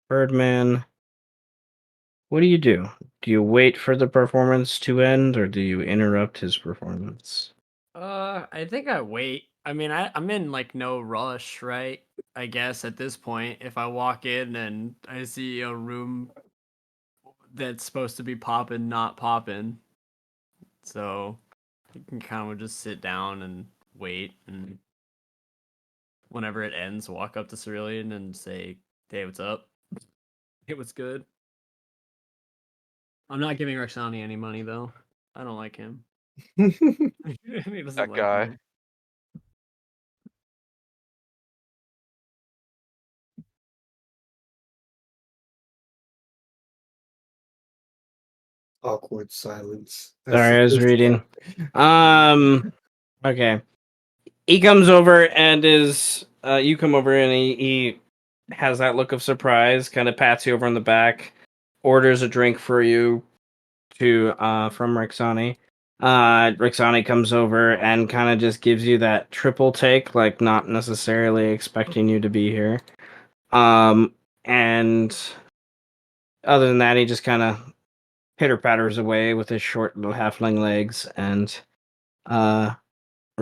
Birdman, what do you do? Do you wait for the performance to end, or do you interrupt his performance? I think I wait. I mean, I'm in like no rush, right? I guess at this point, if I walk in and I see a room that's supposed to be popping, not popping, so I can kind of just sit down and wait, and whenever it ends, walk up to Cerulean and say, "Hey, what's up? Hey, what's good?" I'm not giving Roxani any money though. I don't like him. He doesn't That like guy. me. Awkward silence. Sorry, I was reading. Okay. He comes over and is you come over and he has that look of surprise, kind of pats you over on the back, orders a drink for you to from Rexani. Rexani comes over and kind of just gives you that triple take, like not necessarily expecting you to be here. And other than that, he just kind of pitter patters away with his short little halfling legs, and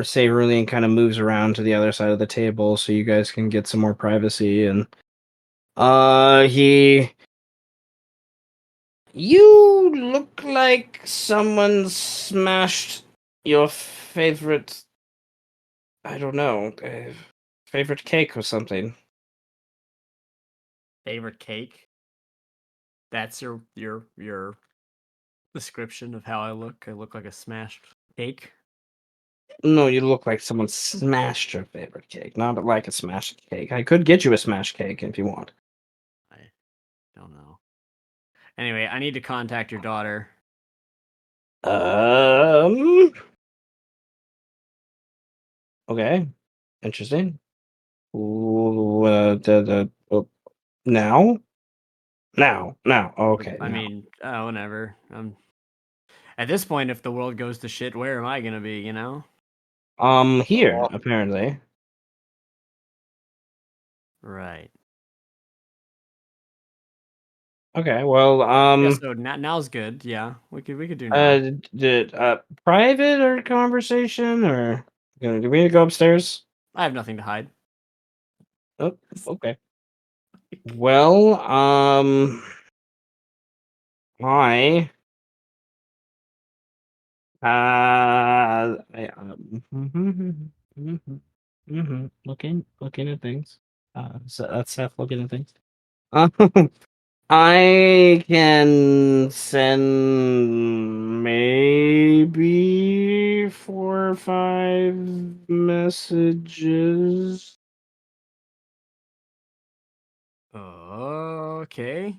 Cerulean kind of moves around to the other side of the table so you guys can get some more privacy. And he, you look like someone smashed your favorite, I don't know, favorite cake or something. Favorite cake? That's your description of how I look. I look like a smashed cake. No, you look like someone smashed your favorite cake, not like a smashed cake. I could get you a smashed cake if you want. I don't know. Anyway, I need to contact your daughter. Okay, interesting. Oh, now? Now. Okay, I now. mean, whenever. At this point, if the world goes to shit, where am I gonna be? You know? Here, Oh, apparently. Right. Okay, well, Yeah. So now's good. Yeah, we could do now. did private or conversation or do we need to go upstairs? I have nothing to hide. Oh, okay. Well, I looking at things. So that's Seth looking at things. I can send maybe 4 or 5 messages. Okay.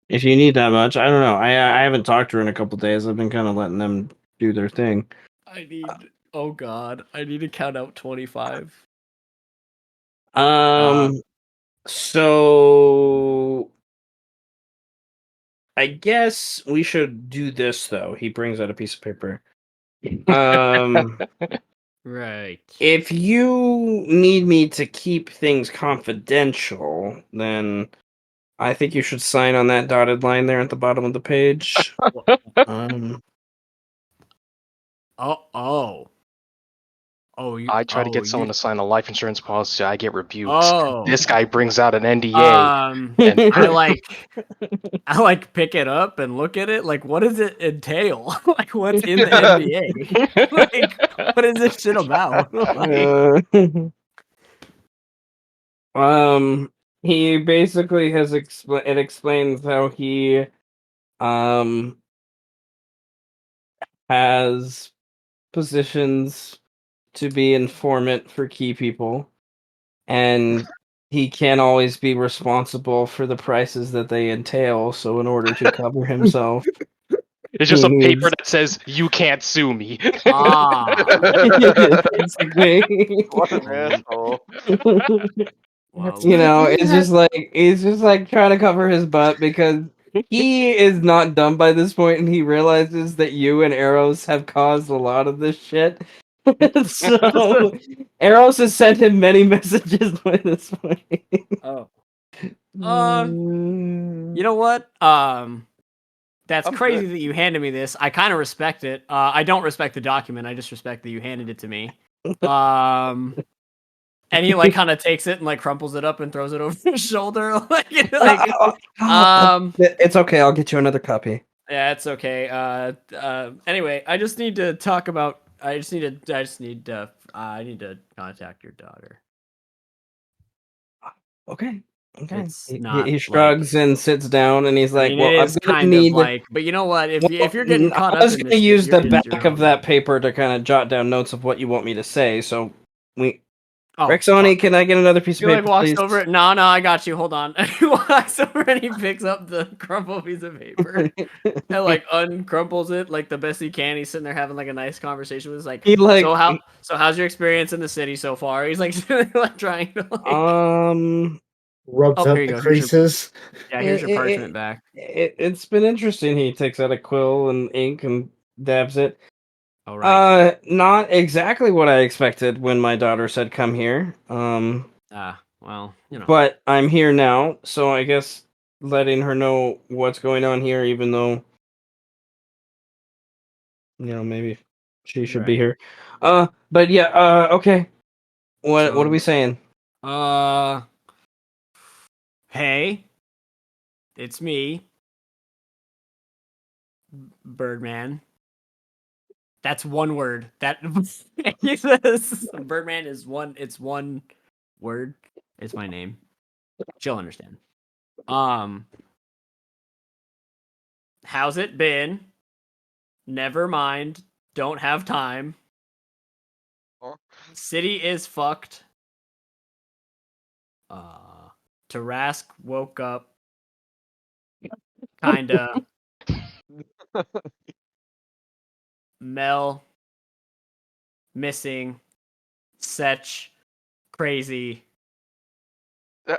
If you need that much, I don't know. I haven't talked to her in a couple days. I've been kind of letting them do their thing. I need. Oh God, I need to count out 25. Um. So I guess we should do this though. He brings out a piece of paper. Um. Right. If you need me to keep things confidential, then I think you should sign on that dotted line there at the bottom of the page. Um, Oh. Oh, you. I try to Oh, get someone you. to sign a life insurance policy. I get rebuked. Oh. This guy brings out an NDA, and I like pick it up and look at it. Like, what does it entail? Like, what's in the NDA? Like, what is this shit about? Like, he basically has it explains how he um has positions to be informant for key people, and he can't always be responsible for the prices that they entail. So in order to cover himself, It's just a paper he's that says you can't sue me. Ah. basically. What an asshole. Well, You know, He it's had- just like he's just like trying to cover his butt because he is not dumb by this point, and he realizes that you and Eros have caused a lot of this shit. So Eros has sent him many messages by this point. oh. Mm. You know what? That's I'm crazy good. that you handed me this. I kind of respect it. I don't respect the document. I just respect that you handed it to me. And he like kind of takes it and like crumples it up and throws it over his shoulder. It's okay. I'll get you another copy. Yeah, it's okay. Anyway, I just need to talk about. I need to contact your daughter. Okay. Okay. It's He, not he like. shrugs and sits down, and he's I like, mean, "Well, it I'm is gonna kind of need." like, but you know what? If Well, you're getting caught I up was in gonna this, shit, use the it's your back own of that fault. paper to kind of jot down notes of what you want me to say. So we, Oh, Rexoni, fuck. can I get another piece He of like paper, walks please? over. No, I got you. Hold on. He walks over and he picks up the crumpled piece of paper and like uncrumples it like the best he can. He's sitting there having like a nice conversation with us, like, He like, so how's your experience in the city so far? He's like, like trying to like. rubs Oh, here up you the go. Creases. Here's your parchment back. It's been interesting. He takes out a quill and ink and dabs it. All right. Not exactly what I expected when my daughter said come here. Well, you know. But I'm here now, so I guess letting her know what's going on here, even though maybe she should be Right. here. But yeah, okay. What are So, we saying? hey, it's me, Birdman. That's one word. That he says Birdman is one. It's one word. It's my name. She'll understand. How's it been? Never mind. Don't have time. Huh? City is fucked. Tarrasque woke up. Kinda. Mel missing. Ssech crazy.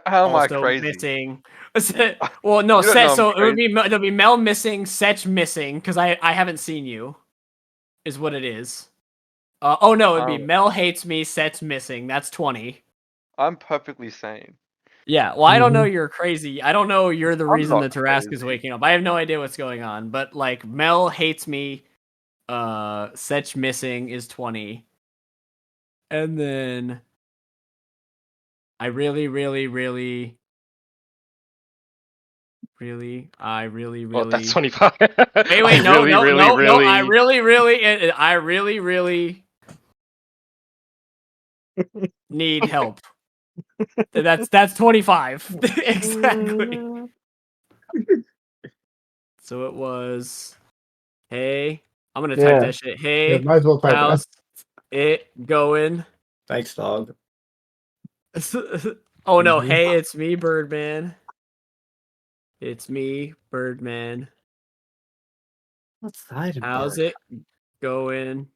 How am I Also crazy? missing. Well, no, You don't know I'm so crazy. it'll be Mel missing, Ssech missing because I haven't seen you. Is what it is. Oh no, it'd be Mel hates me, Ssech missing. That's 20. I'm perfectly sane. Yeah, well, I don't know you're crazy. I don't know you're the I'm reason not that Tarrasque is crazy. waking up. I have no idea what's going on. But like Mel hates me, Ssech missing is 20. And then I really Well, that's 25. wait, I no, really, really, I really. really need help. That's 25. Exactly. So it was, hey, I'm gonna type Yeah. that shit. Yeah, Hey, might as well type that. how's it going? Thanks, dog. Oh no, Mhm. hey, it's me, Birdman. It's me, Birdman. What's that? How's it going?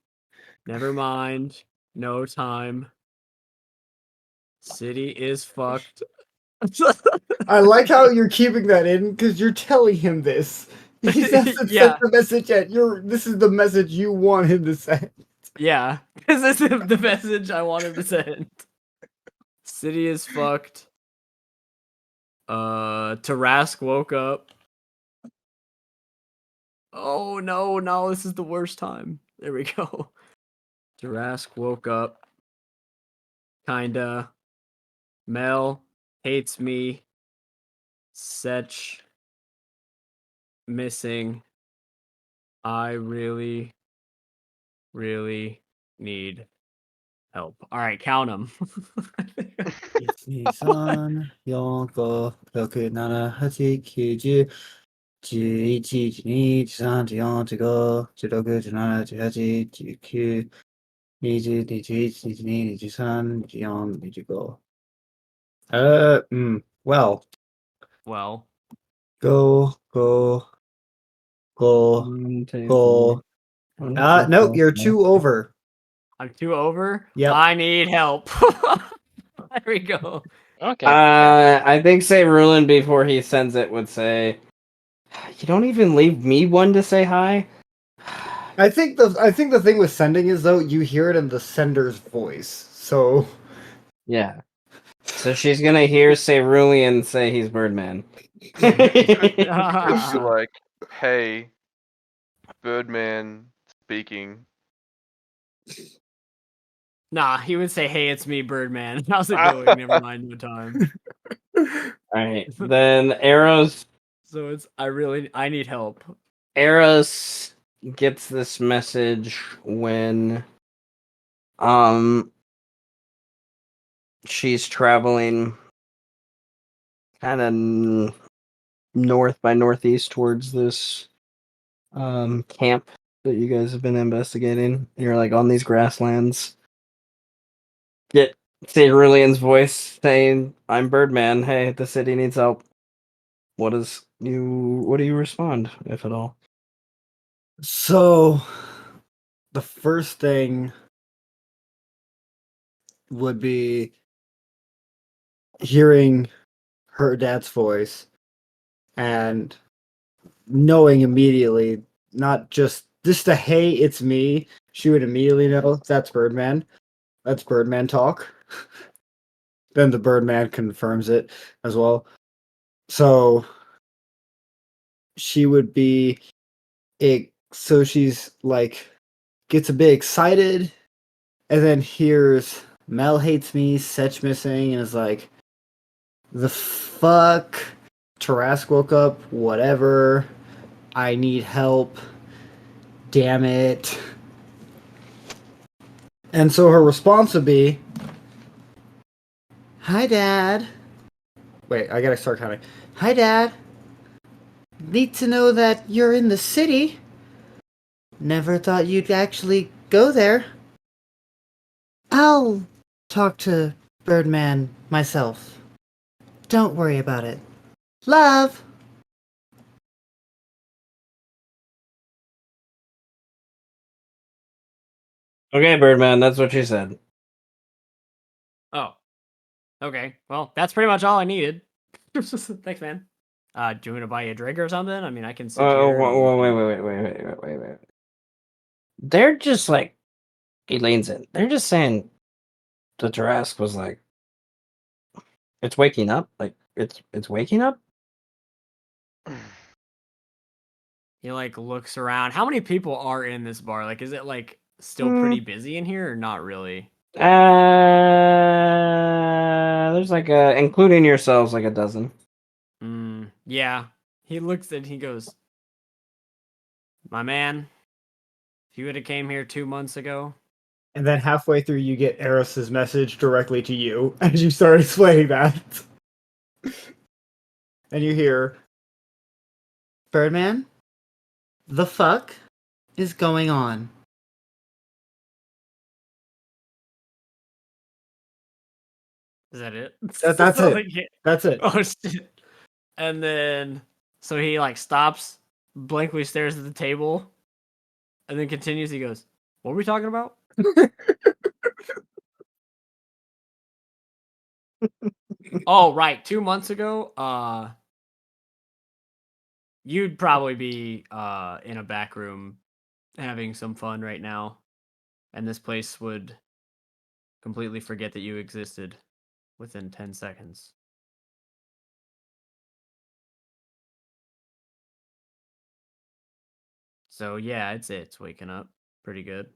Never mind. No time. City is fucked. I like how you're keeping that in because you're telling him this. He hasn't Yeah. sent the message yet. This is the message you want him to send. Yeah, because this is the message I want him to send. City is fucked. Tarrasque woke up. Oh no, this is the worst time. There we go. Tarrasque woke up. Kinda. Mel hates me. Ssech missing. I really need help. All right, count them. 1、2、3、4、5、6、7、8、9、10、11、12、13、14、15、16、17、18、19、20、21、22、23、24、25。Well, Well, go, go, go, One, two, go. three. One, two, Nope, three, you're four. 2 over. I'm 2 over. Yep. I need help. There we go. Okay. I think Cerulean before he sends it would say, "You don't even leave me one to say hi." I think the thing with sending is though you hear it in the sender's voice. So Yeah. So she's gonna hear Cerulean say he's Birdman. Could be like, hey, Birdman speaking. Nah, he would say, "Hey, it's me, Birdman. How's it going? Never mind, no time." Alright. Then Eros So it's I need help. Eros gets this message when she's traveling kind of north by northeast towards this camp that you guys have been investigating. You're like on these grasslands. Get Cerulean's voice saying, "I'm Birdman. Hey, the city needs help." What do you respond, if at all? So the first thing would be hearing her dad's voice and knowing immediately, not just a hey, it's me. She would immediately know that's Birdman. That's Birdman talk. Then the Birdman confirms it as well. So she would be so she's like gets a bit excited and then hears Mel hates me, Ssech missing, and is like, the fuck? Tarrasque woke up, whatever. I need help. Damn it. And so her response would be, hi, Dad. Wait, I gotta start counting. Hi, Dad. Need to know that you're in the city. Never thought you'd actually go there. I'll talk to Birdman myself. Don't worry about it. Love! Okay, Birdman, that's what she said. Oh, okay. Well, that's pretty much all I needed. Thanks, man. Do you want to buy you a drink or something? I mean, I can sit Oh, here. And... wait. They're just like, he leans in. They're just saying the Tarrasque was like, it's waking up. Like, it's waking up? He like looks around. How many people are in this bar? Like, is it like still pretty busy in here or not really? There's like including yourselves, like a dozen. Yeah. He looks and he goes, my man, if you would have came here 2 months ago. And then halfway through, you get Eros's message directly to you as you start explaining that. And you hear, Birdman, the fuck is going on? Is that it? That's it. That's it. Oh shit. And then so he like stops, blankly stares at the table, and then continues. He goes, what were we talking about? Oh, right. 2 months ago, you'd probably be in a back room having some fun right now, and this place would completely forget that you existed within 10 seconds. So yeah, it's waking up pretty good.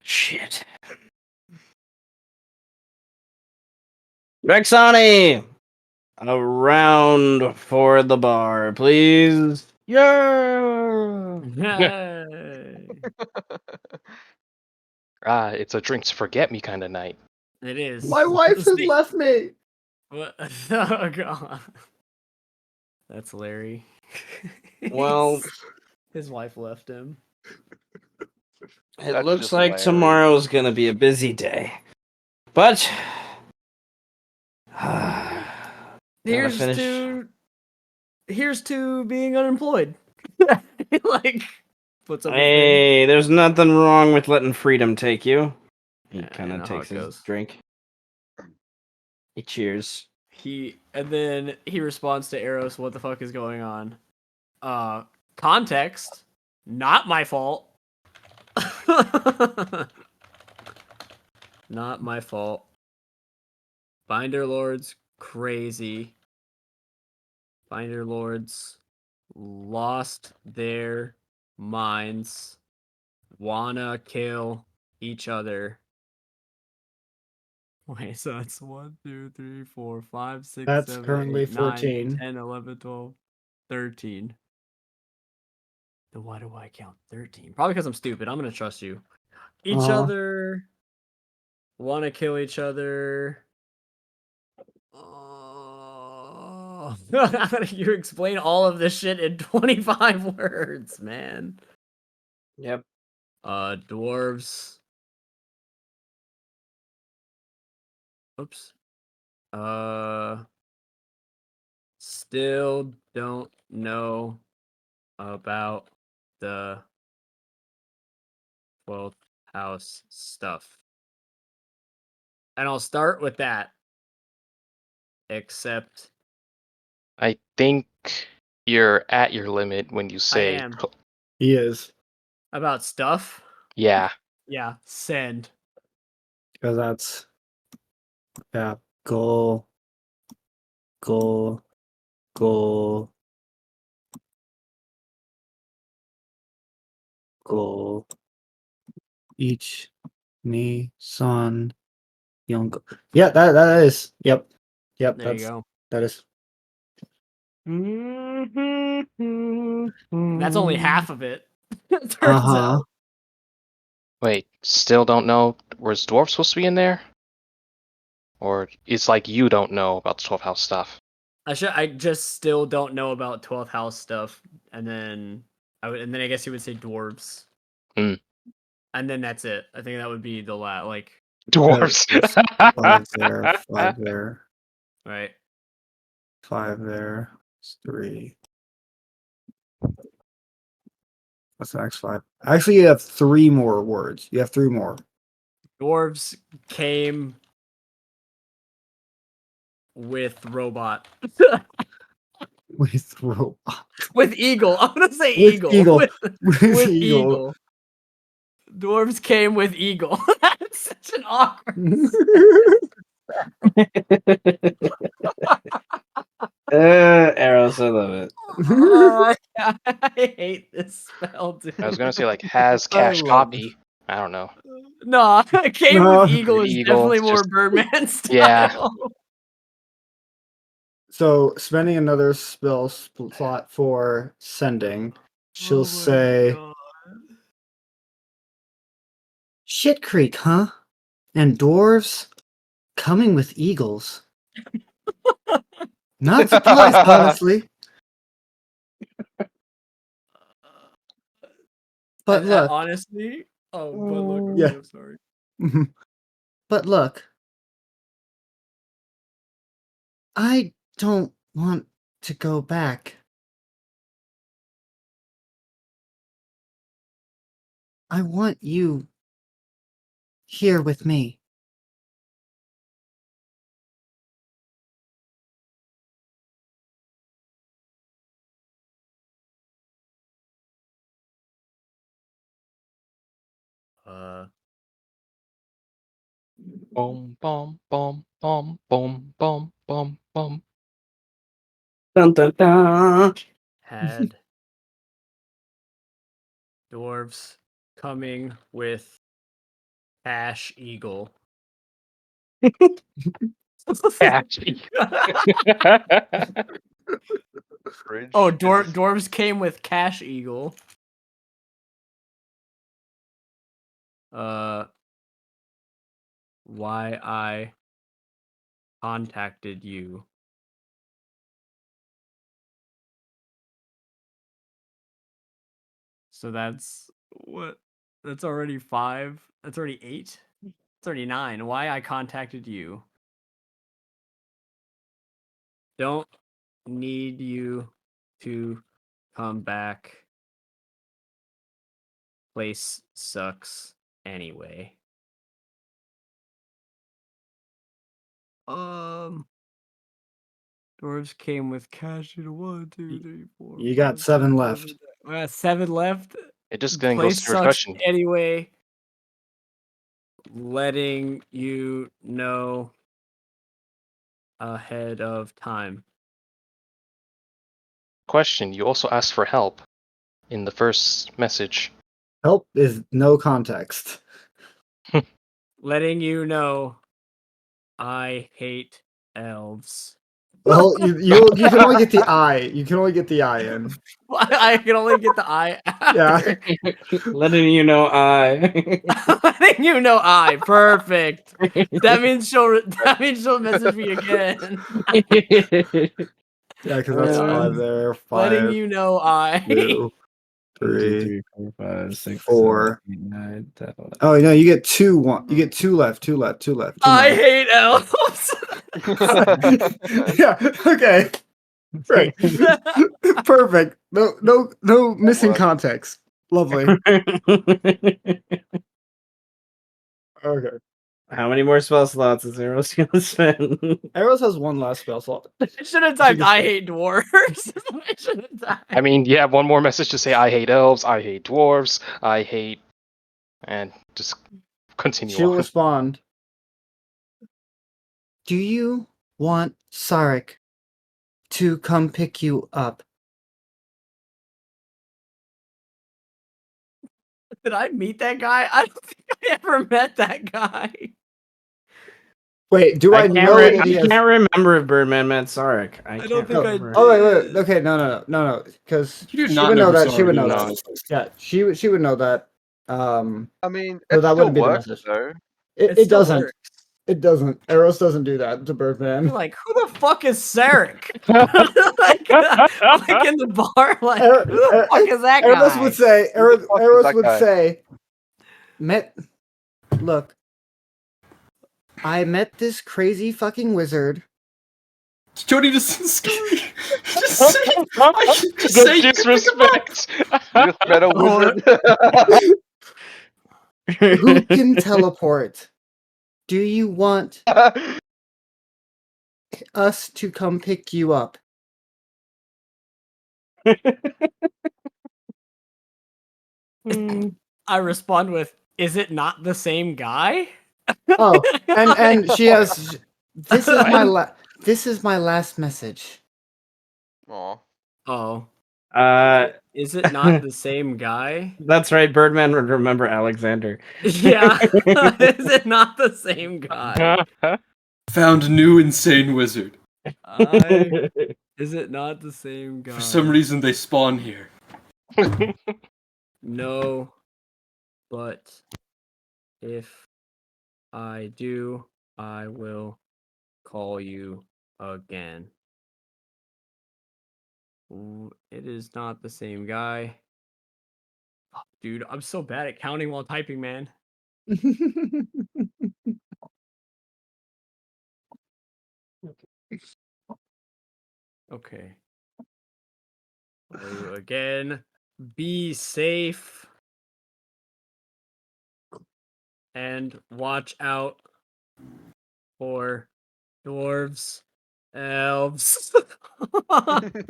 Shit. Rexani! A round for the bar, please. Yeah! Yay! It's a drinks forget me kind of night. It is. My wife has left me. What? Oh god. That's Larry. Well, His wife left him. It That's looks just like Larry. tomorrow's gonna be a busy day. But gotta finish. Here's to being unemployed. Like, puts up his thing. Hey, there's nothing wrong with letting freedom take you. He Yeah, kind I of know how takes it his goes. drink. He cheers. And then he responds to Eros, "What the fuck is going on?" Context, not my fault. Not my fault. Binder Lords crazy. Binder Lords lost their minds. Wanna kill each other. Wait, so that's 1, 2, 3, 4, 5, 6, That's 7, currently 8, 9, 14. 10, 11, 12, 13. Then why do I count 13? Probably because I'm stupid. I'm gonna trust you. Each other. Wanna kill each other. Oh. You explain all of this shit in 25 words, man. Yep. Dwarves. Oops. Still don't know about the 12th house stuff. And I'll start with that. Except I think you're at your limit when you I say, am. He is. About stuff? yeah. Yeah, send. Because that's, yeah, goal, goal, goal, goal. Each, me, son, young. Yeah, that is. Yep. Yep, There you go. that is. That's only half of it. Turns Uh-huh. out. Wait, still don't know. Was dwarf supposed to be in there? Or it's like you don't know about the 12th house stuff? I just still don't know about 12th house stuff, and then I guess you would say dwarves. Hmm. And then that's it. I think that would be the like Dwarves. Five there, 5 there, right. 5 there. It's 3. What's the next 5? Actually, you have 3 more words. You have 3 more. Dwarves came with robot. With robot. With eagle. I'm gonna say With eagle. eagle. With eagle. Dwarves came with eagle. That's such an awkward. Arrows, I love it. I hate this spell, dude. I was gonna say like has I cash love copy. I don't know. No, came No. with eagle is Eagle, definitely it's more just- Birdman style. Yeah. So, spending another spell slot for sending, she'll Oh my say, God. Shit Creek, huh? And dwarves coming with eagles. Not surprised, honestly. But look, honestly, but look, I'm Yeah. so sorry. but look, I don't want to go back. I want you here with me. Boom, boom, boom, boom, boom, boom, boom, boom. Dun, dun, dun. Had dwarves coming with Ash Eagle. Catchy. Bridge Oh, is this- dwarves came with Cash Eagle. Why I contacted you. So that's what That's already 5. That's already 8. It's already 9. Why I contacted you? Don't need you to come back. Place sucks anyway. Dwarves came with cash in 1, 2, 3, 4. You got 5, 7 6, left. 7. I got 7 left. It just then goes Place to your sucks question. anyway. Letting you know ahead of time. Question, you also asked for help in the first message. Help is no context. Letting you know I hate elves. Well, you can only get the I. You can only get the I in. I can only get the I after. Yeah. Letting you know I. Letting you know I. Perfect. That means she'll message me again. Yeah, because that's 5 there. 5, Letting you know I. 2, 1, 2, 3, 3, 4, 5, 6, 4. 7, 8, 9, 10, 11. Oh no, you get 2. You get 2 left. 2 left. 2 left. 2 I more. hate elves. Yeah. Okay. Right. Perfect. No missing What? context. Lovely. Okay. How many more spell slots is Eros gonna spend? Arrows has 1 last spell slot. I should have typed I hate dwarves. I should have typed. I mean, you have one more message to say, I hate elves, I hate dwarves, I hate... And just continue She'll on. respond. Do you want Sarek to come pick you up? Did I meet that guy? I don't think I ever met that guy. Wait, do I, know I that he has... can't remember if Birdman meant Sarek. I don't can't think I remember. Oh wait. Okay, no. Because You do she not would know know who that. She Sarek would know is. that. Yeah, she would know that. I mean, So it that still wouldn't be the works message. though. It still doesn't. works. It doesn't. Eros doesn't do that to Birdman. You're like, who the fuck is Sarek? like in the bar, like, who the fuck is that Eros guy? would say. Who the fuck is Eros that would guy? say. Look. I met this crazy fucking wizard. Jody just just The say disrespect! You just met a wizard. Who can teleport? Do you want us to come pick you up? I respond with, "Is it not the same guy?" Oh, and she has. This is my last message. Aw. Oh, Uh, is it not the same guy? that's right. Birdman would remember Alexander. Yeah, is it not the same guy? found new insane wizard. Is it not the same guy? For some reason, they spawn here. No, but if I do, I will call you again. It is not the same guy. Fuck, dude, I'm so bad at counting while typing, man. Okay. Call you again. Be safe. And watch out for dwarves, elves.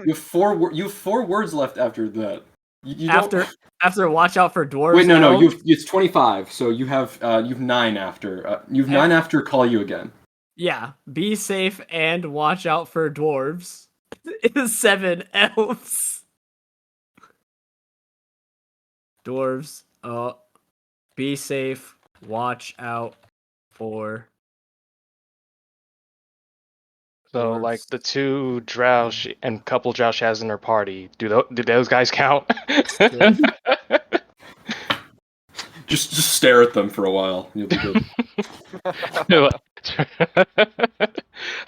You have 4 words left after that. You don't... after watch out for dwarves. Wait, no, elves? it's 25. So you have 9 after. You've 9 after call you again. Yeah, be safe and watch out for dwarves. Is 7 elves. Dwarves. Be safe. Watch out for. So, dwarves. like, the 2 drow and couple drow she has in her party, do those guys count? Just stare at them for a while. You'll be good. I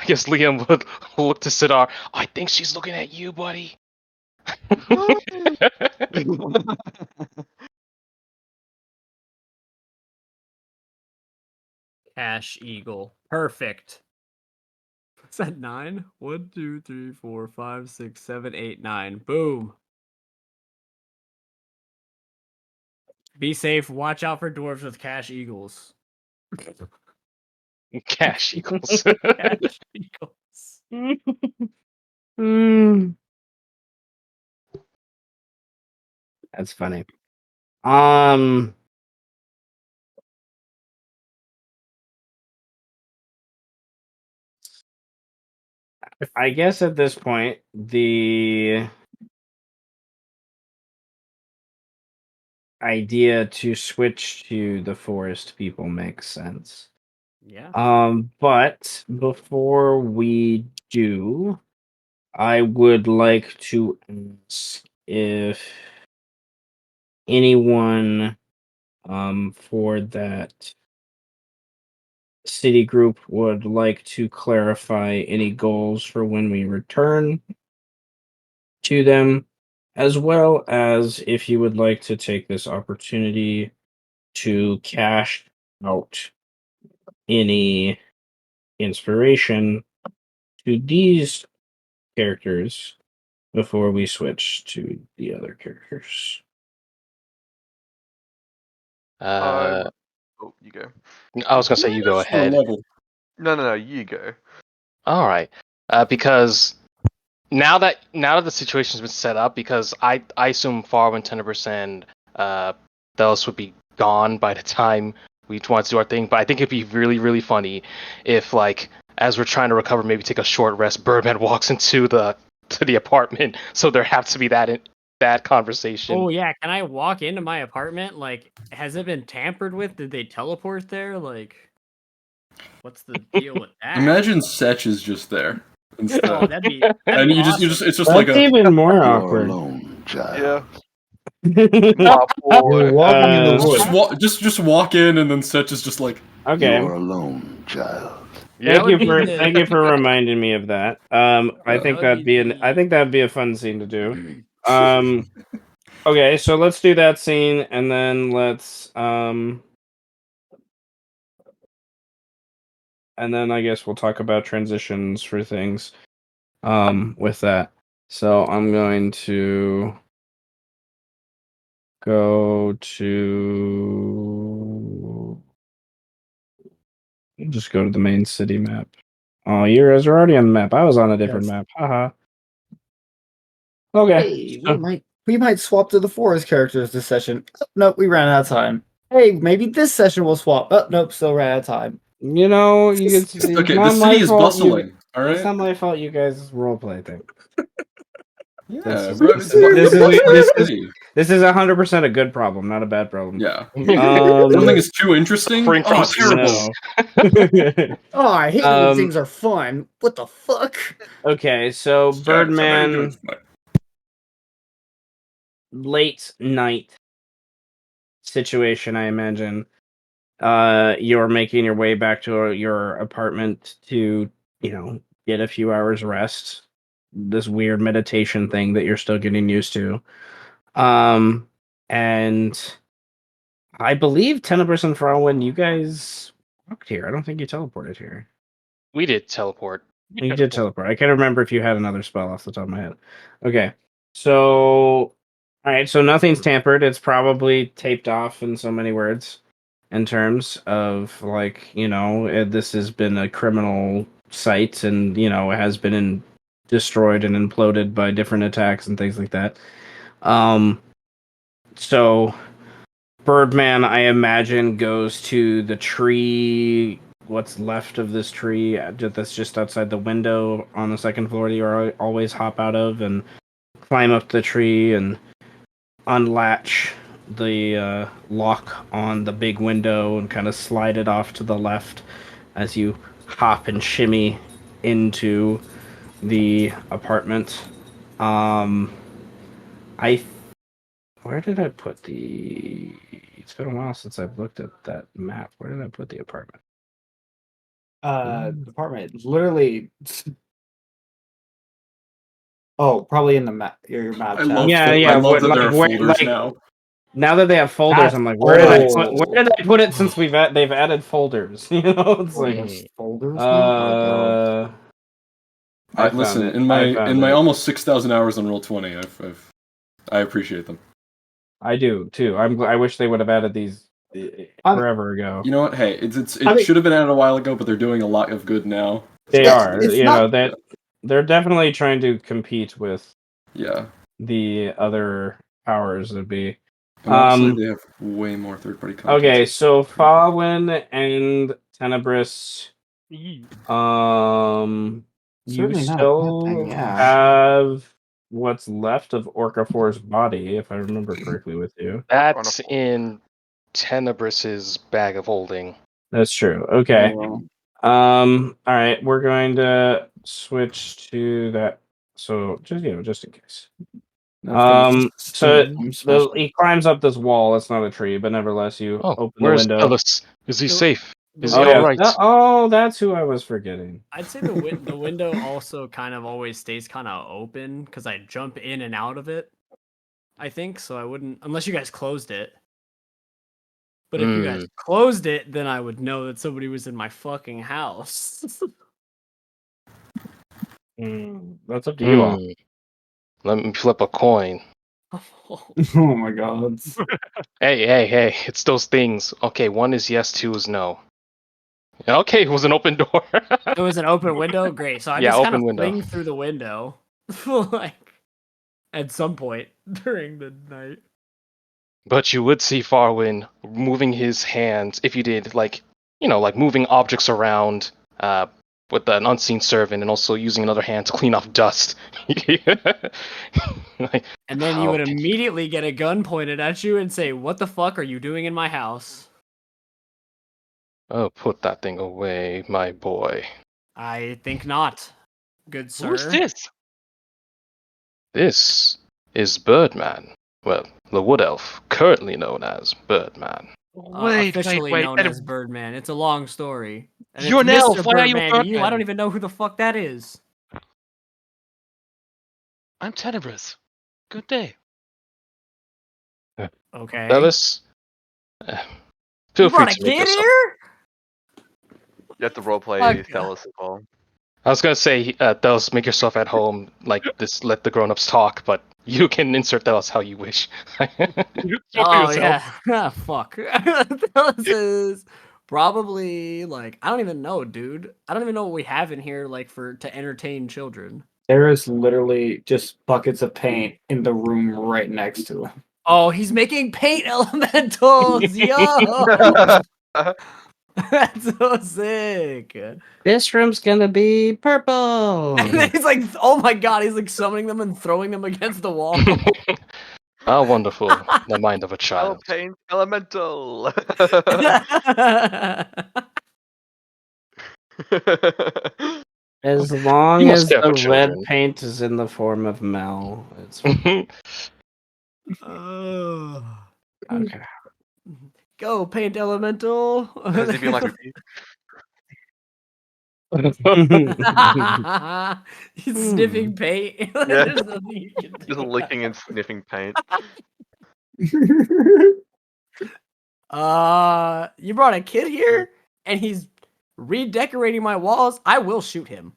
guess Liam would look to Sidar. I think she's looking at you, buddy. Cash Eagle. Perfect. Is that 9? 1, 2, 3, 4, 5, 6, 7, 8, 9. Boom. Be safe. Watch out for dwarves with cash eagles. Cash equals. Cash eagles. That's funny. I guess at this point, the idea to switch to the forest people makes sense. Yeah. But before we do, I would like to ask if anyone for that city group would like to clarify any goals for when we return to them, as well as if you would like to take this opportunity to cash out any inspiration to these characters before we switch to the other characters. Uh, Oh, you go. I was gonna say you go ahead. Level. No, you go. All right, because now that the situation's been set up, because I assume Farwin, Tenebris, and Thelos would be gone by the time we want to do our thing. But I think it'd be really, really funny if, like, as we're trying to recover, maybe take a short rest, Birdman walks into the apartment, so there have to be that conversation. Oh yeah, can I walk into my apartment? Like, has it been tampered with? Did they teleport there? Like, what's the deal with that? Imagine Ssech is just there instead. Oh, that'd be and you awesome. just it's just That's like a even more You're awkward. alone, child. Yeah. You're walking in the woods. just walk in and then Ssech is just like, Okay. You're alone, child. Yeah, Thank you for reminding me of that. I think that'd be a fun scene to do. Okay, so let's do that scene and then let's and then I guess we'll talk about transitions for things with that. So I'm going to go to just go to the main city map. Oh, you guys are already on the map. I was on a different map. Haha. Okay. Hey, we might swap to the forest characters this session. Oh, nope, we ran out of time. Hey, maybe this session we'll swap. Oh, nope, still ran out of time. You know, it's okay, not the my city is fault. bustling. All right. It's not my fault. You guys roleplay thing. Yeah, This bro. is 100% a good problem, not a bad problem. Yeah. Something is too interesting. Spring from terrible. Oh, I hate when things are fun. What the fuck? Okay, so Birdman, late night situation, I imagine. You're making your way back to your apartment to, get a few hours rest. This weird meditation thing that you're still getting used to. And I believe Tenebris and Farwin, you guys walked here. I don't think you teleported here. We did teleport. You did teleport. I can't remember if you had another spell off the top of my head. Okay. So, alright, so nothing's tampered. It's probably taped off in so many words in terms of, like, this has been a criminal site and, it has been destroyed and imploded by different attacks and things like that. So Birdman, I imagine, goes to the tree, what's left of this tree that's just outside the window on the second floor that you always hop out of, and climb up the tree and unlatch the lock on the big window and kind of slide it off to the left as you hop and shimmy into the apartment. Where did I put the... It's been a while since I've looked at that map. Where did I put the apartment? Apartment. Literally. Oh, probably in the map. Your map. I love tab. that there are folders now. Now that they have folders, That's I'm like, where old. did I put it since they've added folders? You know, it's like Folders, folders. Oh my god. I found listen, it. in I my found it. almost 6,000 hours on Roll20, I appreciate them. I do too. I wish they would have added these forever ago. You know what? Hey, it should have been added a while ago, but they're doing a lot of good now. They are. It's You not- know, they're definitely trying to compete with Yeah. the other powers that be. And honestly, they have way more third-party content. Okay, so Falwyn and Tenebris, you Certainly not a bad still thing, yeah. have what's left of Orca4's body, if I remember correctly with you. That's in Tenebris's bag of holding. That's true. Okay. All right, we're going to switch to that. So just just in case. He climbs up this wall. It's not a tree, but nevertheless, you open the Where's window. Ellis? Is he safe? Is he Oh, all right? That's who I was forgetting. I'd say the window also kind of always stays kind of open because I jump in and out of it. I think so. I wouldn't unless you guys closed it. But if you guys closed it, then I would know that somebody was in my fucking house. That's up to you all. Let me flip a coin. Oh my god. Hey, it's those things. Okay, one is yes, two is no. Okay, it was an open door. It was an open window? Great. So I just kind of fling through the window. Like, at some point during the night. But you would see Farwin moving his hands, if you did, like moving objects around with an unseen servant and also using another hand to clean off dust. And then you would immediately get a gun pointed at you and say, "What the fuck are you doing in my house?" Oh, put that thing away, my boy. I think not, good sir. Who's this? This is Birdman. Well, the Wood Elf, currently known as Birdman. Officially known as Birdman. It's a long story. And you're an elf. Why are you Birdman to you? I don't even know who the fuck that is. I'm Tenebris. Good day. Okay. Ellis, feel free to make yourself. Here? You have to roleplay Thelis as well. I was gonna say, Thelis, make yourself at home, like this. Let the grown-ups talk, but you can insert Thelis how you wish. Oh yeah, fuck. Thelis is probably like I don't even know, dude. I don't even know what we have in here like to entertain children. There is literally just buckets of paint in the room right next to him. Oh, he's making paint elementals, yo! That's so sick. This room's gonna be purple. And then he's like, oh my god, he's like summoning them and throwing them against the wall. How wonderful, the mind of a child. Paint elemental. As long as the red paint is in the form of Mel, it's fine. Okay. Go, paint elemental. He's sniffing paint. Yeah. Just licking and sniffing paint. You brought a kid here and he's redecorating my walls. I will shoot him.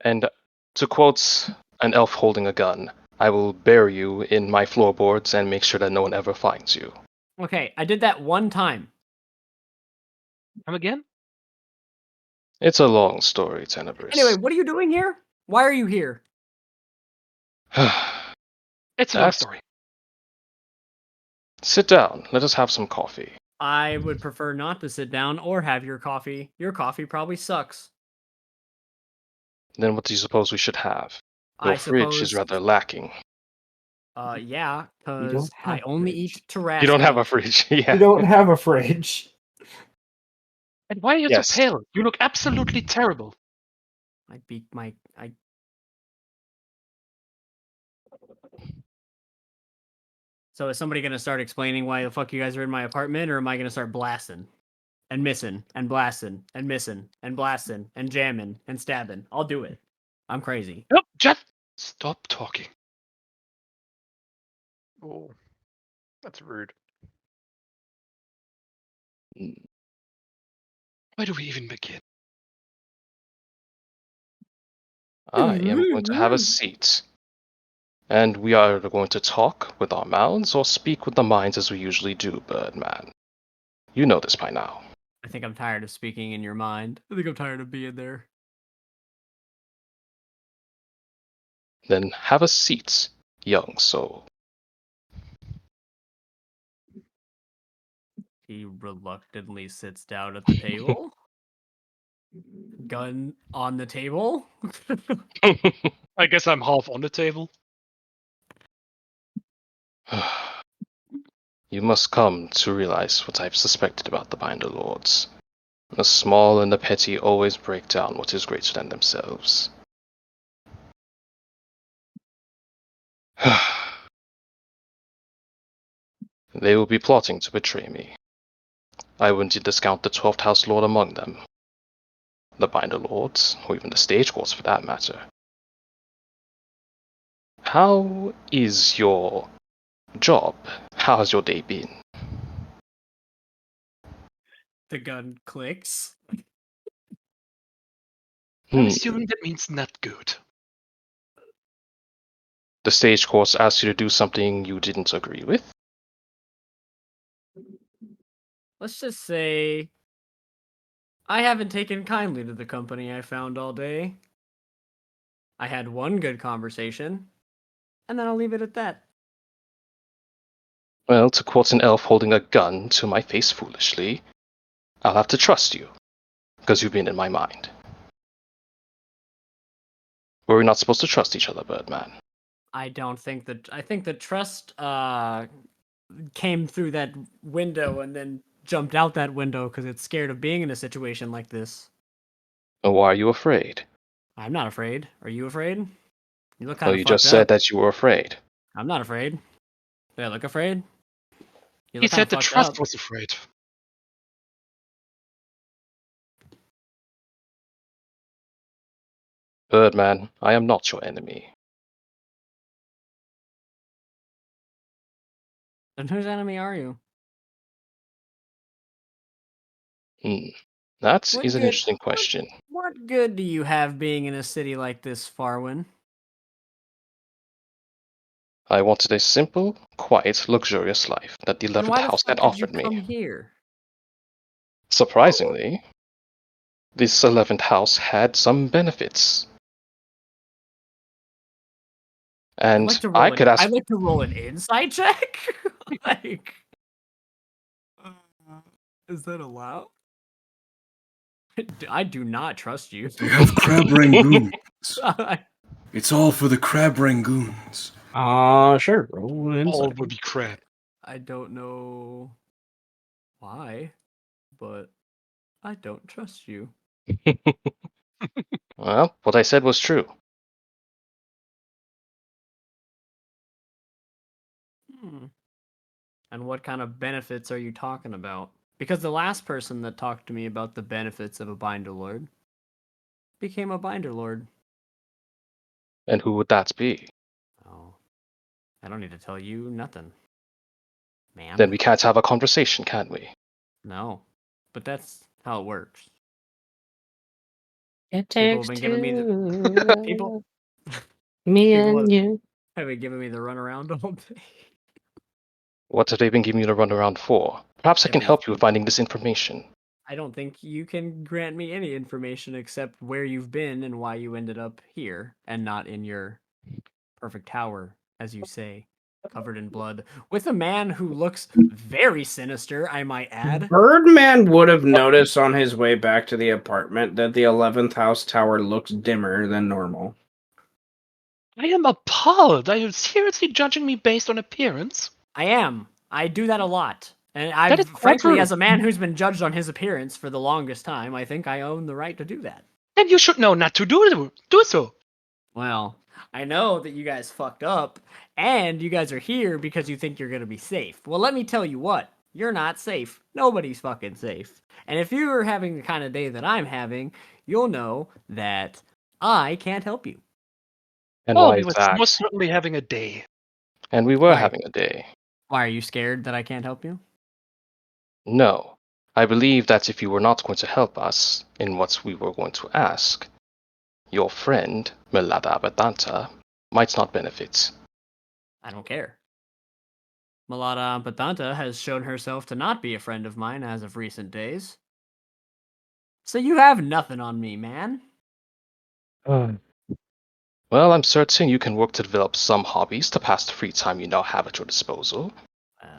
And to quote an elf holding a gun, I will bury you in my floorboards and make sure that no one ever finds you. Okay, I did that one time. Come again? It's a long story, Tenebris. Anyway, what are you doing here? Why are you here? It's a long story. Sit down. Let us have some coffee. I would prefer not to sit down or have your coffee. Your coffee probably sucks. Then what do you suppose we should have? Your fridge is rather lacking. Yeah, because I only eat Tarrasque. You don't have a fridge. Yeah. You don't have a fridge. And why are you so pale? You look absolutely terrible. So is somebody gonna start explaining why the fuck you guys are in my apartment, or am I gonna start blasting? And missing, and blasting, and missing, and blasting, and jamming, and stabbing? I'll do it. I'm crazy. Nope, just stop talking. Oh, that's rude. Where do we even begin? I am going to have a seat. And we are going to talk with our mouths or speak with the minds as we usually do, Birdman. You know this by now. I think I'm tired of speaking in your mind. I think I'm tired of being there. Then have a seat, young soul. He reluctantly sits down at the table. Gun on the table. I guess I'm half on the table. You must come to realize what I've suspected about the Binder Lords. The small and the petty always break down what is greater than themselves. They will be plotting to betray me. I wouldn't discount the 12th House Lord among them. The Binder Lords, or even the Stage Courts for that matter. How is your job? How has your day been? The gun clicks. I'm assuming that means not good. The Stage Courts asked you to do something you didn't agree with? Let's just say I haven't taken kindly to the company I found all day. I had one good conversation, and then I'll leave it at that. Well, to quote an elf holding a gun to my face foolishly, I'll have to trust you, because you've been in my mind. Were we not supposed to trust each other, Birdman? I don't think that. I think the trust came through that window and then jumped out that window because it's scared of being in a situation like this. And why are you afraid? I'm not afraid. Are you afraid? You look Oh, kind of you fucked just up. said that you were afraid. I'm not afraid. Do I look afraid? You He look kind said of the fucked trust up. was afraid. Birdman, I am not your enemy. Then whose enemy are you? That What is an good? interesting question. What good do you have being in a city like this, Farwin? I wanted a simple, quiet, luxurious life that the Then 11th why the house fuck had did you offered me. come here? Surprisingly, this 11th house had some benefits. And I could ask. I'd like to roll an insight check. Like, is that allowed? I do not trust you. They have crab rangoons. It's all for the crab rangoons. Sure. Roll an All insight. would be crap. I don't know why, but I don't trust you. Well, what I said was true. And what kind of benefits are you talking about? Because the last person that talked to me about the benefits of a Binder Lord became a Binder Lord. And who would that be? Oh, I don't need to tell you nothing, man. Then we can't have a conversation, can we? No, but that's how it works. It People takes have been giving me the two. people. Me People and you. have been giving me the runaround all day. What have they been giving you to run around for? Perhaps I can help you with finding this information. I don't think you can grant me any information except where you've been and why you ended up here and not in your perfect tower, as you say, covered in blood, with a man who looks very sinister, I might add. Birdman would have noticed on his way back to the apartment that the 11th house tower looks dimmer than normal. I am appalled. Are you seriously judging me based on appearance? I am. I do that a lot. And That is frankly, true. as a man who's been judged on his appearance for the longest time, I think I own the right to do that. Then you should know not to do so. Well, I know that you guys fucked up, and you guys are here because you think you're gonna be safe. Well, let me tell you what. You're not safe. Nobody's fucking safe. And if you're having the kind of day that I'm having, you'll know that I can't help you. And Oh, why we is were that? most certainly having a day. and we were Why? having a day. Why are you scared that I can't help you? No. I believe that if you were not going to help us in what we were going to ask, your friend, Melada Abadanta, might not benefit. I don't care. Malada Ampatanta has shown herself to not be a friend of mine as of recent days. So you have nothing on me, man. Well, I'm certain you can work to develop some hobbies to pass the free time you now have at your disposal.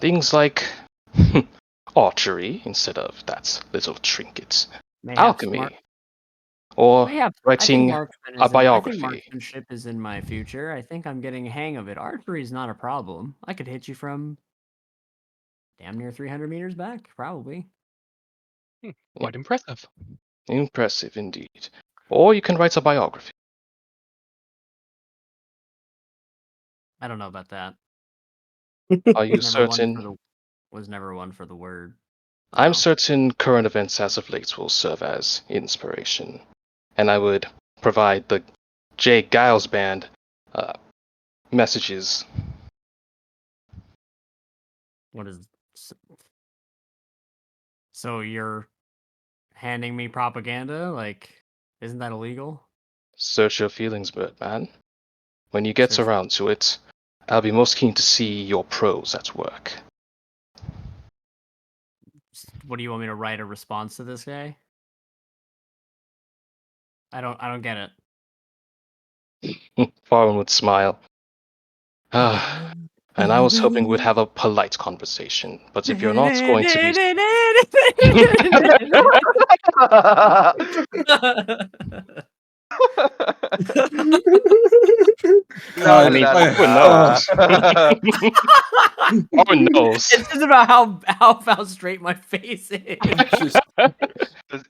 Things like archery instead of that little trinket, alchemy, or writing a I think biography. marksmanship is in my future. I think I'm getting a hang of it. Archery is not a problem. I could hit you from damn near 300 meters back, probably. Quite impressive. Impressive indeed. Or you can write a biography. I don't know about that. Are you Never one certain? for the was never one for the word. I'm No. certain current events as of late will serve as inspiration, and I would provide the J. Giles Band messages. What is so you're handing me propaganda? Like, isn't that illegal? Search your feelings, Birdman. When you get Search- around to it, I'll be most keen to see your prose at work. What do you want me to write a response to this guy? I don't get it. Farron would smile. Ah, and I was hoping we'd have a polite conversation, but if you're not going to be... I mean, Farron knows. Farron knows. It's just about how straight my face is.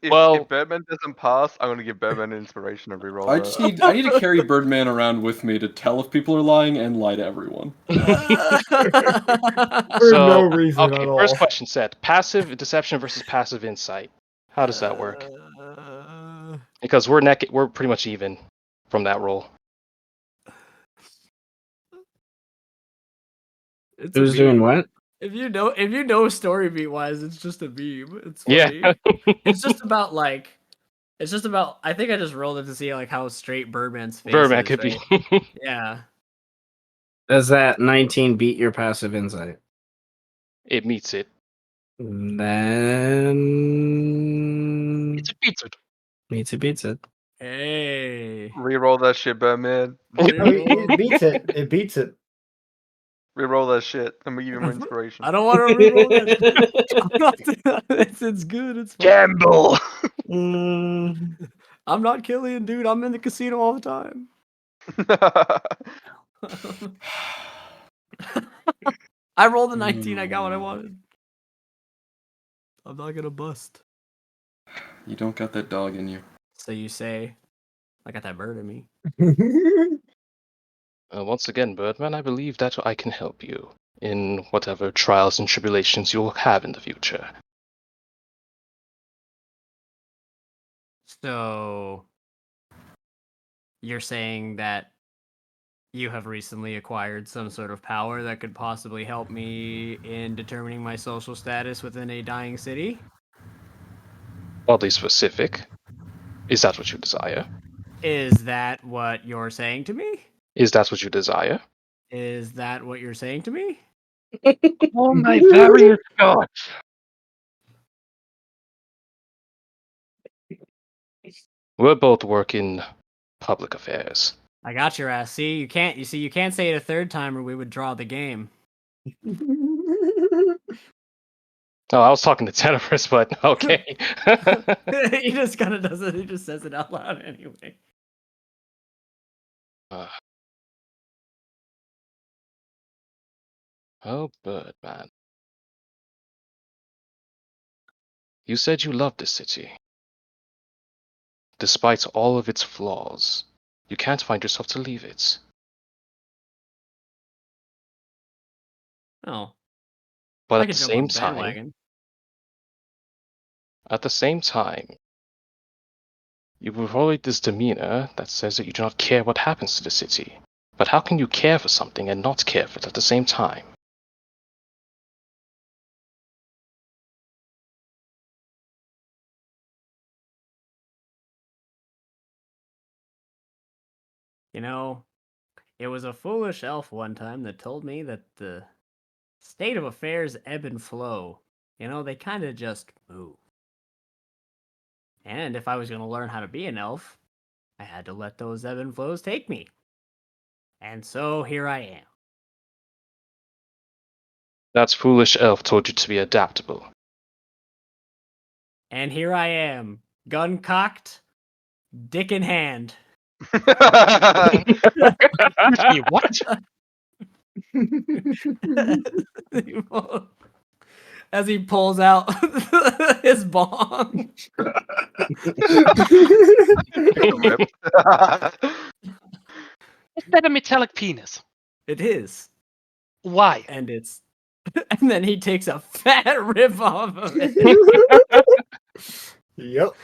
If Birdman doesn't pass, I'm gonna give Birdman an inspiration and reroll I need to carry Birdman around with me to tell if people are lying and lie to everyone. So, no reason okay, at all. first question set. Passive deception versus passive insight. How does that work? Because we're pretty much even from that roll. Who's doing what? If you know story beat wise, it's just a meme. It's Yeah. funny. It's just about I think I just rolled it to see like how straight Birdman's face Birdman is, could right? be. Yeah. Does that 19 beat your passive insight? It meets it. Then It's a pizza. beats it. Hey. Reroll that shit, Birdman. It beats it. It beats it. Reroll that shit. I'm gonna give him inspiration. I don't want to reroll that shit. I'm not, it's good. It's fine. Gamble. I'm not Killian, dude. I'm in the casino all the time. I rolled a 19. I got what I wanted. I'm not gonna bust. You don't got that dog in you. So you say, I got that bird in me. Once again, Birdman, I believe that I can help you in whatever trials and tribulations you'll have in the future. So you're saying that you have recently acquired some sort of power that could possibly help me in determining my social status within a dying city? Oddly specific. Is that what you desire? Is that what you're saying to me? Is that what you desire? Is that what you're saying to me? Oh my various gods. We're both working public affairs. I got your ass. See, you can't say it a third time or we would draw the game. Oh, I was talking to Tenebris, but okay. He just kind of does it. He just says it out loud anyway. Oh, Birdman. You said you loved this city. Despite all of its flaws, you can't find yourself to leave it. Oh. But I at could the jump on same the time, bandwagon. you provide this demeanor that says that you do not care what happens to the city. But how can you care for something and not care for it at the same time? You know, it was a foolish elf one time that told me that the state of affairs ebb and flow. You know, they kind of just move. And if I was going to learn how to be an elf, I had to let those ebb and flows take me. And so here I am. That foolish elf told you to be adaptable. And here I am, gun cocked, dick in hand. Excuse me, what? As he pulls out his bong. Rip. Is that a metallic penis? It is. Why? And it's and then he takes a fat rip off of it. Yep.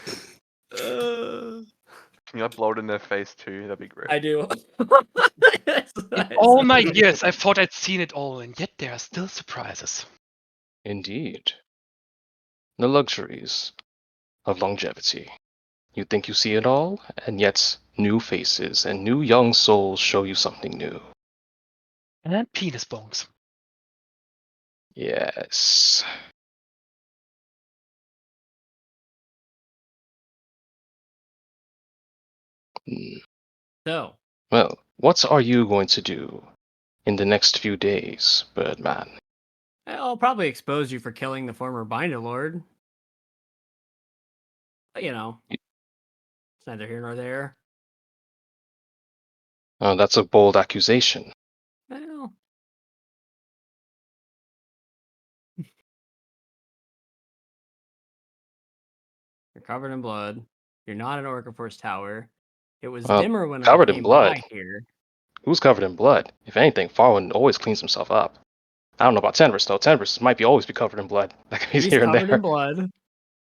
Can you upload in their face too? That'd be great. I do. In all my years, I thought I'd seen it all, and yet there are still surprises. Indeed. The luxuries of longevity. You think you see it all, and yet new faces and new young souls show you something new. And penis bones. Yes. So, Well, what are you going to do in the next few days, Birdman? I'll probably expose you for killing the former Binder Lord. But, you know, it's neither here nor there. Oh, that's a bold accusation. Well, you're covered in blood. You're not in Orcaforce Tower. It was Well, dimmer when I covered in came blood. by here. Who's covered in blood? If anything, Farwin always cleans himself up. I don't know about Tenris, though. Tenris might be always be covered in blood. Like he's He's here and covered there. in blood.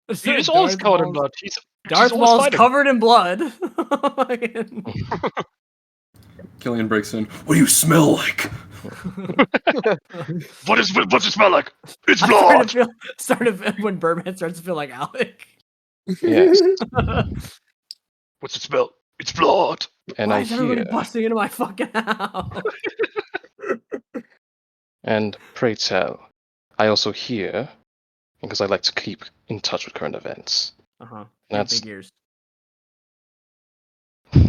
He's always Darth covered in Maul's- blood. He's Darth always Maul's fighting. covered in blood. Killian breaks in. What do you smell like? What's it smell like? It's I blood! started when Birdman starts to feel like Alec. Yes. What's it smell? It's blood! And Why I is everybody hear. busting into my fucking house? And pray tell, I also hear, because I like to keep in touch with current events. Uh-huh. That's Big ears.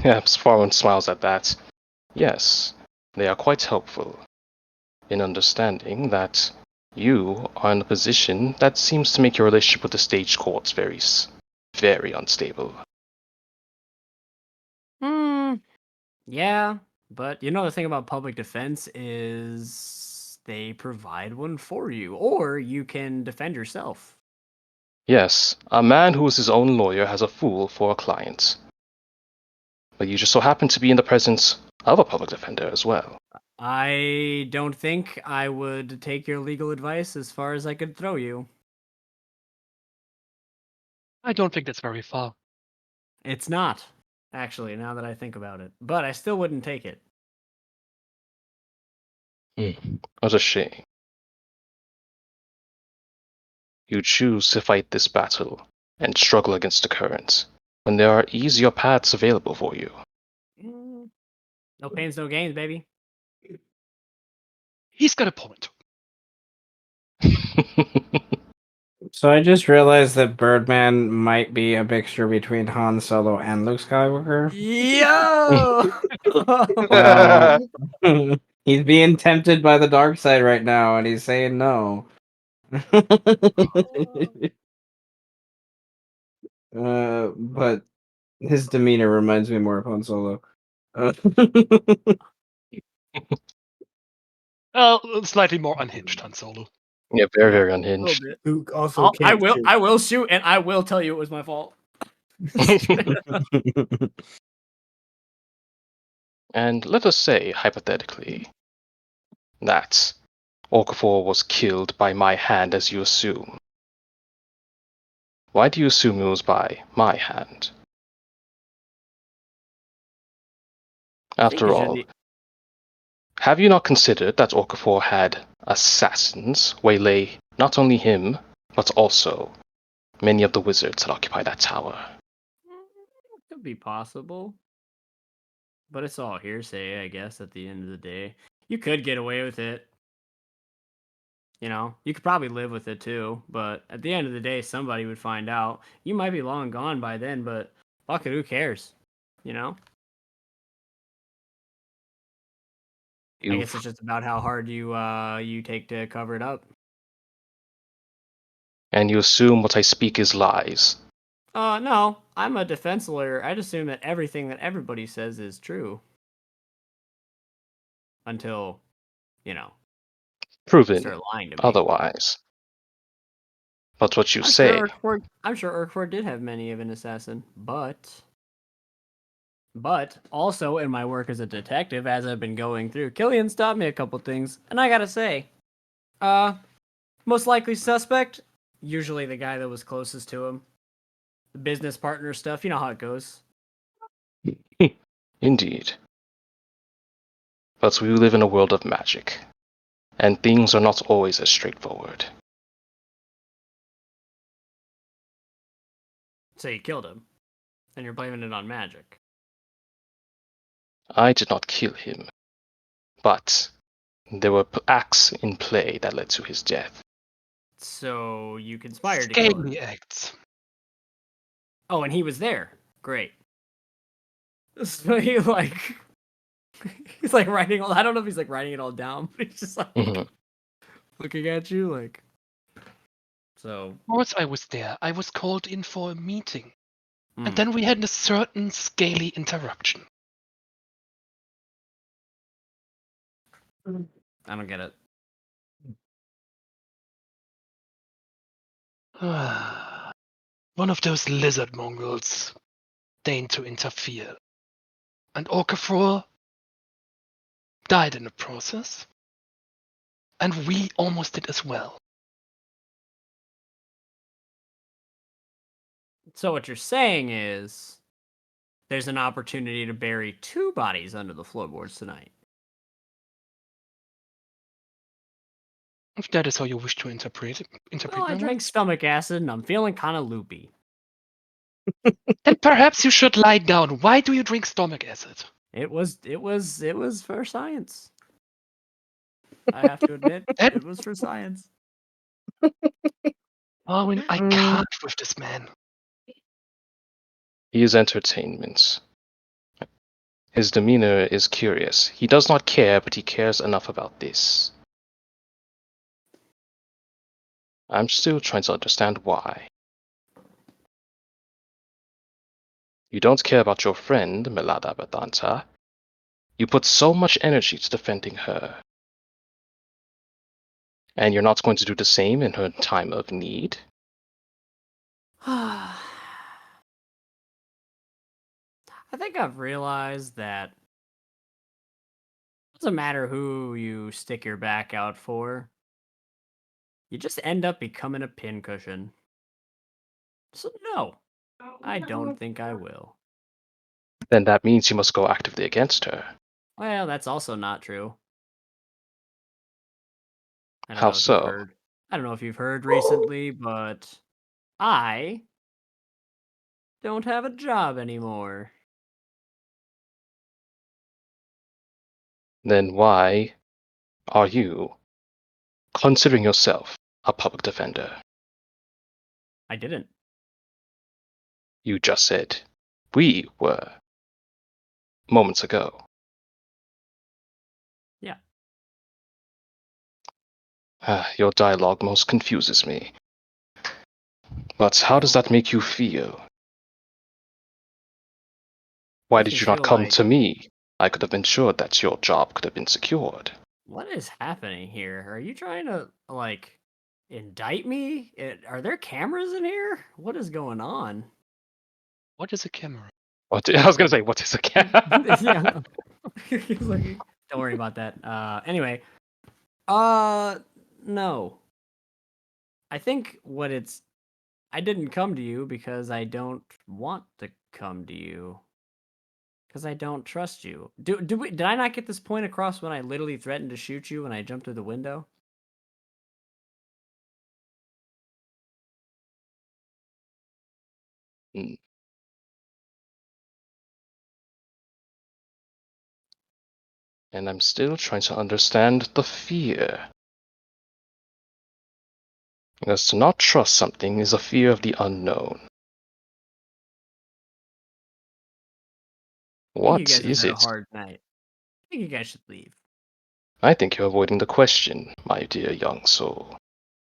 yeah, Farwin smiles at that. Yes, they are quite helpful in understanding that you are in a position that seems to make your relationship with the stage courts very unstable. Yeah, but you know the thing about public defense is they provide one for you, or you can defend yourself. Yes, a man who is his own lawyer has a fool for a client. But you just so happen to be in the presence of a public defender as well. I don't think I would take your legal advice as far as I could throw you. I don't think that's very far. It's not, actually, now that I think about it. But I still wouldn't take it. What a shame. You choose to fight this battle and struggle against the currents when there are easier paths available for you. No pains, no gains, baby. He's got a point. So I just realized that Birdman might be a mixture between Han Solo and Luke Skywalker. Yo! He's being tempted by the dark side right now, and he's saying no. But his demeanor reminds me more of Han Solo. Slightly more unhinged Han Solo. Yeah, very, very A little unhinged. bit. Luke also I can't will. shoot. I will shoot, and I will tell you it was my fault. And let us say, hypothetically, that Okafor was killed by my hand as you assume. Why do you assume it was by my hand? After all, Have you not considered that Okafor had assassins waylay not only him, but also many of the wizards that occupy that tower? Could be possible. But it's all hearsay, I guess, at the end of the day. You could get away with it. You could probably live with it too, but at the end of the day, somebody would find out. You might be long gone by then, but fuck it, who cares? I guess it's just about how hard you take to cover it up. And you assume what I speak is lies. No, I'm a defense lawyer. I'd assume that everything that everybody says is true. Until, you Proven start lying to me. otherwise. But what you I'm say. I'm sure Urquhart did have many of an assassin, but also in my work as a detective, as I've been going through, Killian's taught me a couple things, and I gotta say, most likely suspect, usually the guy that was closest to him. The business partner stuff, you know how it goes. Indeed. But we live in a world of magic, and things are not always as straightforward. So you killed him, and you're blaming it on magic. I did not kill him, but there were acts in play that led to his death. So you conspired to kill him. Scaly acts. Oh, and he was there. Great. So he's like writing all. I don't know if he's like writing it all down, but he's just like looking at you like. So. Of course, I was there. I was called in for a meeting, and then we had a certain scaly interruption. I don't get it. One of those lizard mongrels deigned to interfere, and Okafor died in the process, and we almost did as well. So what you're saying is there's an opportunity to bury two bodies under the floorboards tonight. If that is how you wish to interpret Well, I my drank words. stomach acid and I'm feeling kind of loopy. Then perhaps you should lie down. Why do you drink stomach acid? It was for science. I have to admit, it was for science. Owen, I can't with this man. He is entertainment. His demeanor is curious. He does not care, but he cares enough about this. I'm still trying to understand why. You don't care about your friend, Melada Badanta. You put so much energy to defending her. And you're not going to do the same in her time of need? I think I've realized that it doesn't matter who you stick your back out for. You just end up becoming a pincushion. So no, I don't think I will. Then that means you must go actively against her. Well, that's also not true. How so? I don't know if you've heard recently, but I don't have a job anymore. Then why are you considering yourself a public defender? I didn't. You just said we were moments ago. Yeah. Your dialogue most confuses me. But how does that make you feel? Why did you not come to me? I could have ensured that your job could have been secured. What is happening here? Are you trying to, like, indict me? Are there cameras in here? What is going on? What is a camera? I was going to say, what is a camera? Yeah. Don't worry about that. Anyway. No. I think I didn't come to you because I don't want to come to you. Because I don't trust you. Did I not get this point across when I literally threatened to shoot you when I jumped through the window? Hmm. And I'm still trying to understand the fear. Because to not trust something is a fear of the unknown. I think you What guys have is had a it? hard night. I think you guys should leave. I think you're avoiding the question, my dear young soul. I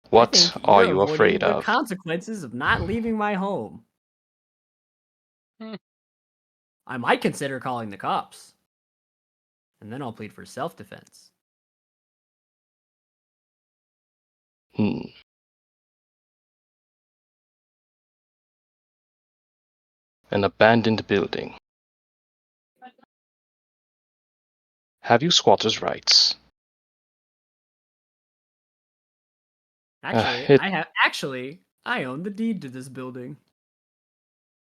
What think are you're you avoiding afraid the of? consequences of not leaving my home. Hmm. I might consider calling the cops. And then I'll plead for self-defense. Hmm. An abandoned building. Have you squatters' rights? Actually, It I own the deed to this building.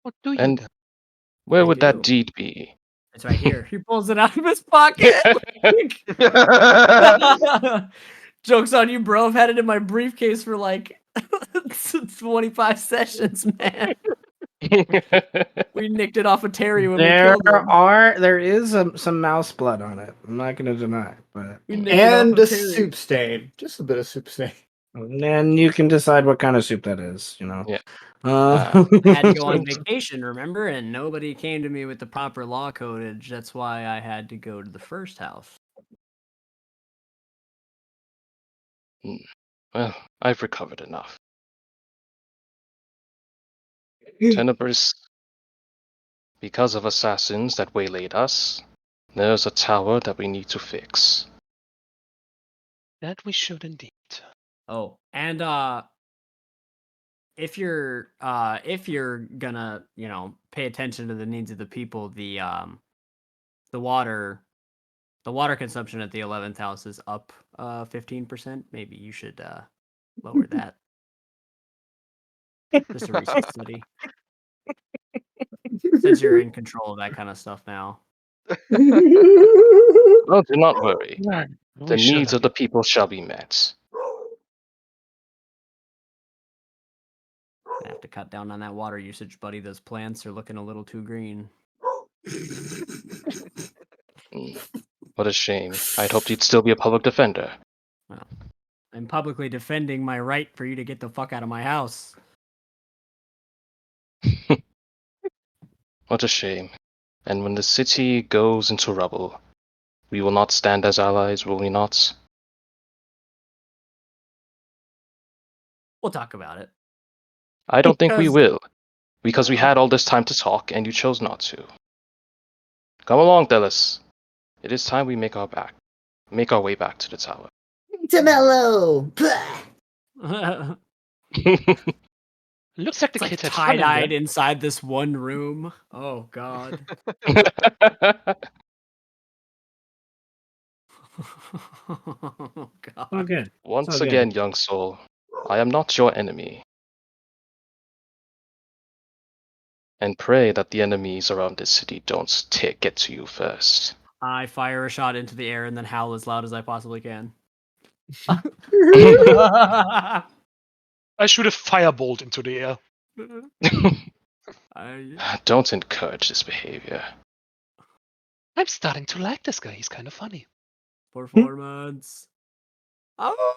What do you and then? where I would that do. deed be? It's right here. He pulls it out of his pocket. Joke's on you, bro. I've had it in my briefcase for like 25 sessions, man. We nicked it off of Terry when we killed him. There is some mouse blood on it. I'm not gonna deny it, but We nicked it off And of a Terry. soup stain. Just a bit of soup stain. then you can decide what kind of soup that is. Yeah. I had to go on vacation, remember? And nobody came to me with the proper law codage. That's why I had to go to the first house. Well, I've recovered enough. Tenebris, because of assassins that waylaid us, there's a tower that we need to fix. That we should indeed. Oh, and if you're gonna, pay attention to the needs of the people, the water consumption at the 11th house is up 15%. Maybe you should lower that. Just a recent study. Since you're in control of that kind of stuff now. Well, do not worry. The We should needs of the people shall be met. I have to cut down on that water usage, buddy. Those plants are looking a little too green. What a shame. I'd hoped you'd still be a public defender. Well, I'm publicly defending my right for you to get the fuck out of my house. What a shame. And when the city goes into rubble, we will not stand as allies, will we not? We'll talk about it. I don't think we Because- will. Because we had all this time to talk, and you chose not to. Come along, Delis. It is time we make our way back to the tower. Tamello! Looks like the It's like kid had fun in tie-dyed there. inside this one room. Oh god. Oh god. Okay. Once So again, young soul, I am not your enemy. And pray that the enemies around this city don't get to you first. I fire a shot into the air and then howl as loud as I possibly can. I shoot a firebolt into the air. Don't encourage this behavior. I'm starting to like this guy. He's kind of funny. Performance. Oh.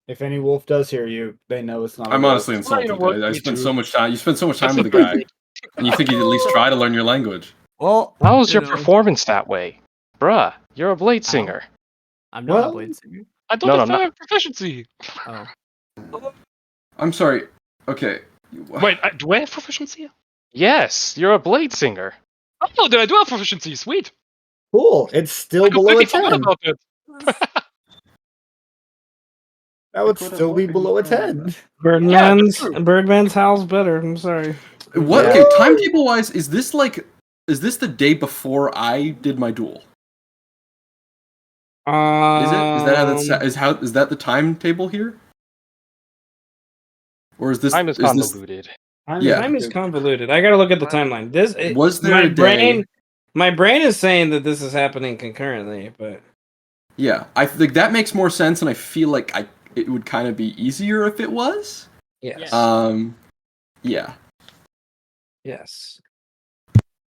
If any wolf does hear you, they know it's not. I'm a wolf. honestly insulted. work, I me spent too. so much time. You spent so much time with the guy, and you think he'd at least try to learn your language. Well, How's your know, performance that way? Bruh, you're a blade singer. I'm not a Well- blade singer. I don't No, have not- proficiency. Oh. I'm sorry. Okay. Wait, do I have proficiency? Yes, you're a blade singer. Oh, then I do have proficiency. Sweet. Cool. It's still I below a completely forgot 10. about it. That would still be below a 10. Birdman's howl's better. I'm sorry. What? Yeah. Okay, timetable wise, is this the day before I did my duel? Is it? Is that the timetable here? Or is this Time is is this convoluted. Time is convoluted. I gotta look at the timeline. Was there my a day? My brain is saying that this is happening concurrently, but Yeah, I think that makes more sense, and I feel like it would kind of be easier if it was. yes. Yeah. Yes.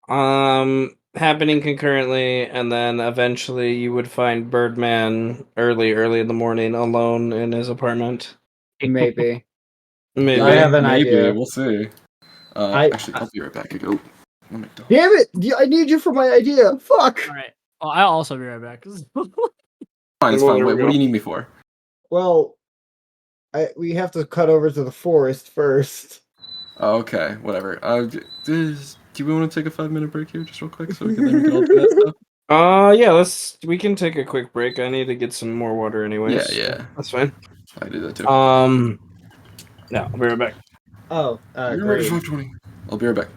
Happening concurrently, and then eventually you would find Birdman early in the morning, alone in his apartment. Maybe. Maybe. I have an Maybe idea. we'll see. Actually, I'll be right back. Oh, my dog. Damn it! I need you for my idea. Fuck. All right. Oh, I'll also be right back. Fine, it's fine. There we Wait, what go. do you need me for? Well, we have to cut over to the forest first. Oh, okay, whatever. Do we want to take a 5-minute break here, just real quick, so we can all do that stuff? Yeah, we can take a quick break. I need to get some more water anyways. Yeah. That's fine. I do that too. Yeah, I'll be right back. Oh, You're ready, great. 520. I'll be right back.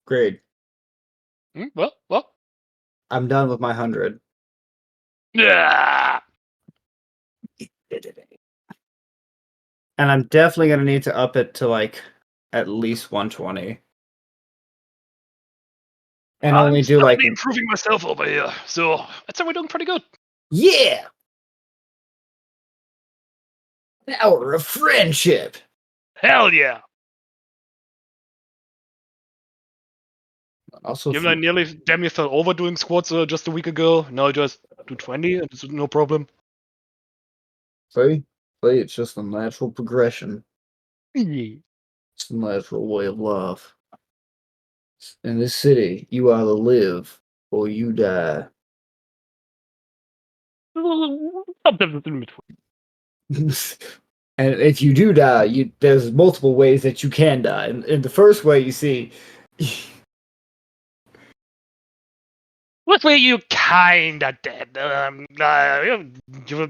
Great. Well. I'm done with my 100. Yeah. And I'm definitely gonna need to up it to like at least 120. And only do like improving myself over here. So I'd say we're doing pretty good. yeah. Power of friendship. Hell yeah. Also, I nearly damn near fell over doing squats just a week ago. Now I just do 20 and it's no problem. see, it's just a natural progression. Yeah. It's the natural way of life. In this city, you either live or you die. Sometimes in between. And if you do die, there's multiple ways that you can die. And the first way, you see, What way you kinda dead? Your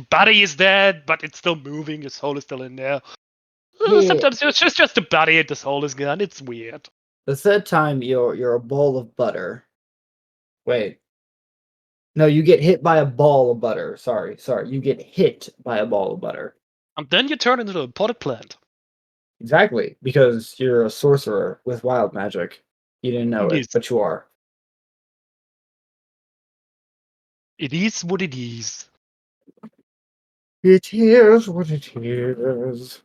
body is dead, but it's still moving. Your soul is still in there. Yeah. Sometimes it's just a body and the soul is gone. It's weird. the third time you're a ball of butter. Wait. No, you get hit by a ball of butter. Sorry. You get hit by a ball of butter. And then you turn into a potted plant. Exactly, because you're a sorcerer with wild magic. You didn't know Yes. it, but you are. It is what it is. It is what it is.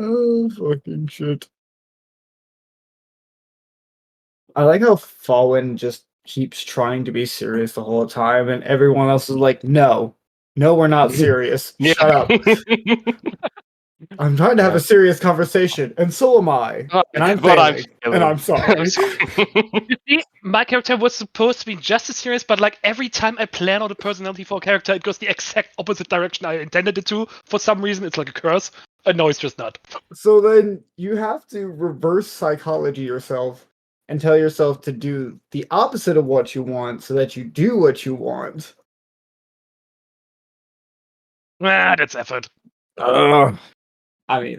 Oh, fucking shit. I like how Fallen just keeps trying to be serious the whole time, and everyone else is like, no, we're not serious. Shut up. I'm trying to have a serious conversation, and so am I. And I'm failing, and I'm sorry. You see, my character was supposed to be just as serious, but like every time I plan out a personality for a character, it goes the exact opposite direction I intended it to. For some reason, it's like a curse. And no, it's just not. So then you have to reverse psychology yourself and tell yourself to do the opposite of what you want so that you do what you want. That's effort. I mean,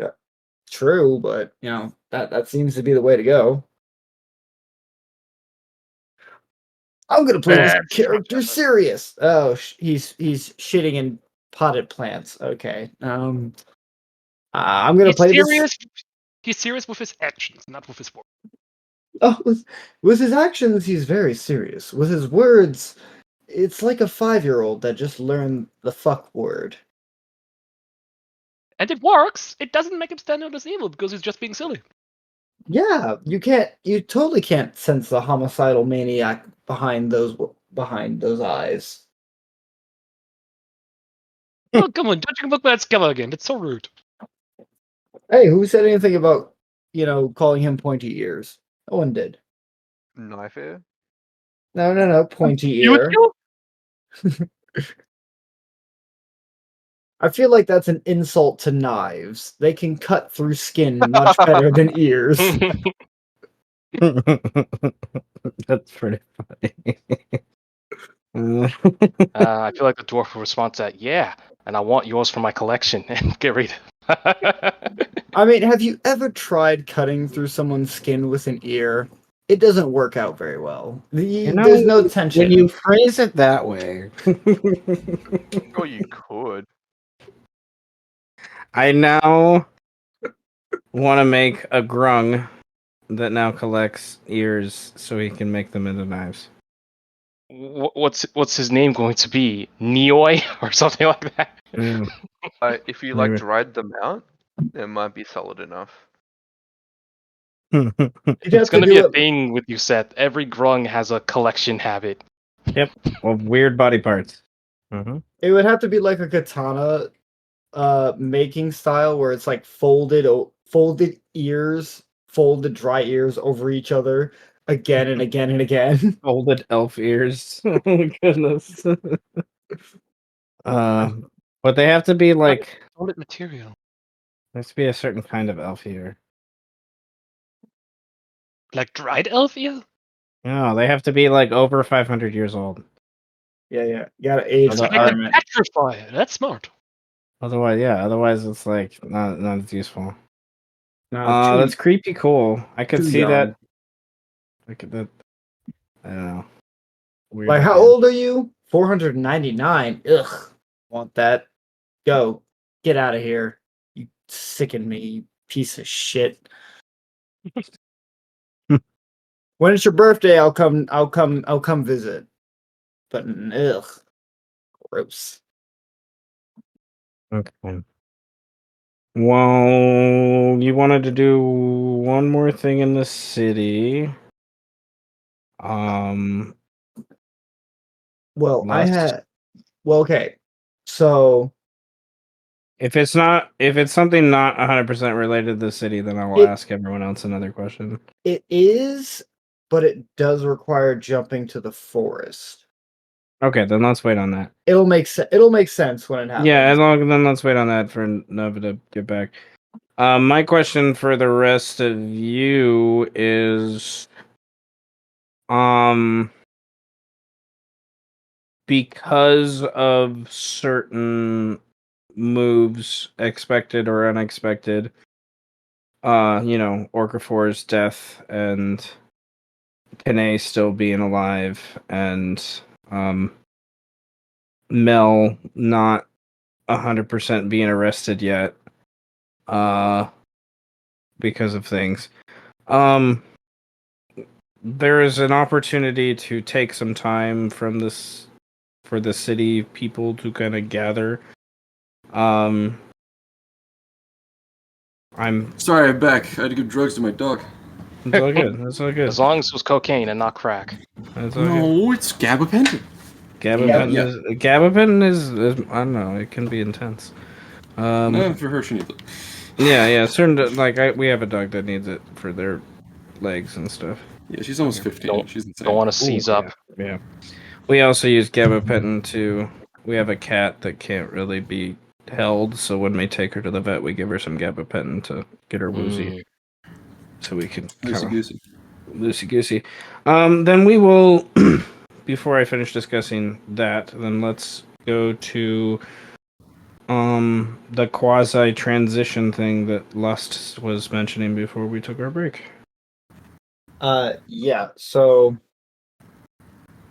true, but that seems to be the way to go. I'm gonna play this character serious. Oh, he's shitting in potted plants. Okay. I'm gonna play serious. this. He's serious with his actions, not with his words. Oh, with his actions, he's very serious. With his words, it's like a 5-year-old that just learned the fuck word. And it works. It doesn't make him stand out as evil because he's just being silly. Yeah, you totally can't sense the homicidal maniac behind those eyes. Oh, come on, judging a book by its cover again. It's so rude. Hey, who said anything about, calling him pointy ears? No one did. Knife ear? No, pointy ear. I feel like that's an insult to knives. They can cut through skin much better than ears. That's pretty funny. I feel like the dwarf will respond to that. Yeah, and I want yours for my collection. And get rid. I mean, have you ever tried cutting through someone's skin with an ear? It doesn't work out very well. There's no tension. When you phrase it that way. Oh, you could. I now want to make a grung that now collects ears so he can make them into knives. What's his name going to be? Neoi or something like that? Mm, If you maybe. dried them out, it might be solid enough. You'd It's have to gonna be do a it. thing with you, Seth. Every grung has a collection habit. Yep, of weird body parts. It would have to be like a katana making style where it's like folded ears, folded dry ears over each other again and again and again. Folded elf ears. Oh my goodness. But they have to be like Solid material. there has to be a certain kind of elf ear. Like dried elf ear? No, they have to be like over 500 years old. Yeah. You gotta age Although, So they can requirement. petrify it. That's smart. otherwise it's like not as useful. No, That's creepy cool. I could too see young. that. I could that. I don't know. Weird Like, how idea. old are you? 499. Ugh. Want that? Go. Get out of here. You sicken me, you piece of shit. When it's your birthday, I'll come visit. But ugh. Gross. Okay. Well, you wanted to do one more thing in the city. Well, Lust. okay. So If it's something not 100% related to the city, then I will It- ask everyone else another question. it is, but it does require jumping to the forest. Okay, then let's wait on that. It'll make sense when it happens. Yeah, then let's wait on that for Nova to get back. My question for the rest of you is, because of certain moves, expected or unexpected, Orcafor's death and Kane still being alive, and Mel not 100% being arrested yet, because of things. There is an opportunity to take some time from this for the city people to kind of gather. I'm Sorry, I'm back. I had to give drugs to my dog. It's all good. It's all good. As long as it was cocaine and not crack. It's all good. No, it's gabapentin. Gabapentin is I don't know. It can be intense. No, for her, she needs it. Yeah. We have a dog that needs it for their legs and stuff. Yeah, she's almost 15. She's insane. Don't want to seize up. Yeah. We also use gabapentin to. We have a cat that can't really be held, so when we take her to the vet, we give her some gabapentin to get her woozy, so we can loosey goosey. Then we will. Before I finish discussing that, then let's go to the quasi transition thing that Lust was mentioning before we took our break. Yeah. So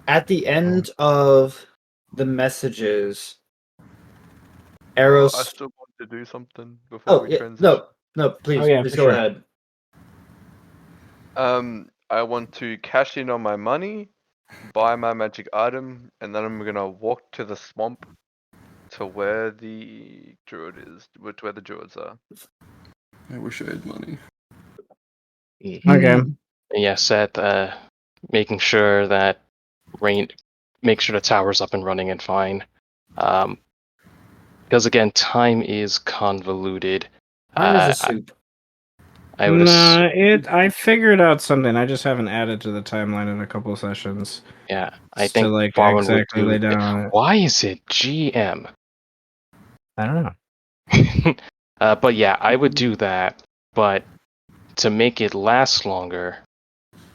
at the end of the messages, Eros. I still want to do something before we transition. No, please, for go sure. ahead. I want to cash in on my money, buy my magic item, and then I'm gonna walk to the swamp to where the druid is, to where the druids are. I wish I had money. Okay. Yeah, Seth, making sure that make sure the tower's up and running and fine. Because again, time is convoluted. Time is a soup. I would I figured out something. I just haven't added to the timeline in a couple of sessions. Yeah, I to think like Farwan exactly would lay do. down on it. Why is it GM? I don't know. But yeah, I would do that. But to make it last longer,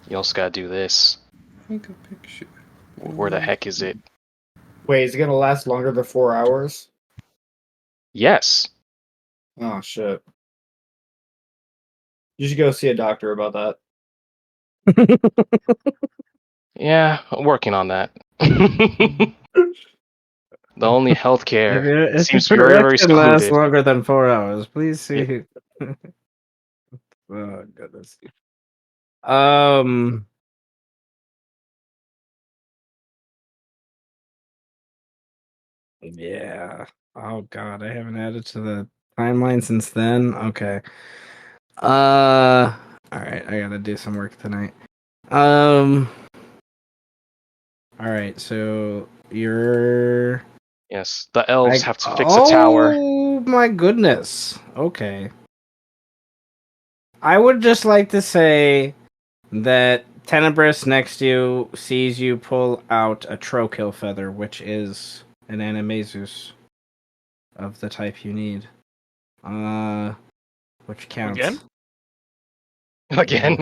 you also gotta do this. Take a picture. Where the heck is it? Wait, is it gonna last longer than 4 hours? Yes. Oh shit! You should go see a doctor about that. Yeah, I'm working on that. The only healthcare If seems your very, very erection lasts secluded. longer than 4 hours, please see. Oh goodness. Um. Yeah. Oh god, I haven't added to the timeline since then. Okay. All right, I gotta do some work tonight. Um. All right, so you're. Yes, the elves I. have to fix a tower. Oh my goodness. Okay. I would just like to say that Tenebris next to you sees you pull out a Trokill feather, which is an Animaesus of the type you need. Which counts. Again? Again.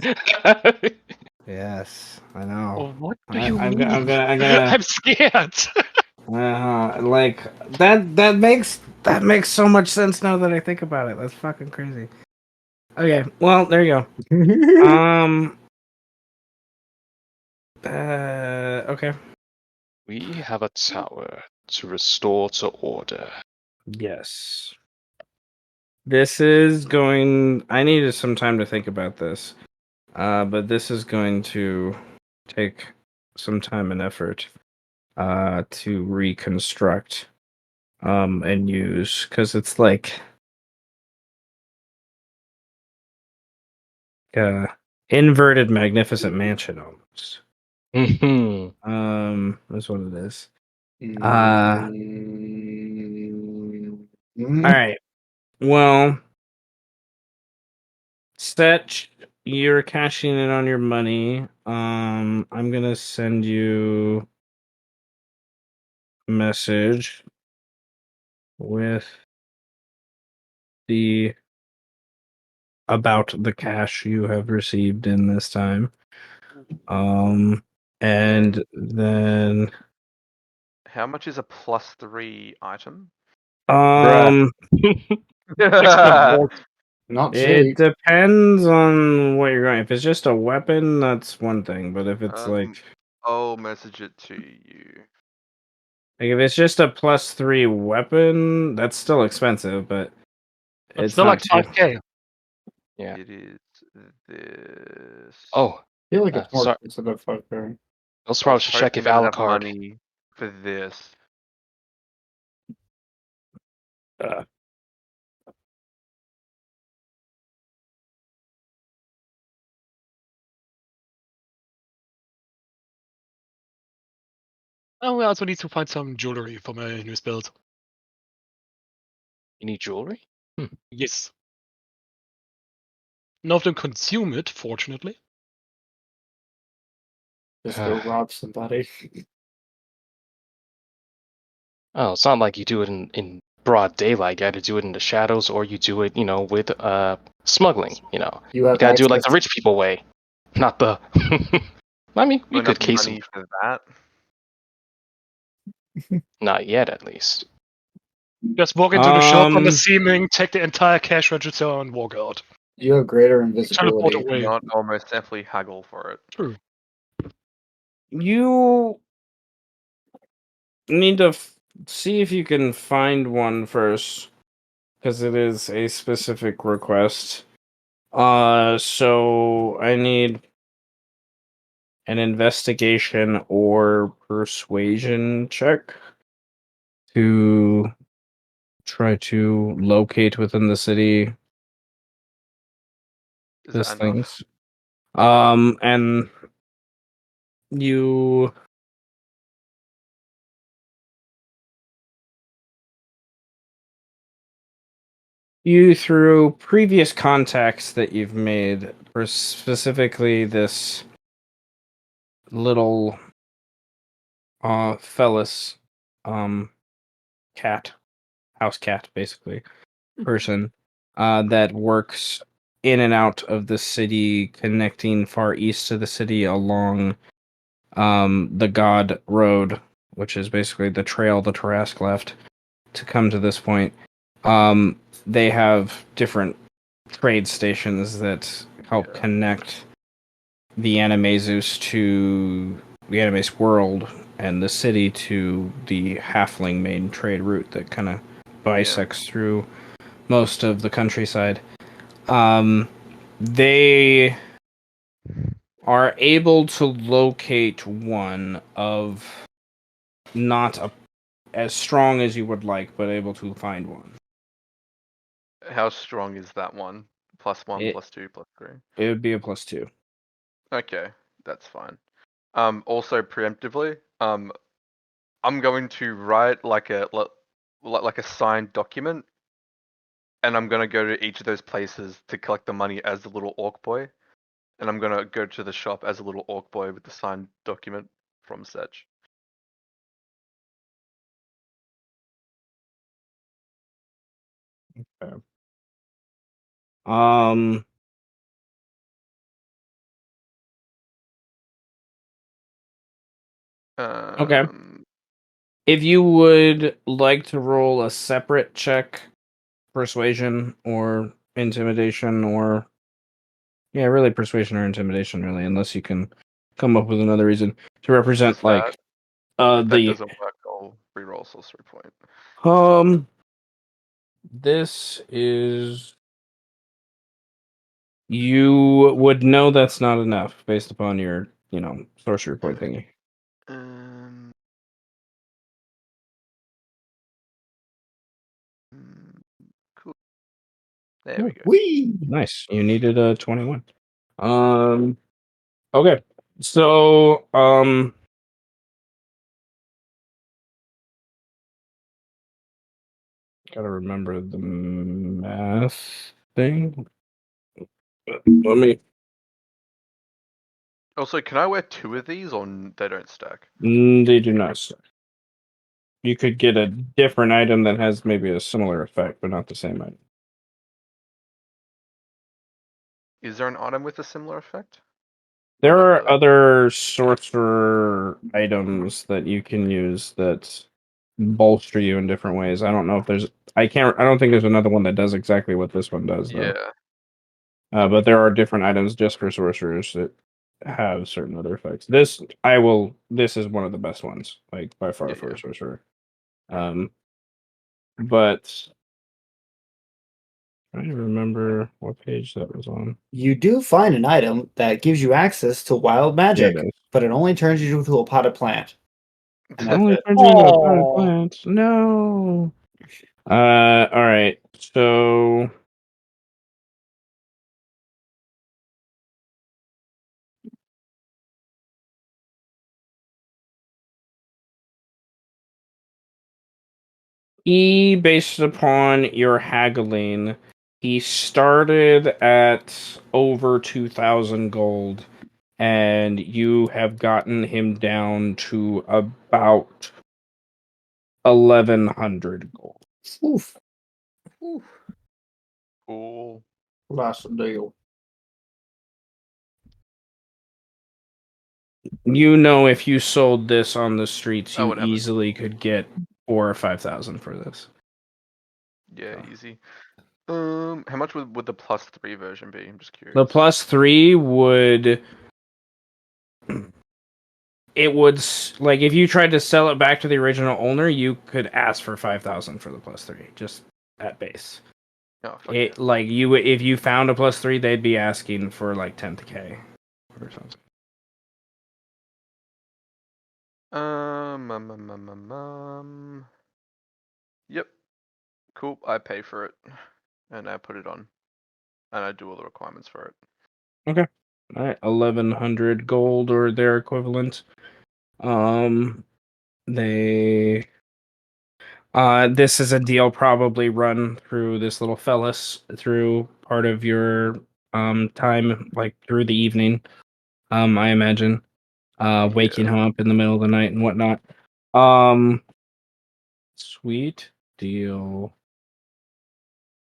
Yes, I know. Oh, what do you I'm mean? gonna, I'm gonna, I'm gonna. I'm scared. Like that makes so much sense now that I think about it. That's fucking crazy. Okay, well there you go. Okay. We have a tower to restore to order. Yes. This is going. I needed some time to think about this, but this is going to take some time and effort to reconstruct and use because it's like inverted magnificent mansion almost. That's what it is. All right. Well, Ssech, you're cashing in on your money. I'm gonna send you a message with the about the cash you have received in this time. And then How much is a +3 item? um Not it cheap. depends on what you're going. If it's just a weapon, that's one thing. But if it's I'll message it to you. like if it's just a +3 weapon, that's still expensive, but It's it's still not like too. 5k. Yeah. It is this. Oh, I feel like it's more sorry. expensive at 5k. Also, I probably was should check if hoping I'd have Alucard. money for this. Uh, Oh, we also need to find some jewelry for my new build. You need jewelry? Yes. None of them consume it, fortunately. Just go rob somebody. Oh, it's not like you do it in broad daylight. You gotta do it in the shadows, or you do it, with smuggling. You You have gotta do it like the access. rich people way, not the. I mean, we Enough could case money them. for that. Not yet, at least. Just walk into the shop on the ceiling, take the entire cash register, and walk out. You have greater Teleport invisibility. away. Not almost definitely haggle for it. True. you need to see if you can find one first, because it is a specific request. So I need an investigation or persuasion check to try to locate within the city Is these that enough? things. And you through previous contacts that you've made, for specifically this little Fellas cat, house cat basically, person that works in and out of the city, connecting far east to the city along the God Road, which is basically the trail the Tarrasque left to come to this point. They have different trade stations that help connect the Animaesus to the Animaeus world and the city to the halfling main trade route that kind of bisects through most of the countryside. They are able to locate one of not as strong as you would like, but able to find one. How strong is that one? +1, It +2, +3. it would be a +2. Okay, that's fine. Also preemptively, I'm going to write like a signed document, and I'm gonna go to each of those places to collect the money as the little orc boy, and I'm gonna go to the shop as a little orc boy with the signed document from Ssech. Okay. Um. Okay. If you would like to roll a separate check, persuasion or intimidation, or really persuasion or intimidation, really, unless you can come up with another reason to represent If that the doesn't work, I'll reroll sorcery point. This is you would know that's not enough based upon your sorcery point thingy. Um, cool. There we go. Whee! Nice. You needed a 21. Okay. So, gotta remember the math thing. Let me. Also, can I wear 2 of these, or they don't stack? They do not stack. You could get a different item that has maybe a similar effect, but not the same item. Is there an item with a similar effect? There Not are really. other sorcerer items that you can use that bolster you in different ways. I don't know if there's. I don't think there's another one that does exactly what this one does, though. Yeah. But there are different items just for sorcerers that have certain other effects. This is one of the best ones, like by far for a sorcerer. But I don't remember what page that was on. You do find an item that gives you access to wild magic, but it only turns you into a potted plant. And It that's only it. turns you into a potted plant. No. All right. So based upon your haggling, he started at over 2,000 gold, and you have gotten him down to about 1,100 gold. Oof. Cool. That's the deal. If you sold this on the streets, you whatever. easily could get 4,000 or 5,000 for this. Yeah, easy. How much would the +3 version be? I'm just curious. The +3 would. It would like if you tried to sell it back to the original owner, you could ask for 5,000 for the +3, just at base. Oh, fuck It like you if you found a +3, they'd be asking for like 10k or something. Yep. Cool. I pay for it, and I put it on, and I do all the requirements for it. Okay. All right, 1,100 gold or their equivalent. They. This is a deal probably run through this little fellas through part of your time, like through the evening. I imagine. Waking him up in the middle of the night and whatnot. Sweet deal.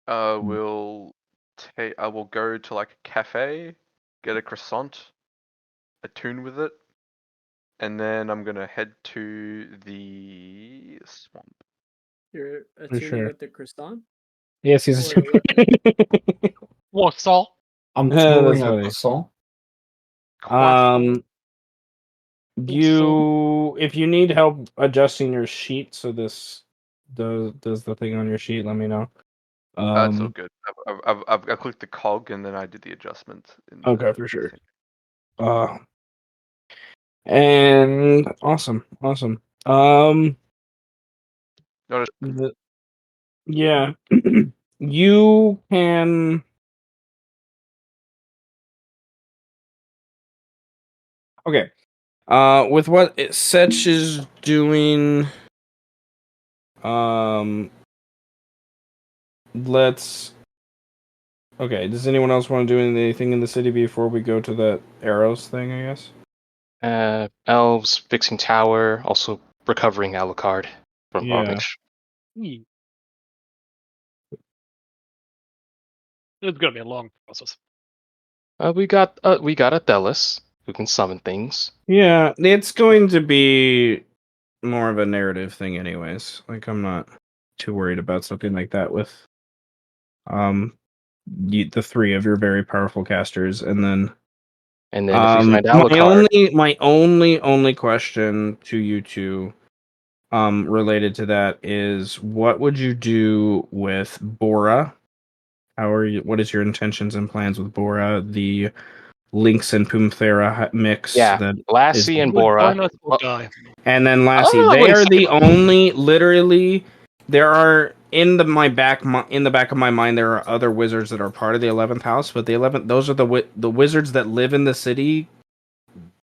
I will go to like a cafe, get a croissant, attune with it, and then I'm gonna head to the swamp. You're For attuning sure. with the croissant? Yes, he's. Or what? What's all? I'm That's touring a funny. croissant. if you need help adjusting your sheet, so this does the thing on your sheet, let me know. That's all good. I clicked the cog and then I did the adjustment. Okay, for sure. And awesome. Not Yeah, you can. Okay. With what Ssech is doing, let's. Okay. Does anyone else want to do anything in the city before we go to that arrows thing? I guess. Elves fixing tower, also recovering Alucard from Yeah. Varnish. It's gonna be a long process. We got Athelis who can summon things. Yeah, it's going to be more of a narrative thing, anyways. Like, I'm not too worried about something like that with the three of your very powerful casters, and then if we find Alucard, my only question to you two related to that is, what would you do with Bora? What is your intentions and plans with Bora, the Lynx and Pumthera mix? yeah, That Lassie and Bora. And then Lassie, I they wouldn't are say the that. only, literally, there are in the back of my mind, there are other wizards that are part of the 11th house, but the 11th, those are the wizards that live in the city.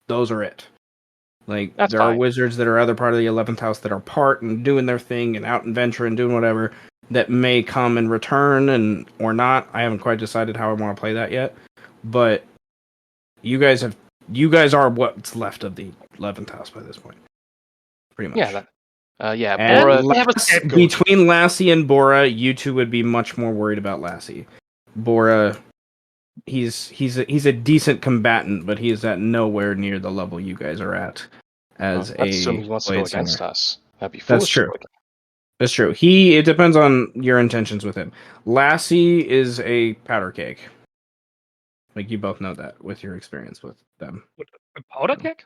Those are it. Like, That's there are fine. wizards that are other part of the 11th house that are part and doing their thing and out and venture and doing whatever, that may come and return and or not. I haven't quite decided how I want to play that yet, but you guys are what's left of the 11th house by this point, pretty much. Yeah, And Bora. between Lassie and Bora, you two would be much more worried about Lassie. Bora, he's a decent combatant, but he is at nowhere near the level you guys are at as Let's assume he wants to go blade against singer. us. That'd be That's foolish. true. That's true. It depends on your intentions with him. Lassie is a powder keg. Like, you both know that with your experience with them. A powder keg?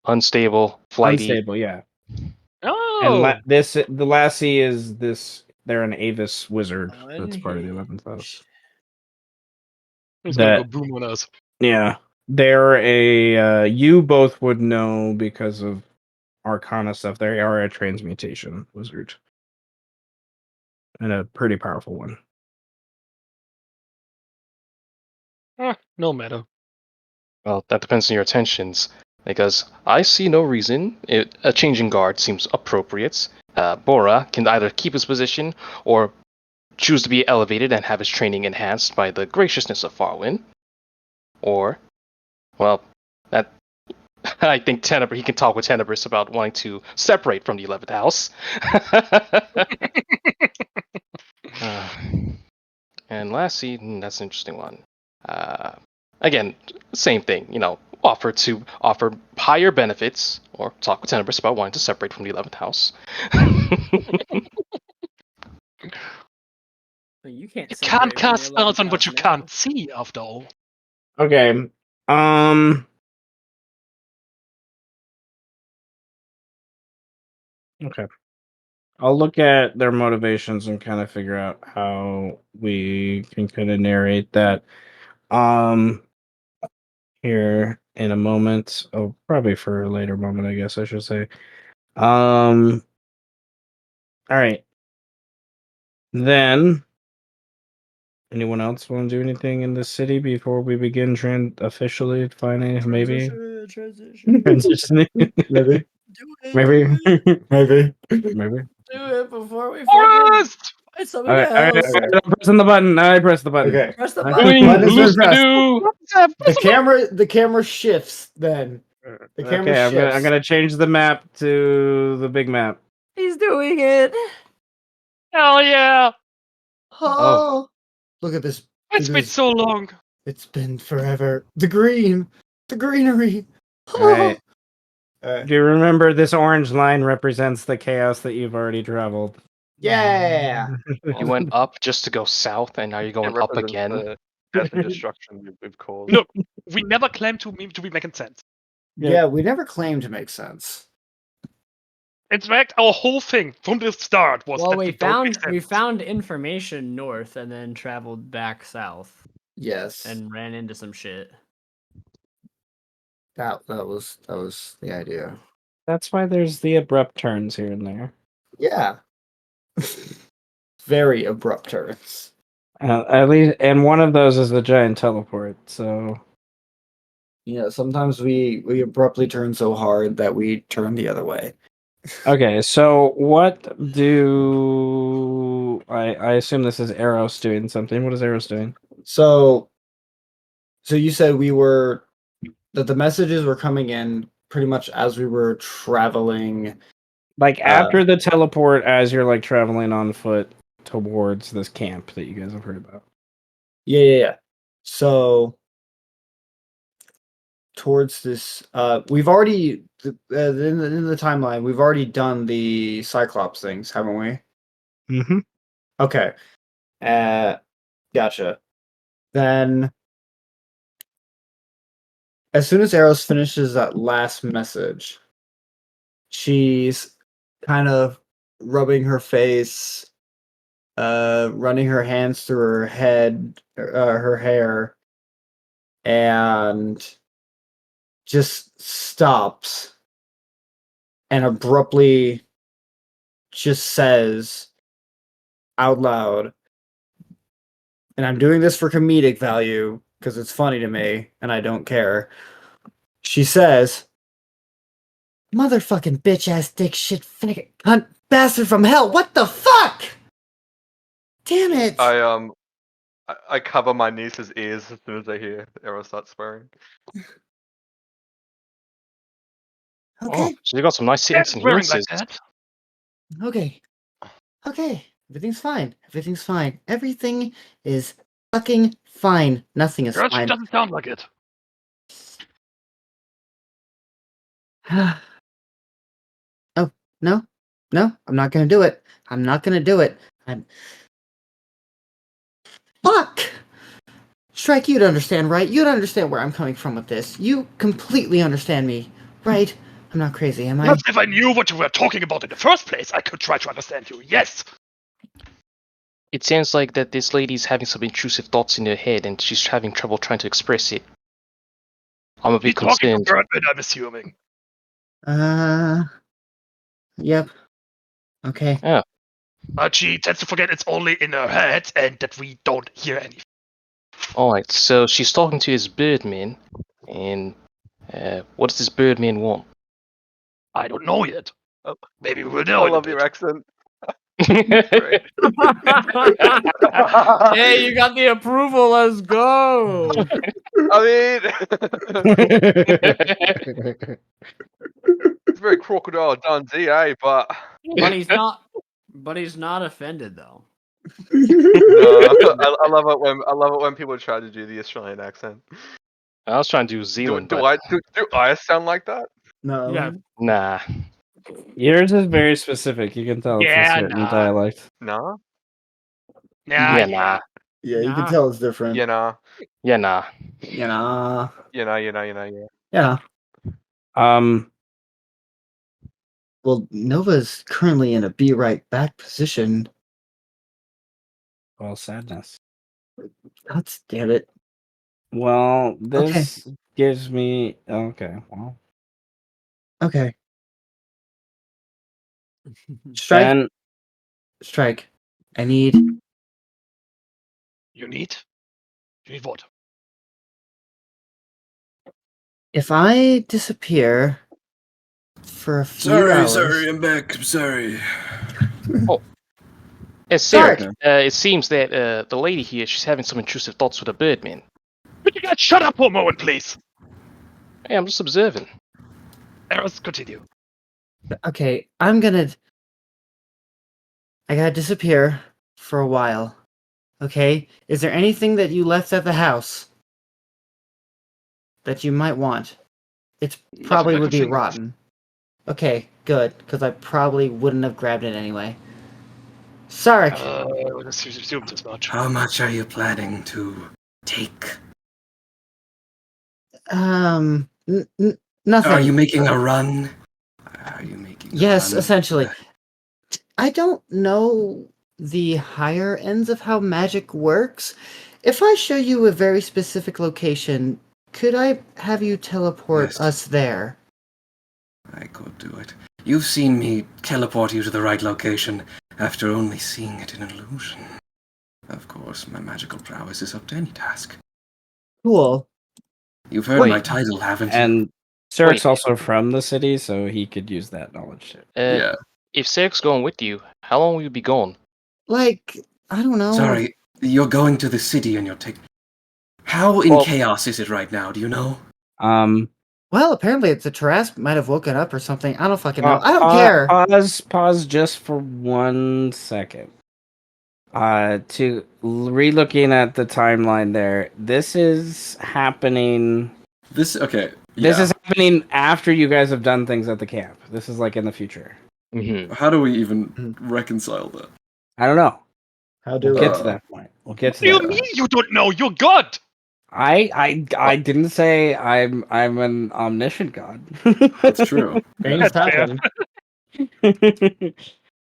Unstable, flighty. Unstable, yeah. Oh. And the Lassie is this. They're an Avis wizard that's part of the 11th house. He's gonna go boom on us. Yeah, they're a. You both would know because of Arcana stuff. They are a transmutation wizard, and a pretty powerful one. No matter. Well, that depends on your intentions, because I see no reason. A changing guard seems appropriate. Bora can either keep his position or choose to be elevated and have his training enhanced by the graciousness of Farwin. Or, well, that I think he can talk with Tenebris about wanting to separate from the 11th house. And Lassie, that's an interesting one. Again, same thing. Offer higher benefits, or talk with Tenebris about wanting to separate from the 11th house. You can't cast spells on what you can't see, after all. Okay. Okay. I'll look at their motivations and kind of figure out how we can kind of narrate that. Here in a moment. Oh, probably for a later moment, I guess I should say. All right. Then, anyone else want to do anything in the city before we begin officially finding maybe transitioning? Maybe. Do it. Maybe. Do it before we fucking find something All right, else. I'm pressing the button. I press the button. Okay. Press the Doing button. The camera shifts then. The camera Okay, shifts. I'm gonna change the map to the big map. He's doing it. Hell yeah! Oh. Look at this. It's been so long. It's been forever. The greenery. All right. Do you remember this orange line represents the chaos that you've already traveled? Yeah. You went up just to go south, and now you're going up again. The death and destruction we've caused. Look, we never claimed to be making sense. Yeah, we never claimed to make sense. In fact, our whole thing from the start was Well, that we don't make we sense. found information north and then traveled back south Yes, and ran into some shit. that was the idea. That's why there's the abrupt turns here and there. Yeah, very abrupt turns. At least, and one of those is the giant teleport. So Yeah, sometimes we abruptly turn so hard that we turn the other way. okay, so what do I assume this is Eros doing something? What is Eros doing? So you said that the messages were coming in pretty much as we were traveling. Like after the teleport, as you're like traveling on foot towards this camp that you guys have heard about. Yeah. So towards this, we've already in the timeline, we've already done the Cyclops things, haven't we? Mm-hmm. Okay. Gotcha. Then, as soon as Eros finishes that last message, she's kind of rubbing her face, running her hands through her head, her hair, and just stops and abruptly just says out loud, and I'm doing this for comedic value because it's funny to me and I don't care. She says, "Motherfucking bitch ass dick shit faggot cunt bastard from hell, what the fuck? Damn it!" I cover my niece's ears as soon as I hear Eros start swearing. Okay, Oh, so you got some nice Yeah, sense and swearing like nuances. that. okay. Everything's fine. Everything's fine. Everything is fucking fine. Nothing is Girl, she fine. doesn't sound like it. Oh, no, I'm not gonna do it. I'm not gonna do it. Fuck! Strike, you'd understand, right? You'd understand where I'm coming from with this. You completely understand me, right? I'm not crazy, am I? But if I knew what you were talking about in the first place, I could try to understand you. Yes. It sounds like that this lady's having some intrusive thoughts in her head and she's having trouble trying to express it. I'm a He's bit talking to concerned. Birdman, I'm assuming. Yep. Okay. Yeah. But she tends to forget it's only in her head and that we don't hear anything. Alright, so she's talking to this Birdman, and what does this Birdman want? I don't know yet. Oh, Maybe we'll I know in a love bit. your accent. Great. Hey, you got the approval. Let's go. I mean, it's very Crocodile Dundee, eh? But But he's not. But he's not offended though. I love it when people try to do the Australian accent. I was trying to do Zealand, Do but I sound like that? No. Yeah. nah. Yours is very specific. You can tell it's a Yeah, certain nah. dialect. No. Yeah, nah. Yeah, you can Nah. tell it's different. You know. Yeah, nah. You know. Yeah. Yeah. Um, Well, Nova's currently in a be right back position. well, sadness. God damn it. Well, this gives me okay. Well, Okay. Strike. then Strike. I need. You need? You need what? If I disappear for a few hours. I'm back. I'm sorry. Ssech, Sorry. it seems that the lady here, she's having some intrusive thoughts with a Birdman. Could you guys shut up for a moment, please? Hey, I'm just observing. Eros, continue. Okay, I gotta disappear for a while. Okay? Is there anything that you left at the house that you might want? It probably I would could be think of. rotten. Okay, good, because I probably wouldn't have grabbed it anyway. Sarek! I would have assumed as much. How much are you planning to take? Nothing. Are you making a run? Are you making a Yes, run? essentially. I don't know the higher ends of how magic works. If I show you a very specific location, could I have you teleport Yes. us there? I could do it. You've seen me teleport you to the right location after only seeing it in illusion. Of course, my magical prowess is up to any task. Cool. You've heard Wait. my title, haven't you? And Ssech's Wait. also from the city, so he could use that knowledge too. Yeah. If Ssech's going with you, how long will you be gone? Like, I don't know. Sorry, you're going to the city and you're taking... How in Well- chaos is it right now, do you know? Well, apparently the Tarrasque might have woken up or something. I don't fucking know. I don't care. Pause just for 1 second. To re-looking at the timeline there, this is happening. This is happening after you guys have done things at the camp. This is like in the future. Mm-hmm. How do we even reconcile that? I don't know. How do We'll we? get to that point. We'll get to What do that. you mean you don't know? You're God! I didn't say I'm an omniscient god. That's true. Things happen.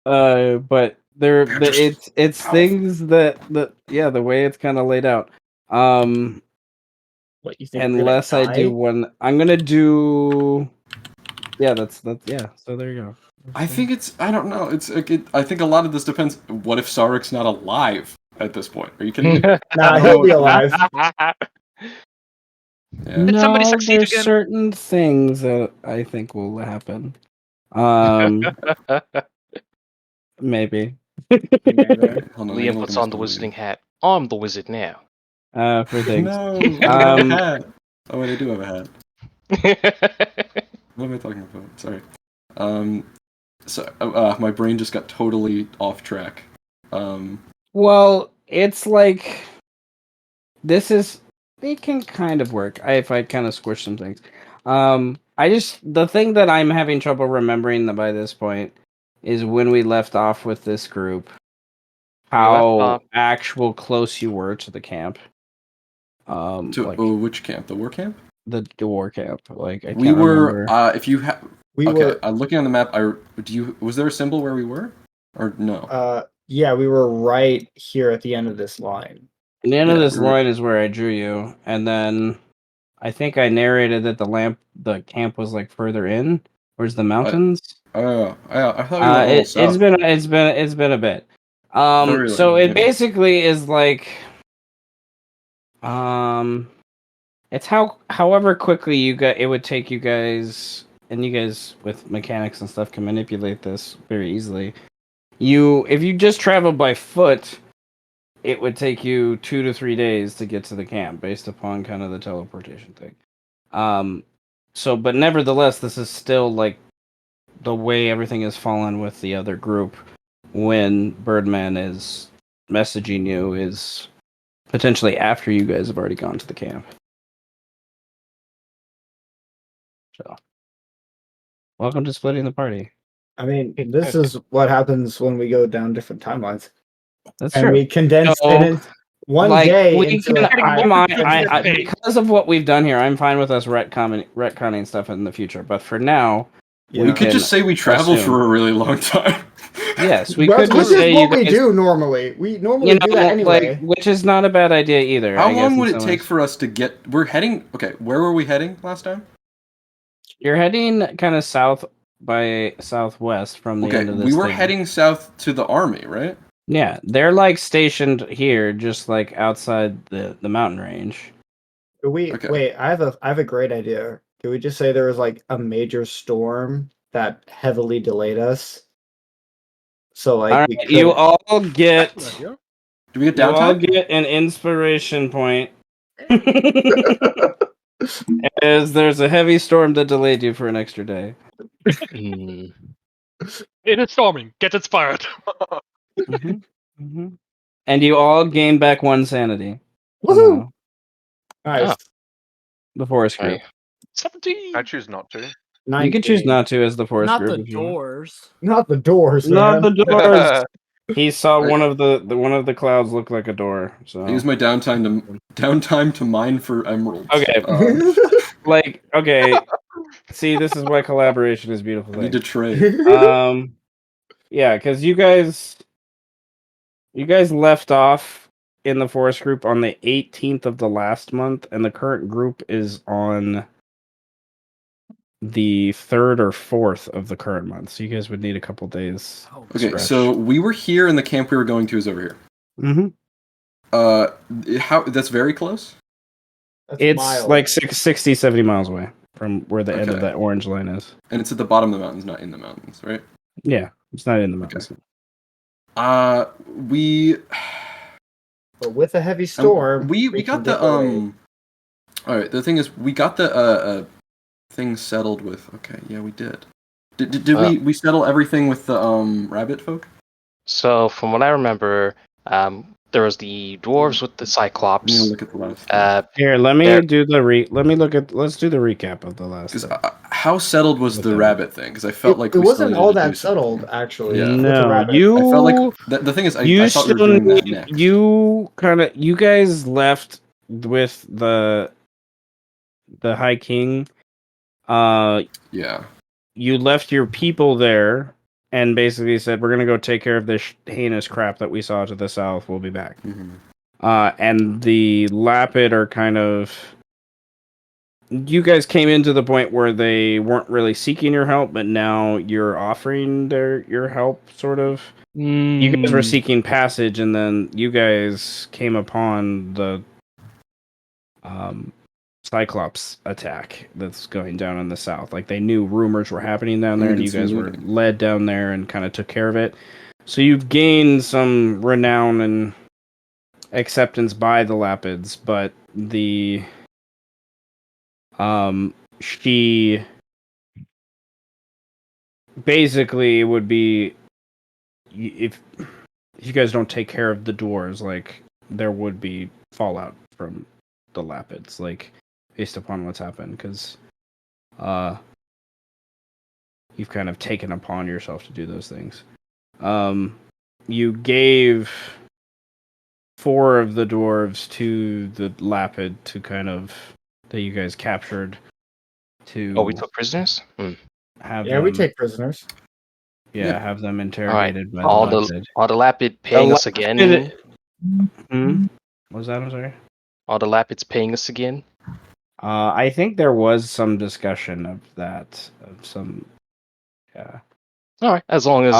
But it's powerful. things that the way it's kind of laid out. What you think? Unless I do one, I'm gonna do. Yeah, that's. So there you go. I think I don't know. I think a lot of this depends. What if Sarik's not alive at this point? Are you kidding me? Nah, he'll be alive. Yeah. Did somebody succeed there's again? certain things that I think will happen. Maybe. Liam puts on the wizarding hat. I'm the wizard now. For things. No, I have a hat. Oh wait, I do have a hat. What am I talking about? Sorry. My brain just got totally off track. Well, it's like it can kind of work if I kind of squish some things. The thing that I'm having trouble remembering by this point is when we left off with this group, how actual close you were to the camp. Which camp? The war camp? The war camp. Like I we can't were. remember. If you have. We okay, were. looking on the map. Was there a symbol where we were, or no? Yeah, we were right here at the end of this line. The end of this line is where I drew you, and then I think I narrated that the camp was like further in. Where's the mountains? I thought we were a little south. It's been a bit. So it basically is like, it's however quickly it would take you guys, and you guys with mechanics and stuff can manipulate this very easily. If you just travel by foot, it would take you 2 to 3 days to get to the camp based upon kind of the teleportation thing. But nevertheless, this is still like the way everything has fallen with the other group when Birdman is messaging you is potentially after you guys have already gone to the camp. So, welcome to splitting the party. I mean, this is what happens when we go down different timelines. That's and true. we condense it in one day into because of what we've done here, I'm fine with us retconning stuff in the future. But for now, we could just say we traveled for a really long time. Yes, we could just say what we do normally. We normally do that anyway. Which is not a bad idea either. How long would it take for us to get? We're heading. Okay, where were we heading last time? You're heading kind of south by southwest from the end of this. We were heading south to the army, right? Yeah, they're like stationed here, just like outside the mountain range. Wait, I have a great idea. Can we just say there was like a major storm that heavily delayed us? So like you all get. Do we get downtime? You all get an inspiration point. As there's a heavy storm that delayed you for an extra day. It is storming. Get inspired. And you all gain back 1 sanity. Woohoo! Nice. The forest group. 17. I choose not to. 19. You can choose not to as the forest Not group. the doors. Not the doors, man. Not the doors. He saw one of the clouds look like a door. So I use my downtime to mine for emeralds. Okay. Okay. See, this is why collaboration is a beautiful I need thing. to trade. Yeah, because you guys left off in the forest group on the 18th of the last month, and the current group is on the 3rd or 4th of the current month. So you guys would need a couple days. Okay, so we were here, and the camp we were going to is over here. Mm-hmm. That's very close? It's miles. like 60, 70 miles away from where the end of Okay. that orange line is. And it's at the bottom of the mountains, not in the mountains, right? Yeah, it's not in the mountains. We But with a heavy storm, we can got the delay. all right, the thing is we got the thing settled with. Okay, yeah, we did. Did we settle everything with the rabbit folk? So from what I remember, there was the dwarves with the cyclops. Let me look at the last thing. Here, let me do the let's do the recap of the last. Because how settled was the rabbit thing? Because I felt like It we wasn't still all needed to that do something. settled, actually. Yeah. with the rabbit. you. I felt like the thing is, I thought we were doing that next. You guys left with the High King. Yeah. You left your people there and basically said, "We're gonna go take care of this heinous crap that we saw to the south. We'll be back." Mm-hmm. And the Lapid are kind of. You guys came into the point where they weren't really seeking your help, but now you're offering your help, sort of. You guys were seeking passage, and then you guys came upon the Cyclops attack that's going down in the south. Like, they knew rumors were happening down there, and you guys were led down there and kind of took care of it. So you've gained some renown and acceptance by the Lapids, but she basically would be, if you guys don't take care of the dwarves, like, there would be fallout from the Lapids, like, based upon what's happened, because you've kind of taken upon yourself to do those things. You gave 4 of the dwarves to the Lapid to kind of, that you guys captured, to we took prisoners? have we take prisoners. have them interrogated by all the Lapid. Are the Lapid paying us again? What was that? I'm sorry. Are the Lapids paying us again? I think there was some discussion of that, of some. Yeah. All right, as long as.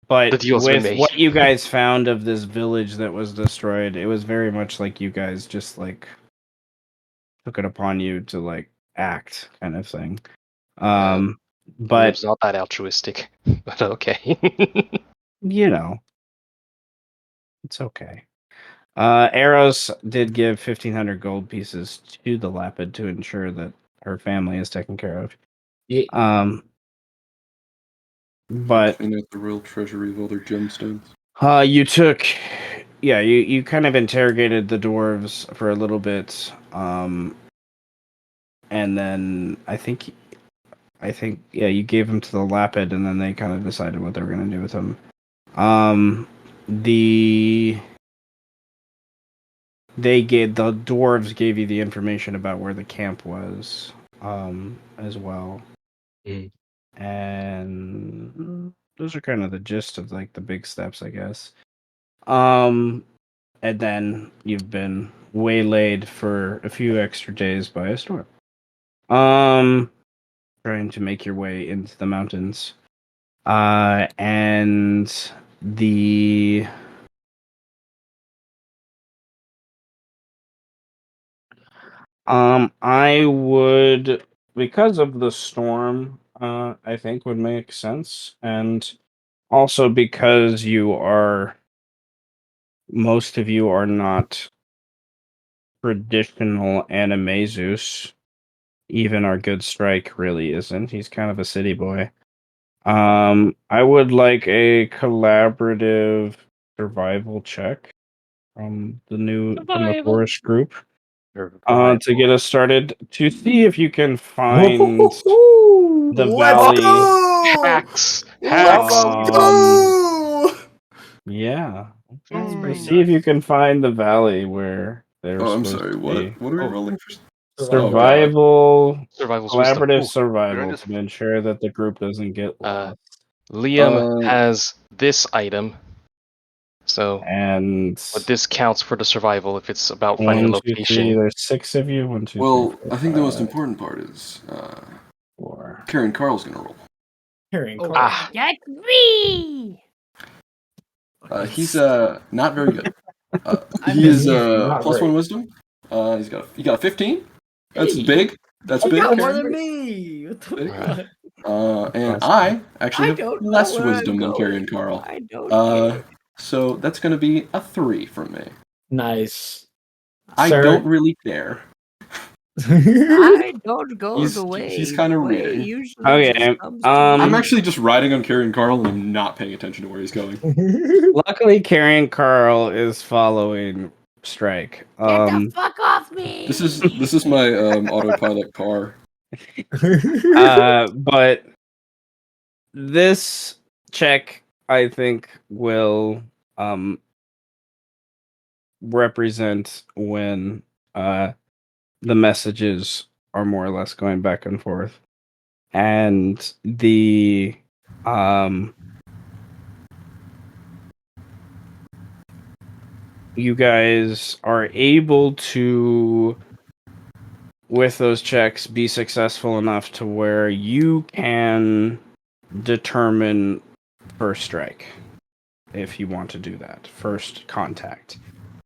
But the deal's been with made. what you guys found of this village that was destroyed, it was very much like you guys just like took it upon you to like act, kind of thing. But it's not that altruistic, but okay. you know, it's okay. Eros did give 1,500 gold pieces to the Lapid to ensure that her family is taken care of. But clean out the real treasury of all their gemstones. You kind of interrogated the dwarves for a little bit, and then I think you gave them to the Lapid, and then they kind of decided what they were going to do with them. The dwarves gave you the information about where the camp was, as well. And those are kind of the gist of like the big steps, I guess. And then you've been waylaid for a few extra days by a storm. Trying to make your way into the mountains. And the I would, because of the storm, I think would make sense, and also because most of you are not traditional Animaesus. Even our good Strike really isn't. He's kind of a city boy. I would like a collaborative survival check from the forest group. To get us started, to see if you can find the valley. Hacks! Yeah. To see if you can find the valley where they're I'm supposed sorry, to what? be. What are we rolling for? Survival, Survival's wisdom. collaborative Ooh. survival just- to ensure that the group doesn't get lost. Liam has this item, so And but this counts for the survival if it's about finding a 1, 2, 3. location. There's 6 of you. 1, 2, 3, Well, 4, I think the most 5, important part is 4. Karen Carl's gonna roll. Carrying Oh, Carl. that's me. He's not very good. I He mean, is he's not plus great. 1 wisdom. He got a 15. That's Hey. big. That's you big. got more Karen. than me. What the Big. fuck? And Awesome. I actually I have don't know less where I'm wisdom than Karen going. Carl. I don't get it. So that's gonna be a 3 from me. Nice. I Sir? don't really care. I don't go He's- the way. he's kinda the way reading. usually Okay, just comes to I'm me. actually just riding on Karen Carl and I'm not paying attention to where he's going. Luckily, Carrying Carl is following Strike. Get the fuck off me! This is my autopilot car. But this check, I think, will represent when the messages are more or less going back and forth, and the you guys are able to, with those checks, be successful enough to where you can determine first strike, if you want to do that. First contact.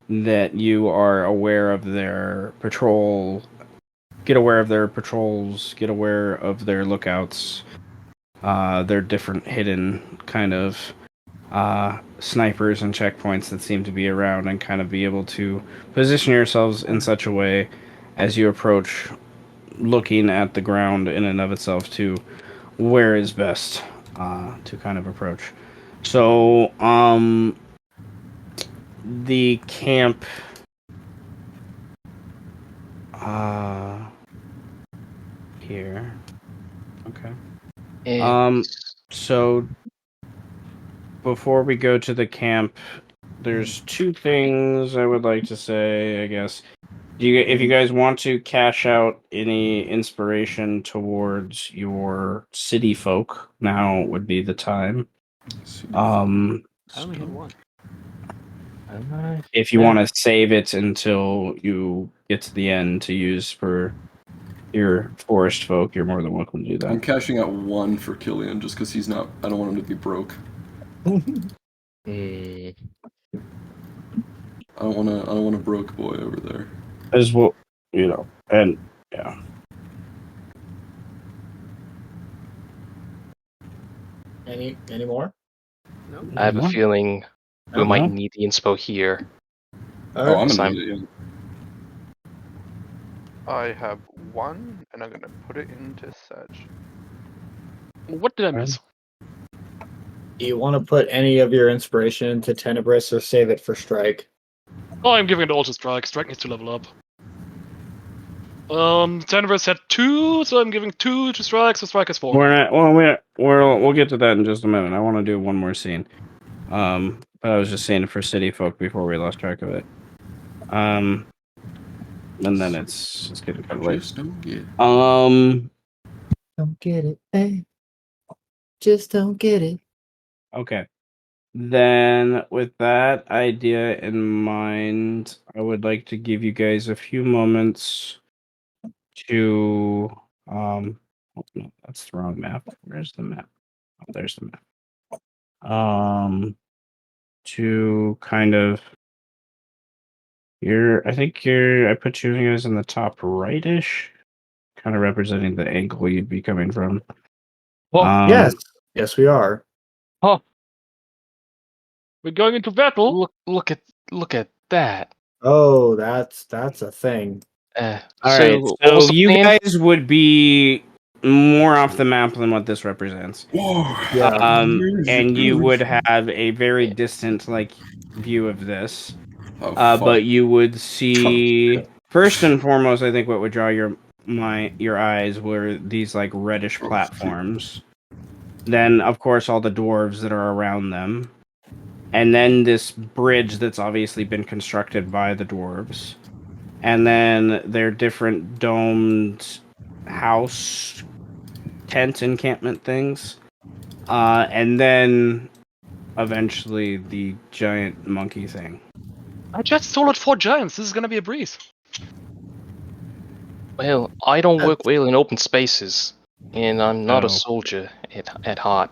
That you are aware of their patrol, get aware of their patrols, get aware of their lookouts, their different hidden kind of snipers and checkpoints that seem to be around, and kind of be able to position yourselves in such a way as you approach, looking at the ground in and of itself, to where is best to kind of approach. So, the camp here. Okay. So before we go to the camp, there's 2 things I would like to say, I guess. If you guys want to cash out any inspiration towards your city folk, now would be the time. I only had one. If you want to save it until you get to the end to use for your forest folk, you're more than welcome to do that. I'm cashing out 1 for Killian just because he's not. I don't want him to be broke. I don't want a broke boy over there. As well, and yeah. Any more? No. I have a feeling we Uh-huh. might need the inspo here. Oh, I'm Yes, gonna I'm- need it. Yeah. I have 1, and I'm gonna put it into Ssech. What did I miss? Do you want to put any of your inspiration into Tenebris or save it for Strike? Oh, I'm giving it all to Strike. Strike needs to level up. Tenebris had 2, so I'm giving 2 to Strike, so Strike has 4. We'll get to that in just a minute. I want to do one more scene. But I was just saying it for city folk before we lost track of it. And then it's getting kind of late. Just don't get it. Don't get it, eh? Just don't get it. Okay. Then, with that idea in mind, I would like to give you guys a few moments to oh, no, that's the wrong map. Where's the map? Oh, there's the map. To kind of I put you guys in the top right-ish, kind of representing the angle you'd be coming from. Yes, we are. We're going into battle. Look at that. Oh, that's a thing. All right, what was so the you plan? guys would be more off the map than what this represents. Whoa. Yeah. And you would have a very distant view of this. Oh, fuck. But you would see, first and foremost, I think what would draw your eyes were these reddish platforms. Then, of course, all the dwarves that are around them. And then this bridge that's obviously been constructed by the dwarves. and then their different domed house tent encampment things, and then eventually the giant monkey thing. I just soloed 4 giants. This is gonna be a breeze. Well, I don't work well in open spaces, and I'm not a Oh. soldier at heart.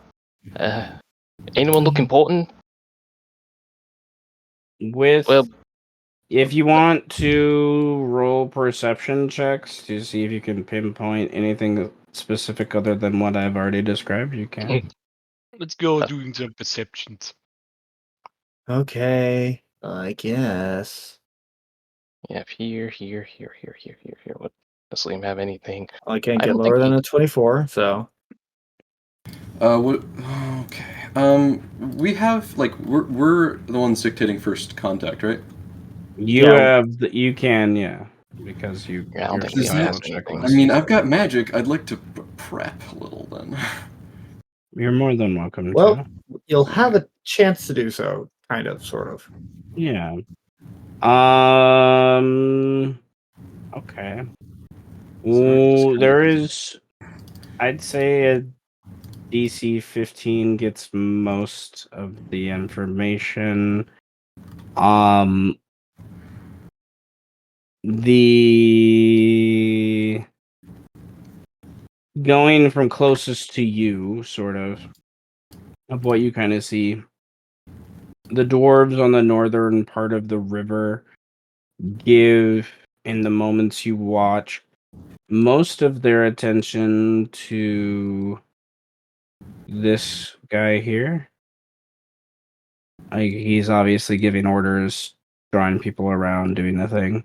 Anyone look important? With Well, if you want to roll perception checks to see if you can pinpoint anything specific other than what I've already described, you can. Let's go doing some perceptions. Okay, I guess. yeah, here. What does Liam have anything? I can't I get don't think lower than he. a 24, so. What? Okay. We have like we're the ones dictating first contact, right? You can, yeah, because Yeah, I don't you're think Does Liam still has that? checking anything. I to see mean, if I've got magic. I'd like to prep a little then. you're more than welcome Well, to. you'll have a chance to do so, kind of, sort of. Yeah. Okay. Ooh, there is. I'd say a DC 15 gets most of the information. The going from closest to you, sort of what you kind of see. The dwarves on the northern part of the river give, in the moments you watch, most of their attention to this guy here. He's obviously giving orders, drawing people around, doing the thing.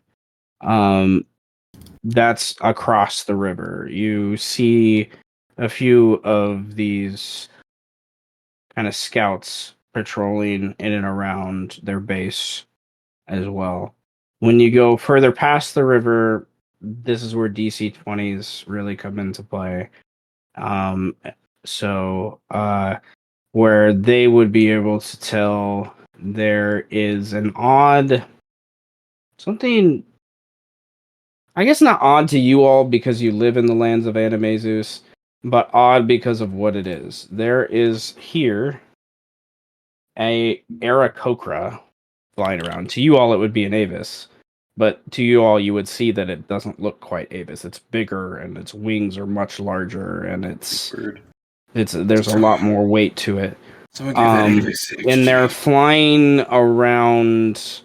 That's across the river. You see a few of these kind of scouts patrolling in and around their base as well. When you go further past the river, this is where DC 20s really come into play. Um, where they would be able to tell there is an odd something, I guess not odd to you all because you live in the lands of Animaesus, but odd because of what it is. There is here a Aarakocra flying around. To you all, it would be an Avis, but to you all, you would see that it doesn't look quite Avis. It's bigger, and its wings are much larger, and Bird. there's a lot more weight to it. Someone give that Avis And they're HG. flying around,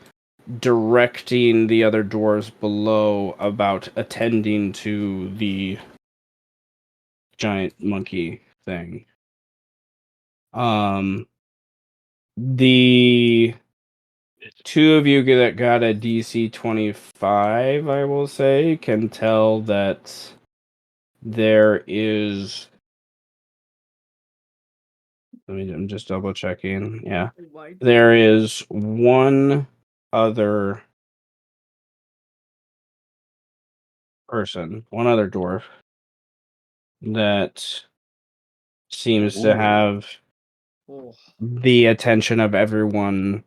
directing the other dwarves below about attending to the giant monkey thing. The two of you that got a DC 25, I will say, can tell that there is. I'm just double checking. Yeah. There is one other person, one other dwarf that seems to have the attention of everyone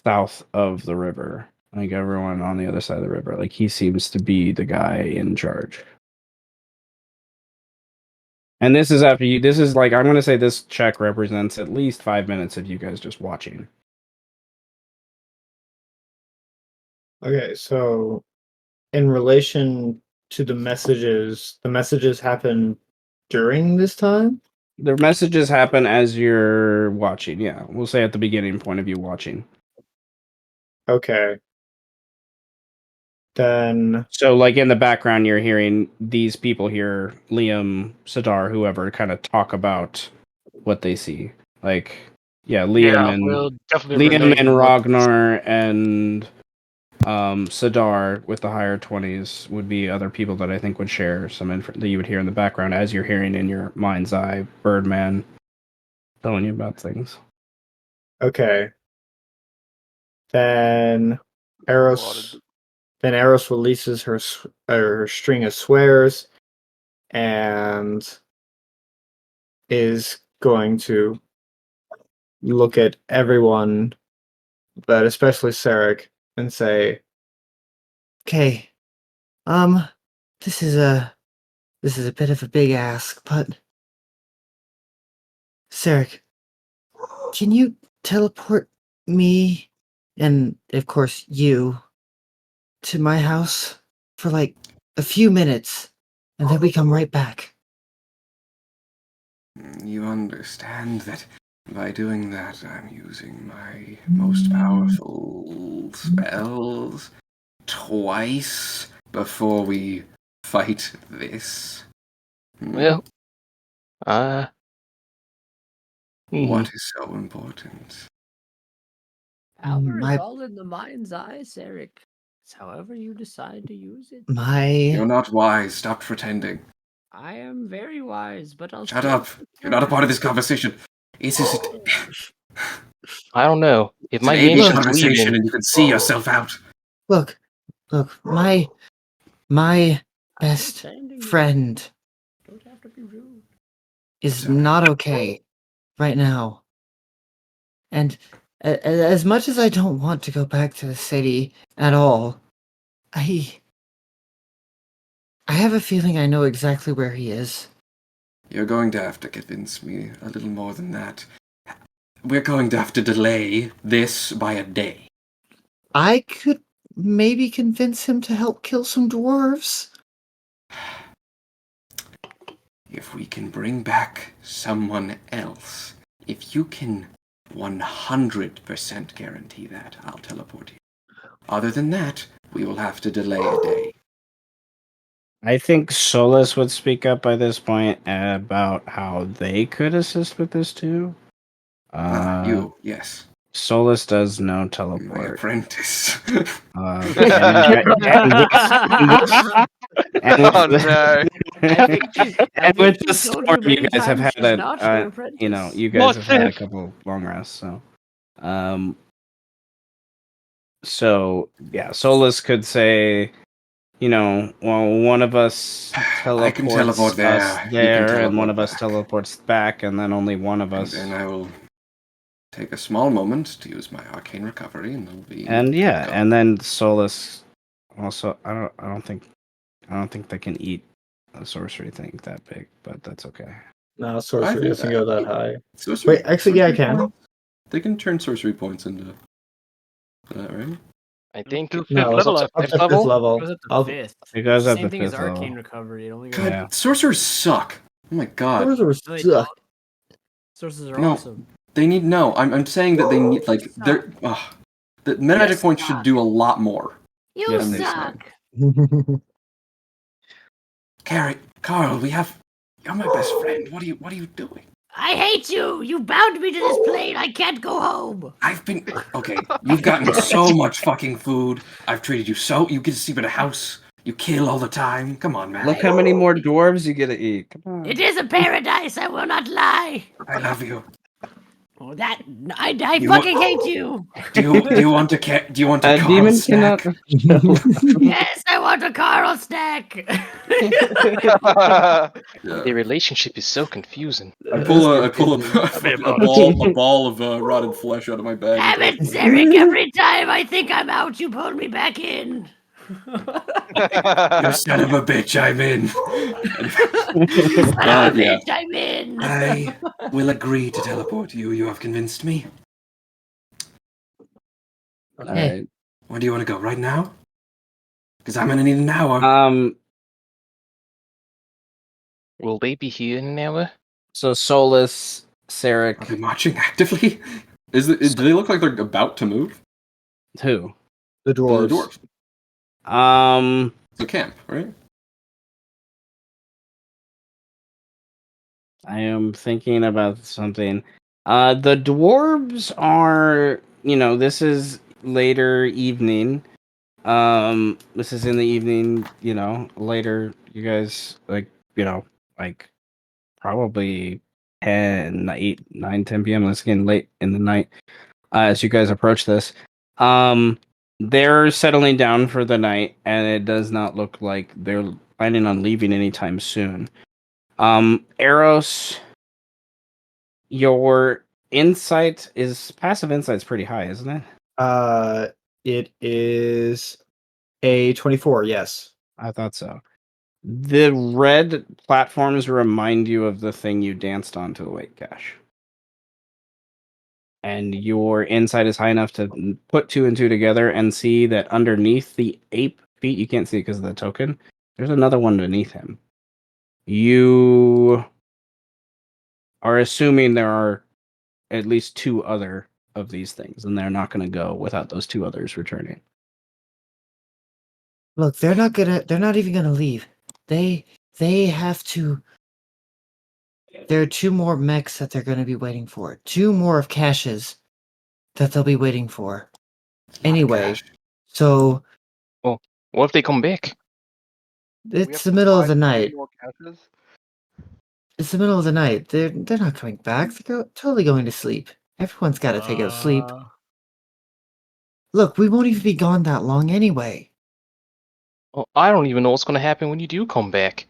south of the river. Like everyone on the other side of the river. Like he seems to be the guy in charge. And this is after you. This is like I'm gonna say this check represents at least 5 minutes of you guys just watching. Okay, so in relation to the messages happen during this time? The messages happen as you're watching. Yeah, we'll say at the beginning point of you watching. Okay. Then So, like in the background, you're hearing these people here, Liam, Sadar, whoever, kind of talk about what they see. Like, yeah, Yeah, we'll definitely Liam relay and what. Ragnar and Sadar with the higher 20s would be other people that I think would share some info that you would hear in the background as you're hearing in your mind's eye Birdman telling you about things. okay. Then Eros releases her string of swears and is going to look at everyone, but especially Sarek, and say, Okay. This is a bit of a big ask, but Ssech, can you teleport me and of course you to my house for like a few minutes and then we come right back? You understand that by doing that, I'm using my most powerful spells twice before we fight this. Well, uh, What is so important? Power is My all in the mind's eye, Ssech. It's however you decide to use it. You're my not wise. Stop pretending. I am very wise, but I'll Shut still up. You're not a part of this conversation. It's I don't know. If an my AV ancient's conversation leaving, and you can see yourself out. look, my best Understanding you. friend Don't have to be rude. is Sorry. not okay right now. And as much as I don't want to go back to the city at all, I have a feeling I know exactly where he is. You're going to have to convince me a little more than that. We're going to have to delay this by a day. I could maybe convince him to help kill some dwarves. If we can bring back someone else, if you can 100% guarantee that, I'll teleport you. Other than that, we will have to delay a day. I think Solus would speak up by this point about how they could assist with this too. You, yes. Solus does know My teleport. apprentice. And with Oh the, no. and with the she's told you storm, you many guys have times had she's not your apprentice. you guys have What's had a it? couple long rests, so yeah, Solus could say, well, one of us I can teleport teleports there. us You can there, and one teleport of us back. teleports back, and then only one of And us. then I will take a small moment to use my arcane recovery, and it'll be. And yeah, gone. and then Solus also. I don't think they can eat a sorcery thing that big, but that's okay. No, I sorcery think doesn't go that high. Sorcery, Wait, actually, yeah, I sorcery can. points? They can turn sorcery points into that, right? I think To No, fifth it's level, up I to think. fifth It level. goes up to I'll, fifth. It goes up Same to thing as fifth arcane level. recovery. It only goes. God, Yeah. sorcerers suck. Oh my god. sorcerers No, they suck. don't. Sources are No, awesome. they need no. I'm saying that they need like they're. The meta magic Yes, points should do a lot more. You Yes, I'm they just suck. saying. Carl, you're my best friend. What are you doing? I hate you. You bound me to this plane. I can't go home. I've been okay. You've gotten so much fucking food. I've treated you so. You get to sleep at a house. You kill all the time. Come on, man. Look how many more dwarves you get to eat. Come on. It is a paradise. I will not lie. I love you. Oh, that I You fucking hate you. Do you want to do you want a A Carl demon snack? cannot. Yes, I want a Carl snack. the relationship is so confusing. I pull a ball of rotted flesh out of my bag. Damn it, Ssech. Every time I think I'm out, you pull me back in. You son of a bitch, I'm in. Son of a Yeah. bitch, I'm in. I will agree to teleport you. You have convinced me. All right. Where do you want to go? Right now? Because I'm gonna need an hour. Will they be here in an hour? So Solus, Are they Ssech, marching actively? Do they look like they're about to move? who? The The dwarves. dwarves. Um, It's a camp, right? I am thinking about something. The dwarves are, this is later evening. This is in the evening, later. You guys, like probably 10, 8, 9, 10 p.m. It's getting late in the night as you guys approach this. They're settling down for the night, and it does not look like they're planning on leaving anytime soon. Eros, your passive insight's pretty high, isn't it? It is A 24, yes. I thought so. The red platforms remind you of the thing you danced on to await cash. And your insight is high enough to put 2 and 2 together and see that underneath the ape feet, you can't see because of the token, there's another one beneath him. You are assuming there are at least 2 other of these things, and they're not going to go without those 2 others returning. Look, they're not even gonna leave. They have to. There are 2 more mechs that they're gonna be waiting for. 2 more of caches that they'll be waiting for. Anyway, so Well, what if they come back? it's the middle of the night. It's the middle of the night. They're not coming back. They're totally going to sleep. Everyone's got to take a sleep. Look, we won't even be gone that long anyway. Well, I don't even know what's going to happen when you do come back.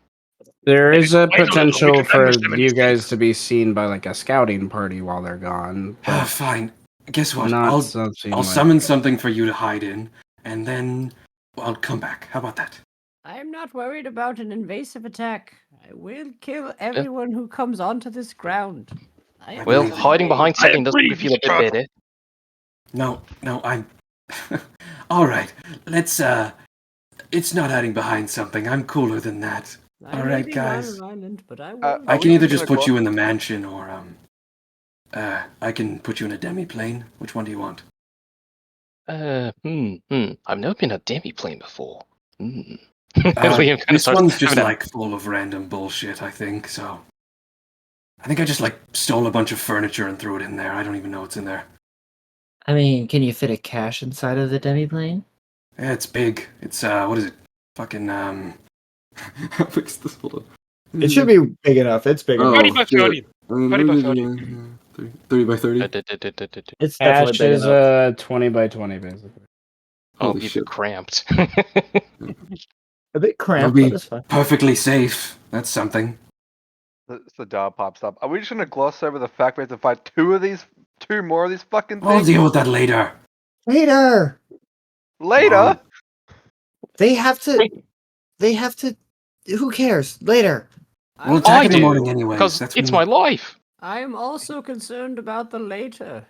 There Maybe is a wait a little, we potential can for ambush them in you the guys streets. to be seen by like a scouting party while they're gone. But Fine. Guess what? not something I'll like summon something for you to hide in, and then I'll come back. How about that? I'm not worried about an invasive attack. I will kill everyone who comes onto this ground. I am Well, believe it. hiding behind I something does make agree, me feel a Mr. bit Turtle. better. No, I'm. All right. Let's. It's not hiding behind something. I'm cooler than that. I'm All right, leaving guys. Iron Island, but I will. Are I we can either just just gonna put go- you in the mansion, or I can put you in a demi-plane. Which one do you want? I've never been a demi-plane before. Liam kind of This starts one's just having a- like full of random bullshit. I think so. I think I just like stole a bunch of furniture and threw it in there. I don't even know what's in there. I mean, can you fit a cache inside of the demiplane? Yeah, it's big. It's what is it? Fucking How big's this? Hold on. It should be big enough. It's big enough. 30 by shit. 30. 30 by 30. 30 by 30. It's Cash definitely big is enough. 20 by 20, basically. Oh, Holy you'd be shit. cramped. A bit It'll cramped, be but it's fine. perfectly safe. That's something. The dog pops up. Are we just gonna gloss over the fact we have to fight 2 more of these fucking We'll things? deal with that later. Later! Later? They have to. Who cares? Later. We'll I, attack I in the do, morning anyways. because That's it's when my life. I am also concerned about the later.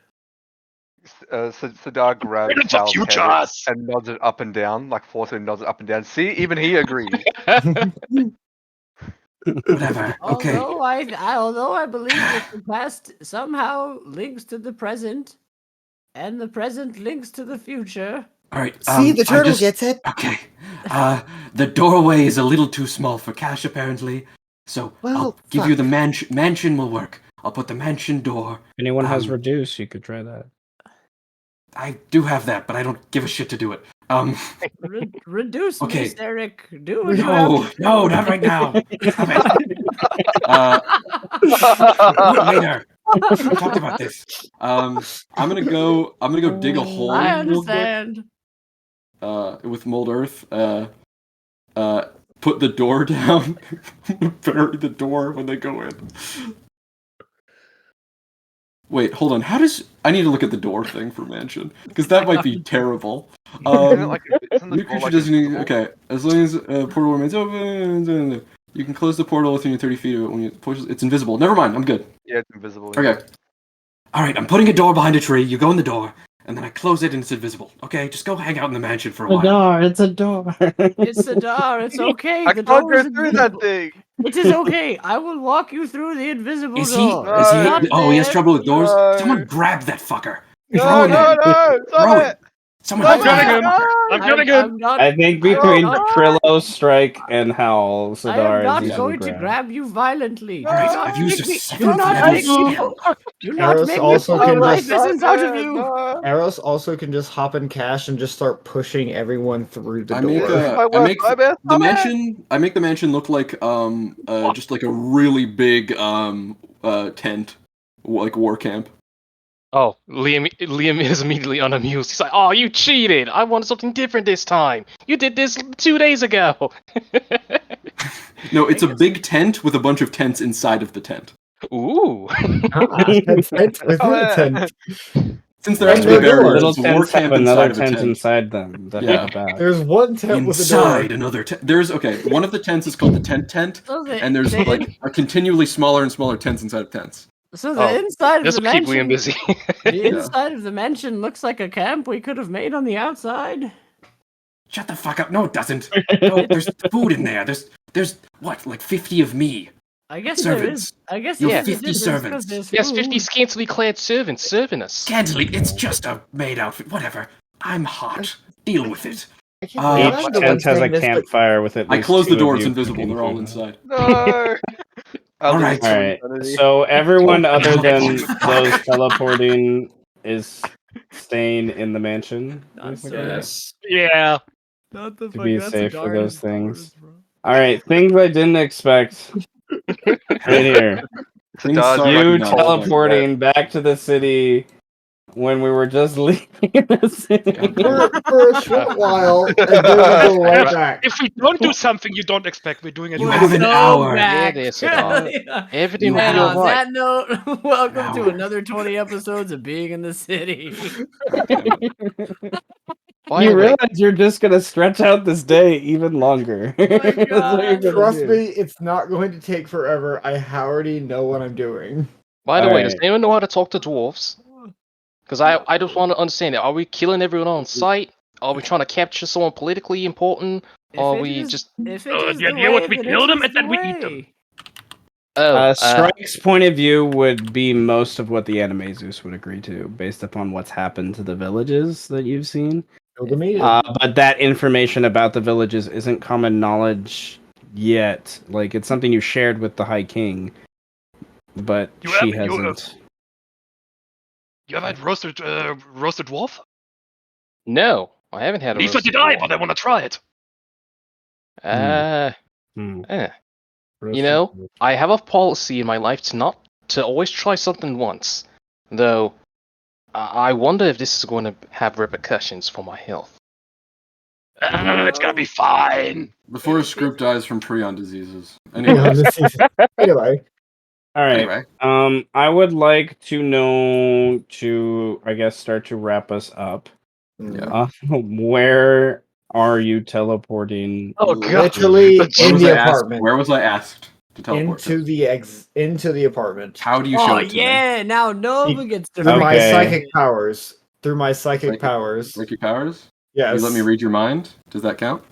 Sadar grabs It's a Hal's head futures. and nods it up and down, like forcibly nods it up and down. See, even he agrees. Whatever. Okay. Although I believe that the past somehow links to the present, and the present links to the future. All right. See, the I turtle just- gets it. Okay. The doorway is a little too small for Cash, apparently. So Well, I'll give you fuck. the mansion. Mansion will work. I'll put the mansion door. If anyone has Um, reduce, you could try that. I do have that, but I don't give a shit to do it. Reduce Okay. me, Ssech. Do what you No, have to no, do. not right now. Stop it. Do it later. We talked about this. I'm gonna go dig a hole I real quick. understand. With mold earth. Put the door down. Bury the door when they go in. Wait, hold on. How does I need to look at the door thing for mansion because that might be terrible. Isn't the New door creature like doesn't. invisible? Okay, as long as portal remains open, you can close the portal within 30 feet of it when it's invisible. Never mind. I'm good. Yeah, it's invisible. Okay. All right. I'm putting a door behind a tree. You go in the door, and then I close it, and it's invisible. Okay. Just go hang out in the mansion for a while. It's a door. It's the door. It's okay. I The can't door is go through that invisible. thing. It is okay. I will walk you through the invisible Is he? door. Is It's he? not Oh, he has there. trouble with doors. No. Someone grab that fucker. No, Throw him no, in. no! Throw Stop it. it! Someone Stop throw getting that him. fucker. I'm getting it. I'm not. I think I'm between not- Trillo, Strike, and Howl, I am Sadar not is easily going to grabbed. grab you violently. All right. Do not I've used a make me- 7th do not level make me- skill. Do not Eros make also me pull can my just- essence out of you. No. Eros also can just hop in cash and just start pushing everyone through the I door. make My I make web, my the bad. mansion. I make the mansion look like just like a really big tent, like war camp. Oh, Liam is immediately unamused. He's like, "Oh, you cheated! I wanted something different this time. You did this 2 days ago." No, it's a big tent with a bunch of tents inside of the tent. Ooh. Tent within a tent. Since there has to And be the barriers, little it's a war tents have camp another inside of a tent tent. inside them that Yeah. have a back. There's one tent with a Inside door. another tent. There's one of the tents is called the tent, So the, and there's the like in- a continually smaller and smaller tents inside of tents. so the Oh, inside of this the will keep Liam mansion. busy. The Yeah. inside of the mansion looks like a camp we could have made on the outside. Shut the fuck up! No, it doesn't. No, there's food in there. There's what, like 50 of me. I guess Servants. there is. I guess You there have is a 50 difference 'cause servants. there's Yes, 50 food. scantily clad servants serving us. Scantily, it's just a maid outfit. Whatever. I'm hot. Deal with it. I can't believe I'm Each the one tent has a saying this, but campfire with at I least close the two door. of It's you invisible. cooking They're all food. inside. No. All right. All right. So everyone other than those teleporting is staying in the mansion. Not so. Yes. Yeah. Not the To fuck. be That's safe for those Darden's things. doors, bro. All right, things I didn't expect. Right here. Things Dodge suck You right now. teleporting back to the city when we were just leaving the city. For a short while, and then we go right back. If we don't do something you don't expect, we're doing it. You We're have an so hour. back. Yeah, that's it all. Yeah. Everything will And be on alright. that note, welcome to Wow. another 20 episodes of Being in the City. By You the way, realize you're just gonna stretch out this day even longer. my That's what you're God. gonna Trust do. me, it's not going to take forever. I already know what I'm doing. does Alright. anyone know how to talk to dwarves? Because I just want to understand it. Are we killing everyone on sight? Are we trying to capture someone politically important? Or are we just... If it is the the idea way, was we then kill it them is and then the we eat them. way. Oh, Strike's point of view would be most of what the Animaesus would agree to, based upon what's happened to the villages that you've seen. Kill the meat. But that information about the villages isn't common knowledge yet. Like, it's something you shared with the High King, but You she have- you have- hasn't. You ever had roasted dwarf? no. I haven't had a Neither roasted did I, dwarf. but I want to try it. Hmm. You know, I have a policy in my life to always try something once. Though, I wonder if this is going to have repercussions for my health. It's gonna be fine. The forest group dies from prion diseases. Anyway, Anyway. All right. Anyway. I would like to know to, I guess, start to wrap us up. Yeah. Where are you teleporting? Oh, God. literally Where in was the I asked- apartment. Where was I asked to teleport Into to? into the apartment. How do you show Oh, it to me? yeah. Now Nova gets to Through my Okay. psychic powers. Through my psychic Psychic- powers. Psychic powers? Yes. You let me read your mind? Does that count?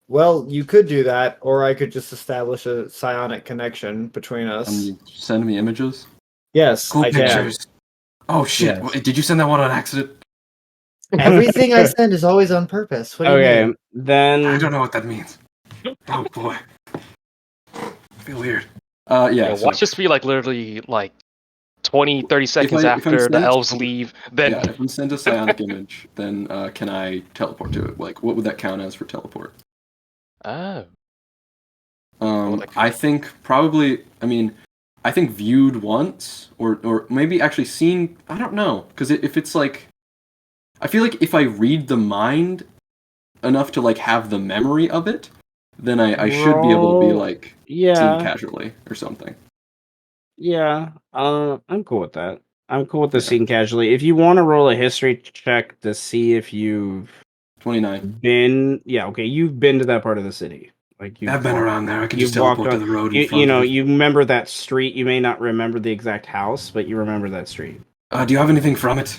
Well, you could do that, or I could just establish a psionic connection between us. And you send me images? Yes, Cool I can. pictures. Oh shit! Yes. Did you send that one on accident? Everything I send is always on purpose. What do you Okay, mean? I then don't know what that means. Oh boy. I feel weird. Yeah. Yeah, so, watch this be like literally like 20, 30 seconds if I'm after the sent- elves leave. Then yeah, if we send a psionic image, then can I teleport to it? Like, what would that count as for teleport? oh, Well, that could- I think probably. I mean, I think viewed once, or maybe actually seen. I don't know, because if it's like, I feel like if I read the mind enough to like have the memory of it, then I should be able to be Roll- like yeah, seen casually or something. yeah. I'm cool with that. I'm cool with the Yeah. scene casually. If you want to roll a history check to see if you've 29. been, yeah, okay, you've been to that part of the city. Like you've I've been around there. I can you've just teleport walked to on- the road in You, front. you know, of it. you remember that street. You may not remember the exact house, but you remember that street. Do you have anything from it?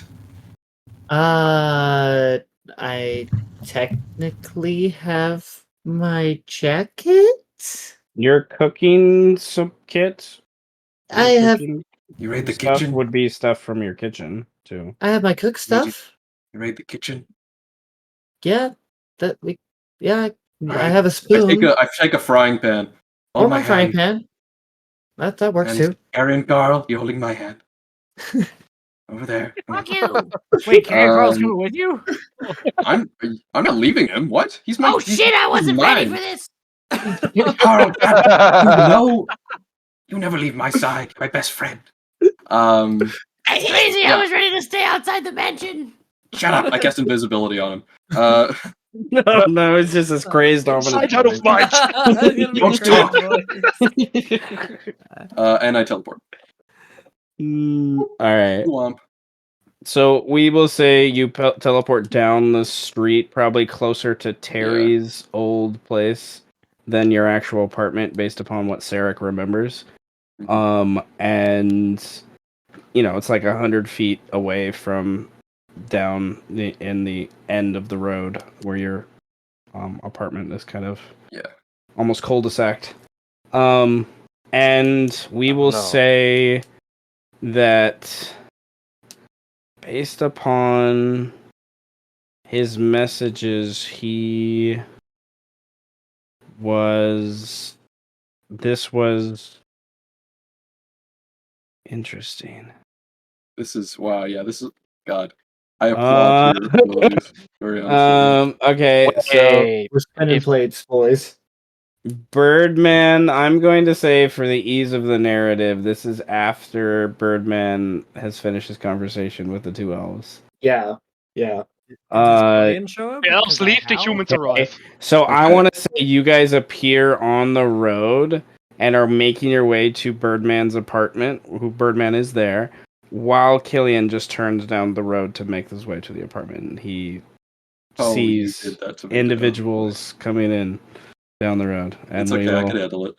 I technically have my jacket. Your cooking kit. Your I have cooking You raid the stuff kitchen. would be stuff from your kitchen too. I have my cook stuff. You raid the kitchen. Yeah, that we. Yeah, I Alright. have a I spoon take a frying pan. or Hold my frying hand. pan. That works And too. Aaron, Carl, you're holding my hand. Over there. Fuck you. Wait, Carrie Carl's Um, coming with you? I'm not leaving him. What? He's my. Oh, shit. I wasn't ready for this. Carl, God, no. You never leave my side. You're my best friend. Hey, crazy. Yeah. I was ready to stay outside the mansion. Shut up. I cast invisibility on him. No, it's just this crazed ominous. Sight out of mind. Don't talk. And I teleport. All right. Womp. So we will say you teleport down the street, probably closer to Terry's old place than your actual apartment, based upon what Ssech remembers. And it's like 100 feet away from down in the end of the road where your apartment is kind of almost cul-de-sac. And we will say that based upon his messages, this was interesting. This is God. I applaud your abilities. Very honestly. Okay, so We're spinning plates, boys. Birdman, I'm going to say for the ease of the narrative, this is after Birdman has finished his conversation with the two elves. Yeah. Does Killian show up? The elves 'Cause I leave, the howl? humans arrive. So I want to say you guys appear on the road and are making your way to Birdman's apartment, who Birdman is there, while Killian just turns down the road to make his way to the apartment. And he sees you did that to me, individuals coming in down the road. And it's okay, I can handle it.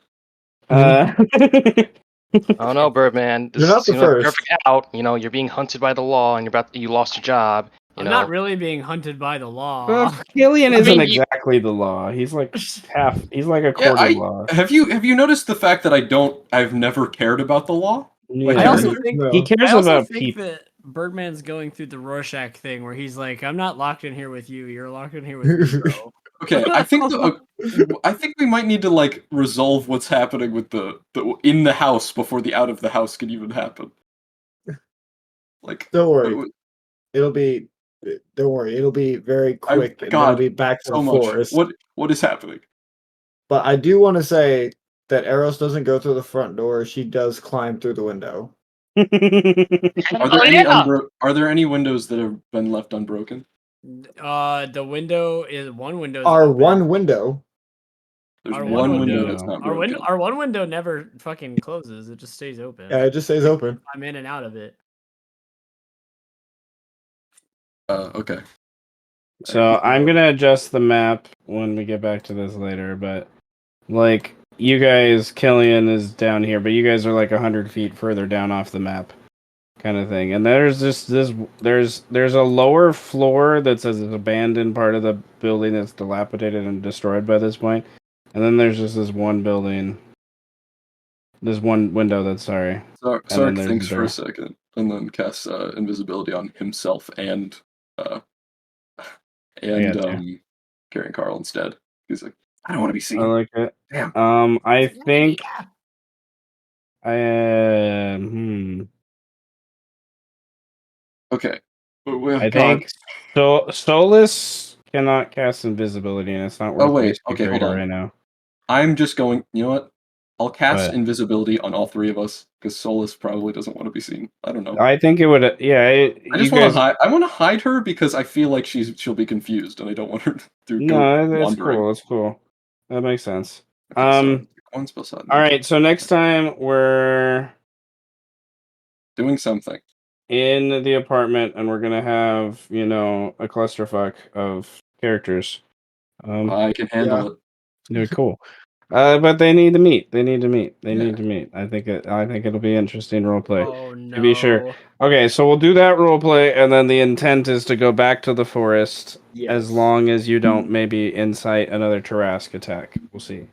Oh no, Birdman. This You're not the seems like first. perfect out. You're being hunted by the law, and you lost your job. I'm not really being hunted by the law. Well, Killian isn't mean, exactly the law. He's like he's like a quarter law. Have you noticed the fact that I've never cared about the law? Yeah. I also think he cares about people. that Birdman's going through the Rorschach thing where he's like, "I'm not locked in here with you. You're locked in here with me, bro." Okay, I think we might need to resolve what's happening with the in the house before the out of the house can even happen. Don't worry. Don't worry. It'll be very quick. And it'll be back to the forest. What is happening? But I do want to say that Eros doesn't go through the front door. She does climb through the window. Are there any windows that have been left unbroken? The window is one window. One window. There's one window that's not broken. Our one window never fucking closes. It just stays open. Yeah, it just stays open. I'm in and out of it. Okay. So I'm gonna adjust the map when we get back to this later, but you guys, Killian is down here, but you guys are 100 feet further down off the map, kind of thing. And there's there's a lower floor that says it's abandoned part of the building that's dilapidated and destroyed by this point, and then there's just this one building, this one window that's Sark thinks for a second, and then casts invisibility on himself and Karen Carl instead. He's like, I don't want to be seen. I like it. Damn. I think Okay. I think Solus cannot cast invisibility, and it's not worth hold on. right now. I'm just going. You know what? I'll cast invisibility on all three of us because Solus probably doesn't want to be seen. I don't know. I think it would. Yeah, I just want to hide. I want to hide her because I feel like she'll be confused, and I don't want her to go that's wandering. cool. That's cool. That makes sense. Okay, all right. So next time we're doing something in the apartment, and we're gonna have a clusterfuck of characters. I can handle it. Yeah, cool. But they need to meet. They need to meet. I think it'll be interesting roleplay. Oh no. To be sure. Okay, so we'll do that roleplay, and then the intent is to go back to the forest as long as you don't maybe incite another Tarrasque attack. We'll see.